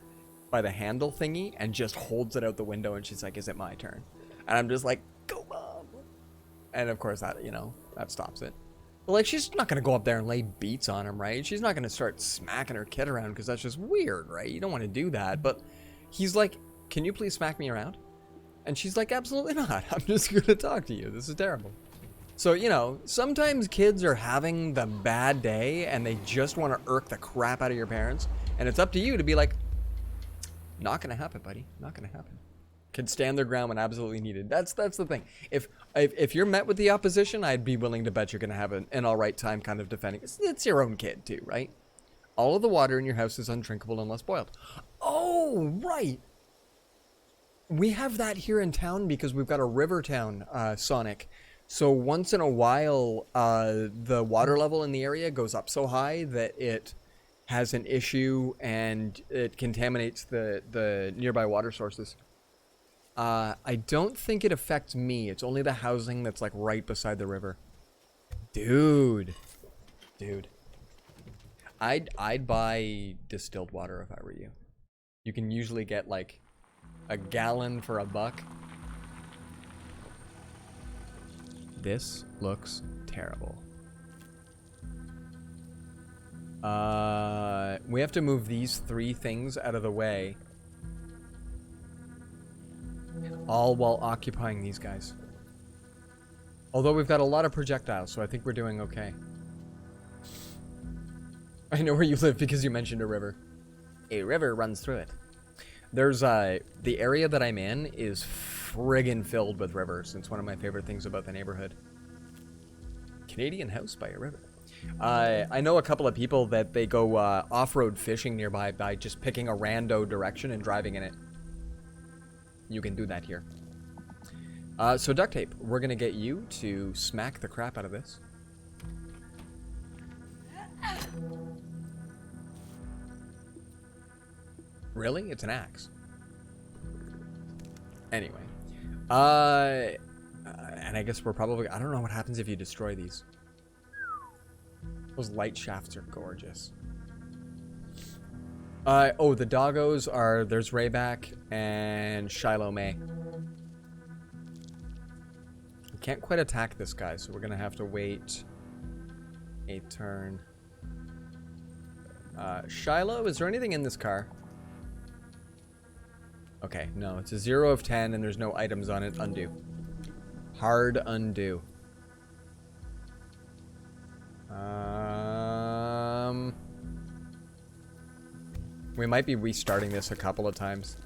by the handle thingy and just holds it out the window, and she's like, is it my turn? And I'm just like, go Mom. And of course that, you know, that stops it. But like, she's not gonna go up there and lay beats on him, right? She's not gonna start smacking her kid around because that's just weird, right? You don't want to do that. But he's like, can you please smack me around? And she's like, absolutely not. I'm just gonna talk to you. This is terrible. So, you know, sometimes kids are having the bad day and they just want to irk the crap out of your parents, and it's up to you to be like, not gonna happen, buddy. Not gonna happen. Can stand their ground when absolutely needed. That's the thing. If you're met with the opposition, I'd be willing to bet you're gonna have an all right time kind of defending. It's your own kid too, right? All of the water in your house is undrinkable unless boiled. Oh, right. We have that here in town because we've got a river town, Sonic. So once in a while, the water level in the area goes up so high that it has an issue and it contaminates the nearby water sources. I don't think it affects me. It's only the housing that's like right beside the river. Dude. I'd buy distilled water if I were you. You can usually get like a gallon for $1. This looks terrible. We have to move these 3 things out of the way. All while occupying these guys. Although we've got a lot of projectiles, so I think we're doing okay. I know where you live because you mentioned a river. A river runs through it. There's, the area that I'm in is friggin' filled with rivers. It's one of my favorite things about the neighborhood. Canadian house by a river. I know a couple of people that they go off-road fishing nearby by just picking a rando direction and driving in it. You can do that here. So duct tape, we're gonna get you to smack the crap out of this. Really? It's an axe. Anyway. And I guess we're probably... I don't know what happens if you destroy these. Those light shafts are gorgeous. Oh, the doggos are... There's Raybak and Shiloh May. We can't quite attack this guy, so we're gonna have to wait a turn. Shiloh, is there anything in this car? Okay, no, it's a 0 of 10 and there's no items on it. Undo. Hard undo. We might be restarting this a couple of times.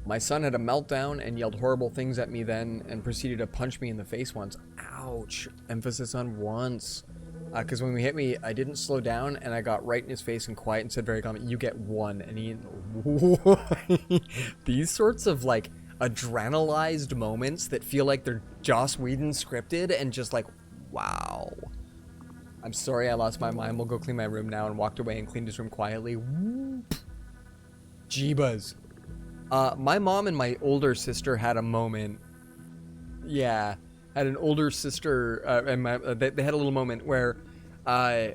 My son had a meltdown and yelled horrible things at me then and proceeded to punch me in the face once. Ouch. Emphasis on once. Because when he hit me, I didn't slow down and I got right in his face and quiet and said very calmly, "You get one." And he... These sorts of like adrenalized moments that feel like they're Joss Whedon scripted and just like, wow. I'm sorry I lost my mind. We'll go clean my room now, and walked away and cleaned his room quietly. Whoop. Jeebas. My mom and my older sister had a moment. Yeah, had an older sister, and they had a little moment where my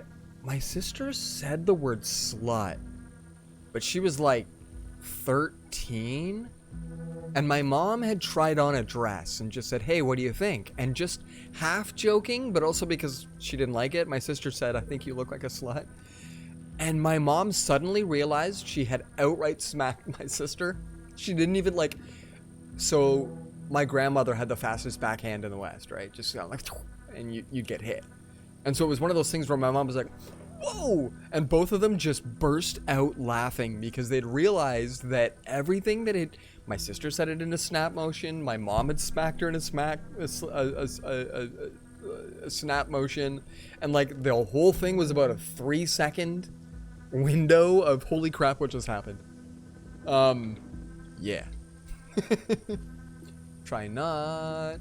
sister said the word slut, but she was like 13, and my mom had tried on a dress and just said, "Hey, what do you think?" And just half joking, but also because she didn't like it, my sister said, "I think you look like a slut." And my mom suddenly realized she had outright smacked my sister. She didn't even like... So my grandmother had the fastest backhand in the West, right? Just like, and you'd get hit. And so it was one of those things where my mom was like, "Whoa!" And both of them just burst out laughing because they'd realized that everything that it... My sister said it in a snap motion. My mom had smacked her in a snap motion. And like the whole thing was about a 3-second window of holy crap, what just happened. Yeah. Try not.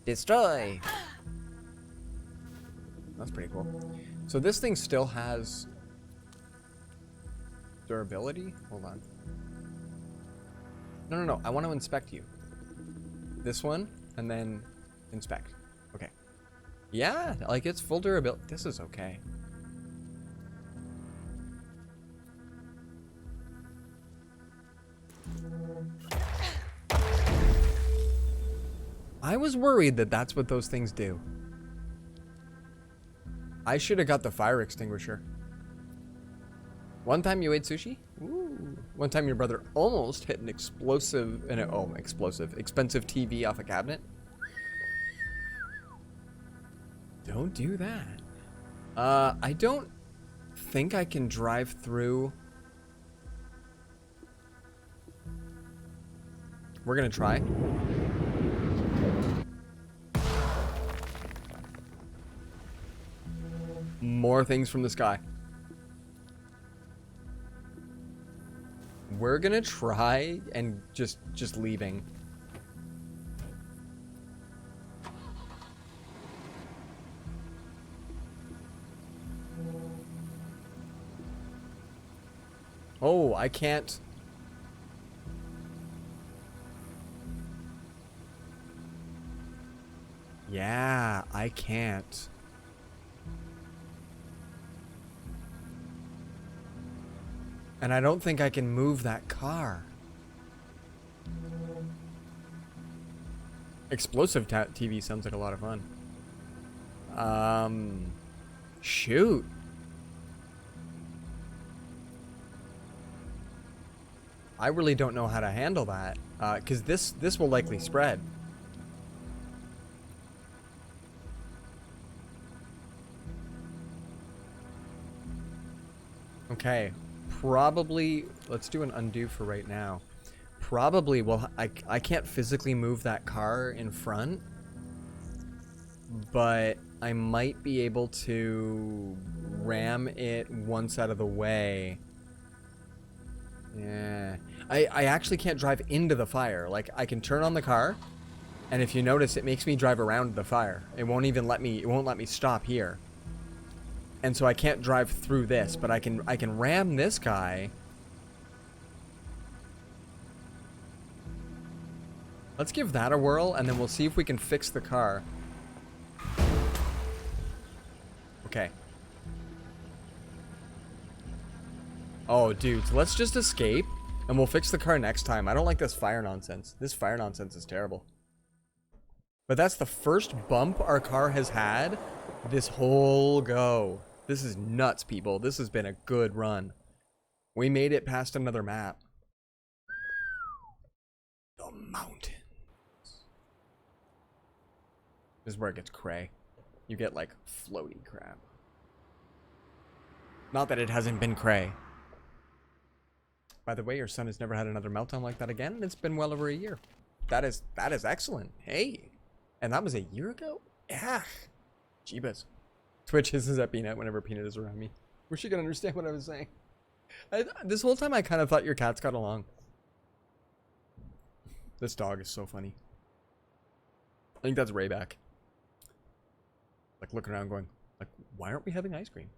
Destroy. That's pretty cool. So this thing still has durability? Hold on. No. I want to inspect you. This one, and then inspect. Okay. Yeah, like it's full durability. This is okay. I was worried that that's what those things do. I should have got the fire extinguisher. One time you ate sushi? Ooh. One time your brother almost hit an expensive TV off a cabinet. Don't do that. I don't think I can drive through. We're gonna try. More things from the sky. We're gonna try and just leaving. Oh, I can't. Yeah, I can't. And I don't think I can move that car. Explosive TV sounds like a lot of fun. Shoot. I really don't know how to handle that, because this will likely spread. Okay. Probably, let's do an undo for right now. Probably, well, I can't physically move that car in front, but I might be able to ram it once out of the way. Yeah, I actually can't drive into the fire. Like, I can turn on the car, and if you notice, it makes me drive around the fire. It won't even let me, it won't let me stop here. And so I can't drive through this, but I can ram this guy. Let's give that a whirl, and then we'll see if we can fix the car. Okay. Oh, dudes, let's just escape And we'll fix the car next time. I don't like this fire nonsense. This fire nonsense is terrible. But that's the first bump our car has had this whole go. This is nuts, people. This has been a good run. We made it past another map. The mountains. This is where it gets cray. You get like floaty crap. Not that it hasn't been cray. By the way, your son has never had another meltdown like that again, and it's been well over a year. That is excellent. Hey. And that was a year ago? Yeah. Jeebus. Twitch hisses at Peanut whenever Peanut is around me. Wish she could understand what I was saying. This whole time I kind of thought your cats got along. This dog is so funny. I think that's Raybak. Like looking around going, like, why aren't we having ice cream?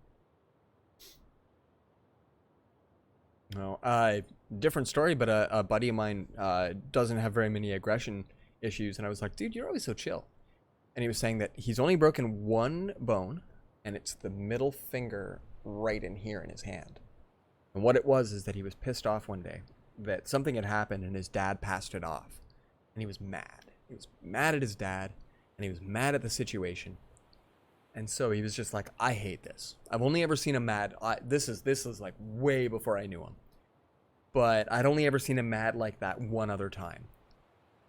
No, different story, but a buddy of mine doesn't have very many aggression issues, and I was like, dude, you're always so chill. And he was saying that he's only broken one bone, and it's the middle finger right in here in his hand. And what it was is that he was pissed off one day that something had happened and his dad passed it off. And he was mad. He was mad at his dad, and he was mad at the situation. And so he was just like, I hate this. I've only ever seen him mad. This is like way before I knew him. But I'd only ever seen him mad like that one other time.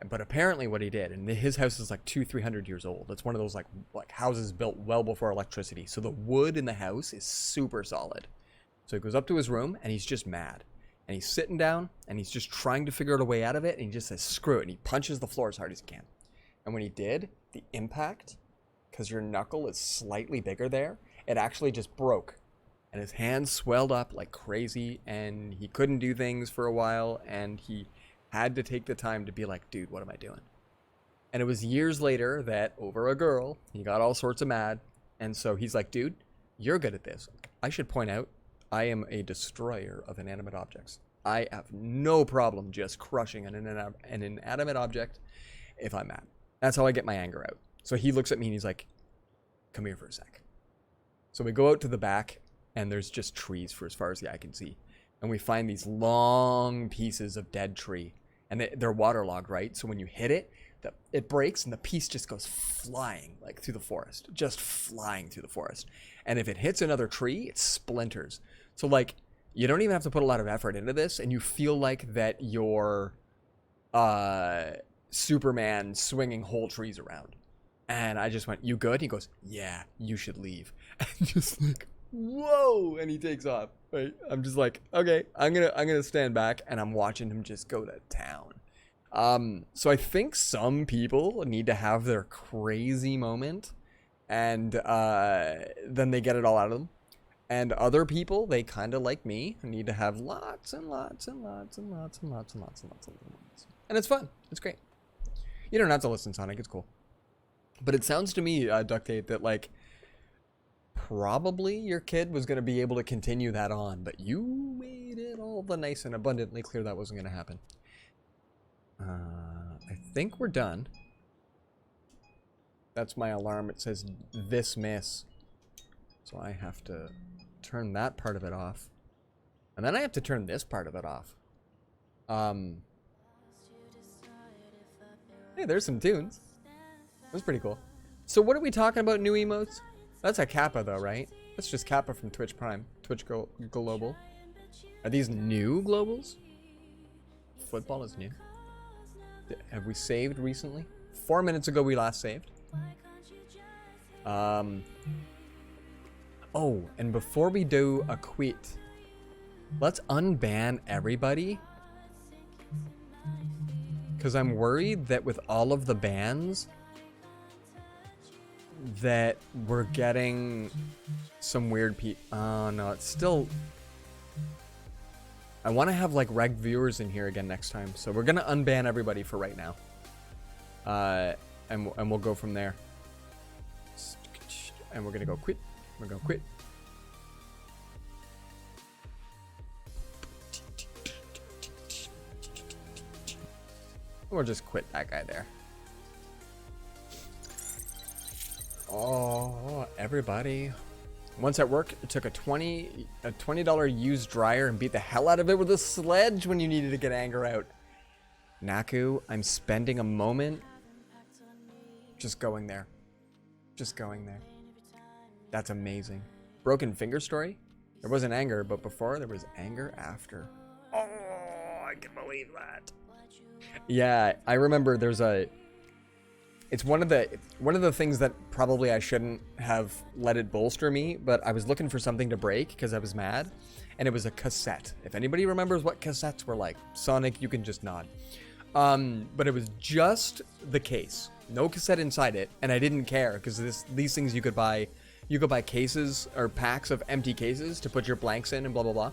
But apparently what he did, and his house is like 200-300 years old. It's one of those like houses built well before electricity. So the wood in the house is super solid. So he goes up to his room and he's just mad. And he's sitting down and he's just trying to figure out a way out of it. And he just says, screw it. And he punches the floor as hard as he can. And when he did, the impact, because your knuckle is slightly bigger there, it actually just broke. And his hand swelled up like crazy. And he couldn't do things for a while. And he had to take the time to be like, dude, what am I doing? And it was years later that over a girl, he got all sorts of mad. And so he's like, dude, you're good at this. I should point out, I am a destroyer of inanimate objects. I have no problem just crushing an inanimate object if I'm mad. That's how I get my anger out. So he looks at me and he's like, come here for a sec. So we go out to the back and there's just trees for as far as the eye can see. And we find these long pieces of dead tree. And they're waterlogged, right? So when you hit it, it breaks and the piece just goes flying like through the forest. Just flying through the forest. And if it hits another tree, it splinters. So like, you don't even have to put a lot of effort into this. And you feel like that you're Superman swinging whole trees around. And I just went, you good? He goes, yeah, you should leave. And just like, whoa. And he takes off. Right? I'm just like, okay, I'm gonna stand back and I'm watching him just go to town. So I think some people need to have their crazy moment and then they get it all out of them. And other people, they kind of like me, need to have lots and lots and lots and lots and lots and lots and lots and lots. And it's fun. It's great. You don't have to listen, Sonic. It's cool. But it sounds to me, Duct Tape, that like probably your kid was going to be able to continue that on, but you made it all the nice and abundantly clear that wasn't going to happen. I think we're done. That's my alarm. It says this miss. So I have to turn that part of it off. And then I have to turn this part of it off. Hey, there's some tunes. That's pretty cool. So what are we talking about, new emotes? That's a Kappa though, right? That's just Kappa from Twitch Prime. Twitch Global. Are these new globals? Football is new. Have we saved recently? 4 minutes ago we last saved. Oh, and before we do a quit, let's unban everybody. Because I'm worried that with all of the bans, that we're getting some weird oh no, it's still... I want to have like reg viewers in here again next time. So we're going to unban everybody for right now. And we'll go from there. And we're going to go quit. We're going to quit. We'll just quit that guy there. Oh, everybody. Once at work, it took a $20 used dryer and beat the hell out of it with a sledge when you needed to get anger out. Naku, I'm spending a moment just going there. Just going there. That's amazing. Broken finger story? There wasn't anger, but before there was anger after. Oh, I can believe that. Yeah, I remember there's a... It's one of the things that probably I shouldn't have let it bolster me, but I was looking for something to break because I was mad, and it was a cassette. If anybody remembers what cassettes were like, Sonic, you can just nod. But it was just the case, no cassette inside it, and I didn't care because these things you could buy cases or packs of empty cases to put your blanks in and blah blah blah.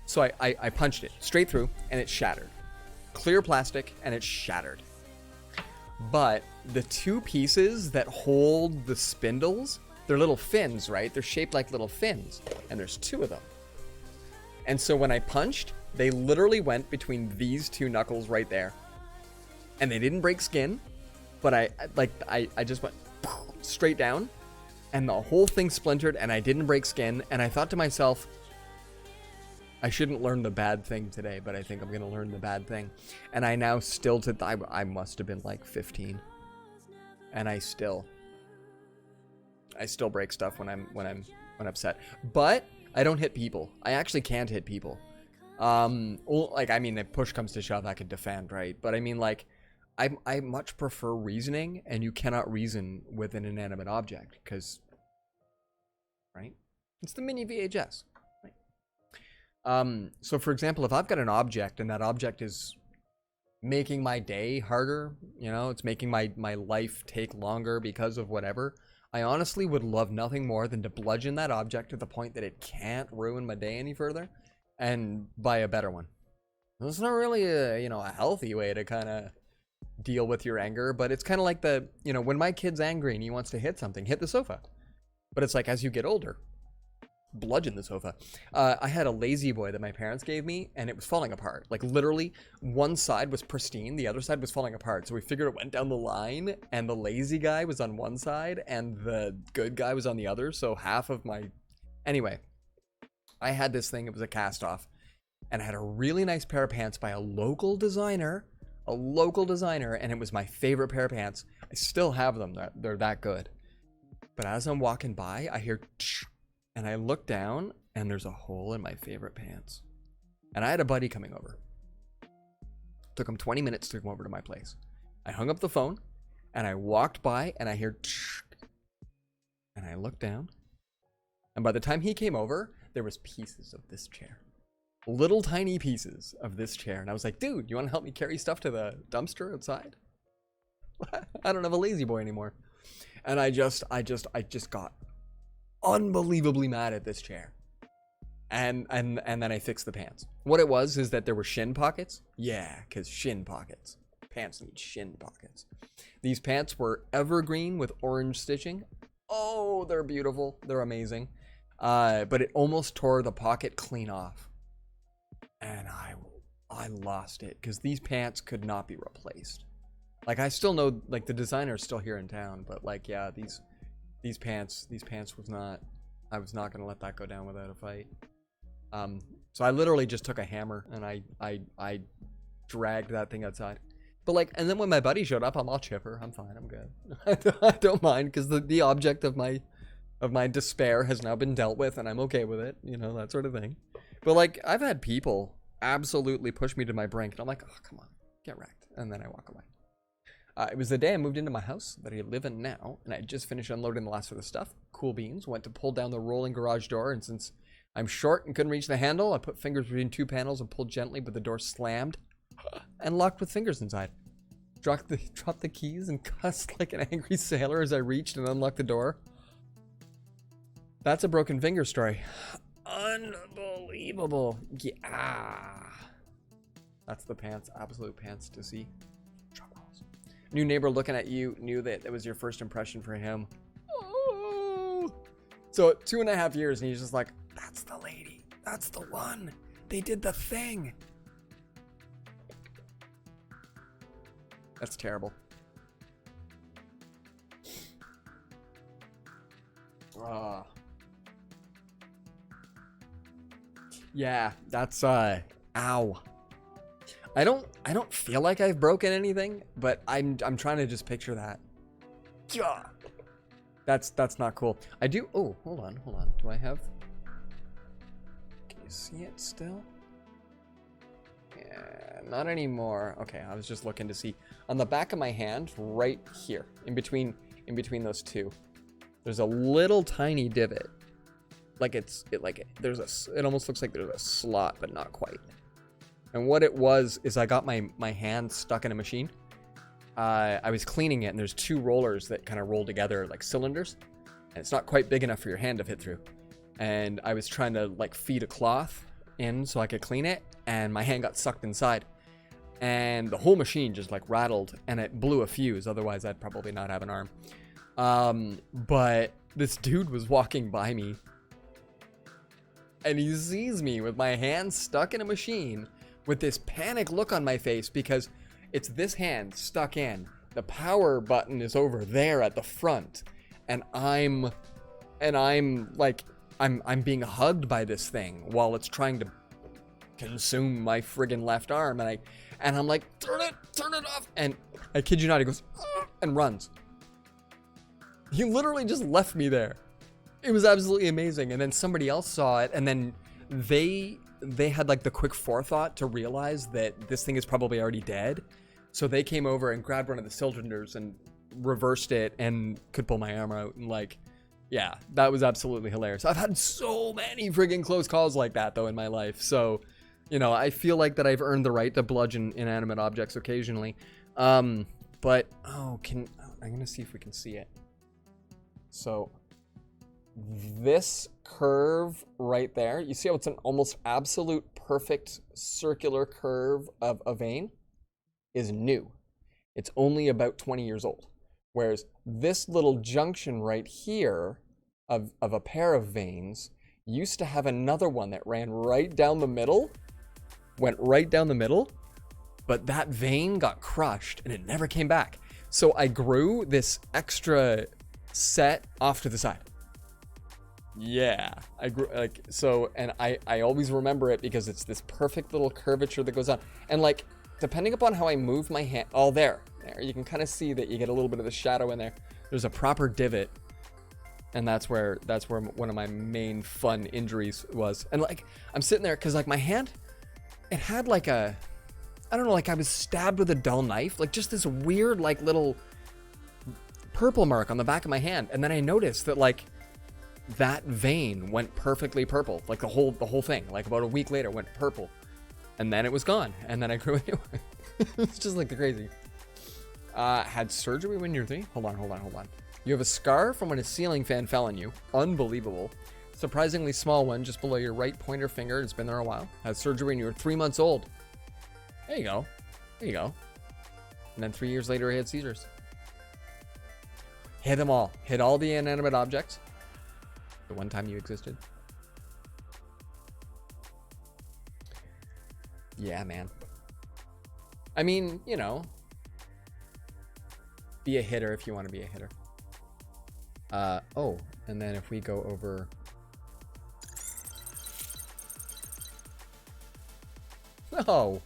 So I punched it straight through and it shattered. Clear plastic and it shattered. But the two pieces that hold the spindles, they're little fins, right? They're shaped like little fins, and there's two of them. And so when I punched, they literally went between these two knuckles right there. And they didn't break skin, but I just went straight down, and the whole thing splintered, and I didn't break skin, and I thought to myself, I shouldn't learn the bad thing today, but I think I'm going to learn the bad thing. And I now still, I must have been like 15. And I still break stuff when I'm upset. But I don't hit people. I actually can't hit people. Like, I mean, if push comes to shove, I could defend, right? But I mean, like, I much prefer reasoning, and you cannot reason with an inanimate object, because, right? It's the mini VHS. So for example, if I've got an object and that object is making my day harder, you know, it's making my life take longer because of whatever, I honestly would love nothing more than to bludgeon that object to the point that it can't ruin my day any further and buy a better one. It's not really a healthy way to kind of deal with your anger, but it's kind of like when my kid's angry and he wants to hit something, hit the sofa. But it's like, as you get older, bludgeon the sofa. I had a lazy boy that my parents gave me, and it was falling apart. Like, literally, one side was pristine, the other side was falling apart. So we figured it went down the line, and the lazy guy was on one side, and the good guy was on the other. So half of my... Anyway, I had this thing. It was a cast-off, and I had a really nice pair of pants by a local designer, and it was my favorite pair of pants. I still have them. They're that good. But as I'm walking by, I hear... And I look down, and there's a hole in my favorite pants. And I had a buddy coming over. Took him 20 minutes to come over to my place. I hung up the phone, and I walked by, and I hear... And I looked down. And by the time he came over, there was pieces of this chair. Little tiny pieces of this chair. And I was like, dude, you want to help me carry stuff to the dumpster outside? I don't have a lazy boy anymore. And I just got unbelievably mad at this chair, and then I fixed the pants. What it was is that there were shin pockets. Yeah, because shin pockets. Pants need shin pockets. These pants were evergreen with orange stitching. Oh, they're beautiful. They're amazing. But it almost tore the pocket clean off, and I lost it because these pants could not be replaced. Like, I still know, like, the designer's still here in town, but like, yeah, these pants was not, I was not going to let that go down without a fight. So I literally just took a hammer and I dragged that thing outside. But like, and then when my buddy showed up, I'm all chipper. I'm fine. I'm good. I don't mind, because the object of my despair has now been dealt with, and I'm okay with it. You know, that sort of thing. But like, I've had people absolutely push me to my brink, and I'm like, oh, come on, get wrecked. And then I walk away. It was the day I moved into my house that I live in now, and I just finished unloading the last of the stuff. Cool beans. Went to pull down the rolling garage door, and since I'm short and couldn't reach the handle, I put fingers between two panels and pulled gently, but the door slammed and locked with fingers inside. Dropped the keys and cussed like an angry sailor as I reached and unlocked the door. That's a broken finger story. Unbelievable. Yeah. That's the pants. Absolute pants to see. New neighbor looking at you knew that it was your first impression for him. Oh. So 2.5 years, and he's just like, that's the lady. That's the one. They did the thing. That's terrible. Yeah, that's ow. I don't feel like I've broken anything, but I'm trying to just picture that. Yeah. That's not cool. I do. Oh, hold on. Do I have? Can you see it still? Yeah, not anymore. Okay, I was just looking to see on the back of my hand, right here, in between those two. There's a little tiny divot. Like it almost looks like there's a slot, but not quite. And what it was is I got my hand stuck in a machine. I was cleaning it, and there's two rollers that kind of roll together like cylinders, and it's not quite big enough for your hand to fit through. And I was trying to like feed a cloth in so I could clean it, and my hand got sucked inside, and the whole machine just like rattled, and it blew a fuse. Otherwise, I'd probably not have an arm. But this dude was walking by me, and he sees me with my hand stuck in a machine with this panic look on my face because it's this hand stuck in. The power button is over there at the front, and I'm being hugged by this thing while it's trying to consume my friggin' left arm, and I'm like, turn it off, and I kid you not, he goes and runs. He literally just left me there. It was absolutely amazing. And then somebody else saw it, and then they had like the quick forethought to realize that this thing is probably already dead. So they came over and grabbed one of the cylinders and reversed it and could pull my arm out. And like, yeah, that was absolutely hilarious. I've had so many friggin' close calls like that though in my life. So, you know, I feel like that I've earned the right to bludgeon inanimate objects occasionally. But, I'm going to see if we can see it. So this curve right there, you see how it's an almost absolute perfect circular curve of a vein is new. It's only about 20 years old. Whereas this little junction right here of a pair of veins used to have another one that ran right down the middle, went right down the middle, but that vein got crushed and it never came back. So I grew this extra set off to the side. Yeah, I grew like so, and I always remember it because it's this perfect little curvature that goes on, and like depending upon how I move my hand, there you can kind of see that you get a little bit of the shadow in there. There's a proper divot, and that's where one of my main fun injuries was. And like I'm sitting there because like my hand, it had like I don't know, like I was stabbed with a dull knife, like just this weird like little purple mark on the back of my hand, and then I noticed that like that vein went perfectly purple, like the whole thing, like about a week later went purple, and then it was gone, and then I grew it. It's just like the crazy. Had surgery when you're 3? Hold on. You have a scar from when a ceiling fan fell on you. Unbelievable. Surprisingly small one just below your right pointer finger. It's been there a while. Had surgery when you were 3 months old. There you go. And then 3 years later, he had seizures. Hit them all. Hit all the inanimate objects. The one time you existed. Yeah, man. I mean, you know, be a hitter if you want to be a hitter. And then if we go over... Oh,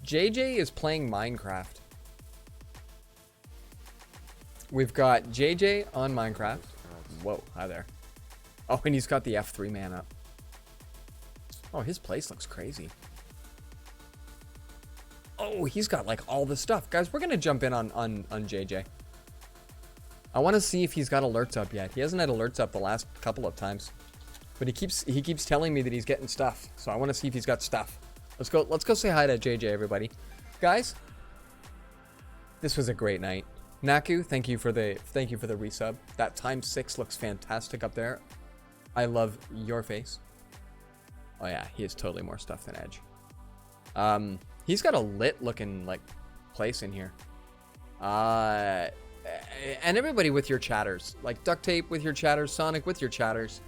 JJ is playing Minecraft. We've got JJ on Minecraft. Whoa, hi there. Oh, and he's got the F3 man up. Oh, his place looks crazy. Oh, he's got like all the stuff. Guys, we're going to jump in on JJ. I want to see if he's got alerts up yet. He hasn't had alerts up the last couple of times. But he keeps telling me that he's getting stuff. So I want to see if he's got stuff. Let's go say hi to JJ, everybody. Guys, this was a great night. Naku, thank you for the resub. That ×6 looks fantastic up there. I love your face. Oh yeah, he has totally more stuff than Edge. He's got a lit looking like place in here. And everybody with your chatters, like Duct Tape with your chatters, Sonic with your chatters.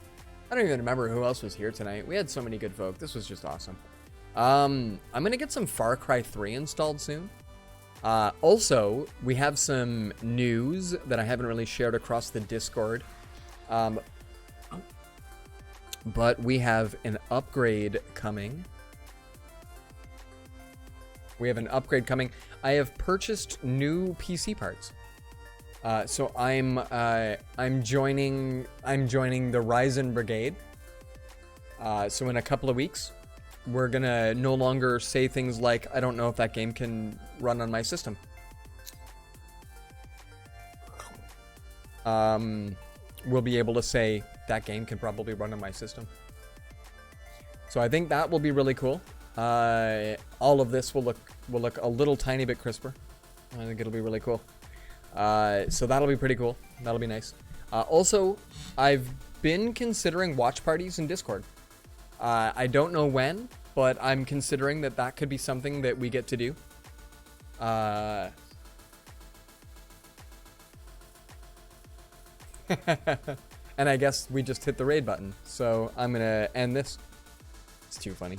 I don't even remember who else was here tonight. We had so many good folk. This was just awesome. I'm gonna get some Far Cry 3 installed soon. Also, we have some news that I haven't really shared across the Discord. But we have an upgrade coming. We have an upgrade coming. I have purchased new PC parts. So I'm joining the Ryzen Brigade. So in a couple of weeks, we're gonna no longer say things like, I don't know if that game can run on my system. We'll be able to say that game can probably run on my system. So I think that will be really cool. All of this will look a little tiny bit crisper. I think it'll be really cool. So that'll be pretty cool. That'll be nice. Also, I've been considering watch parties in Discord. I don't know when, but I'm considering that could be something that we get to do. And I guess we just hit the raid button. So I'm gonna end this. It's too funny.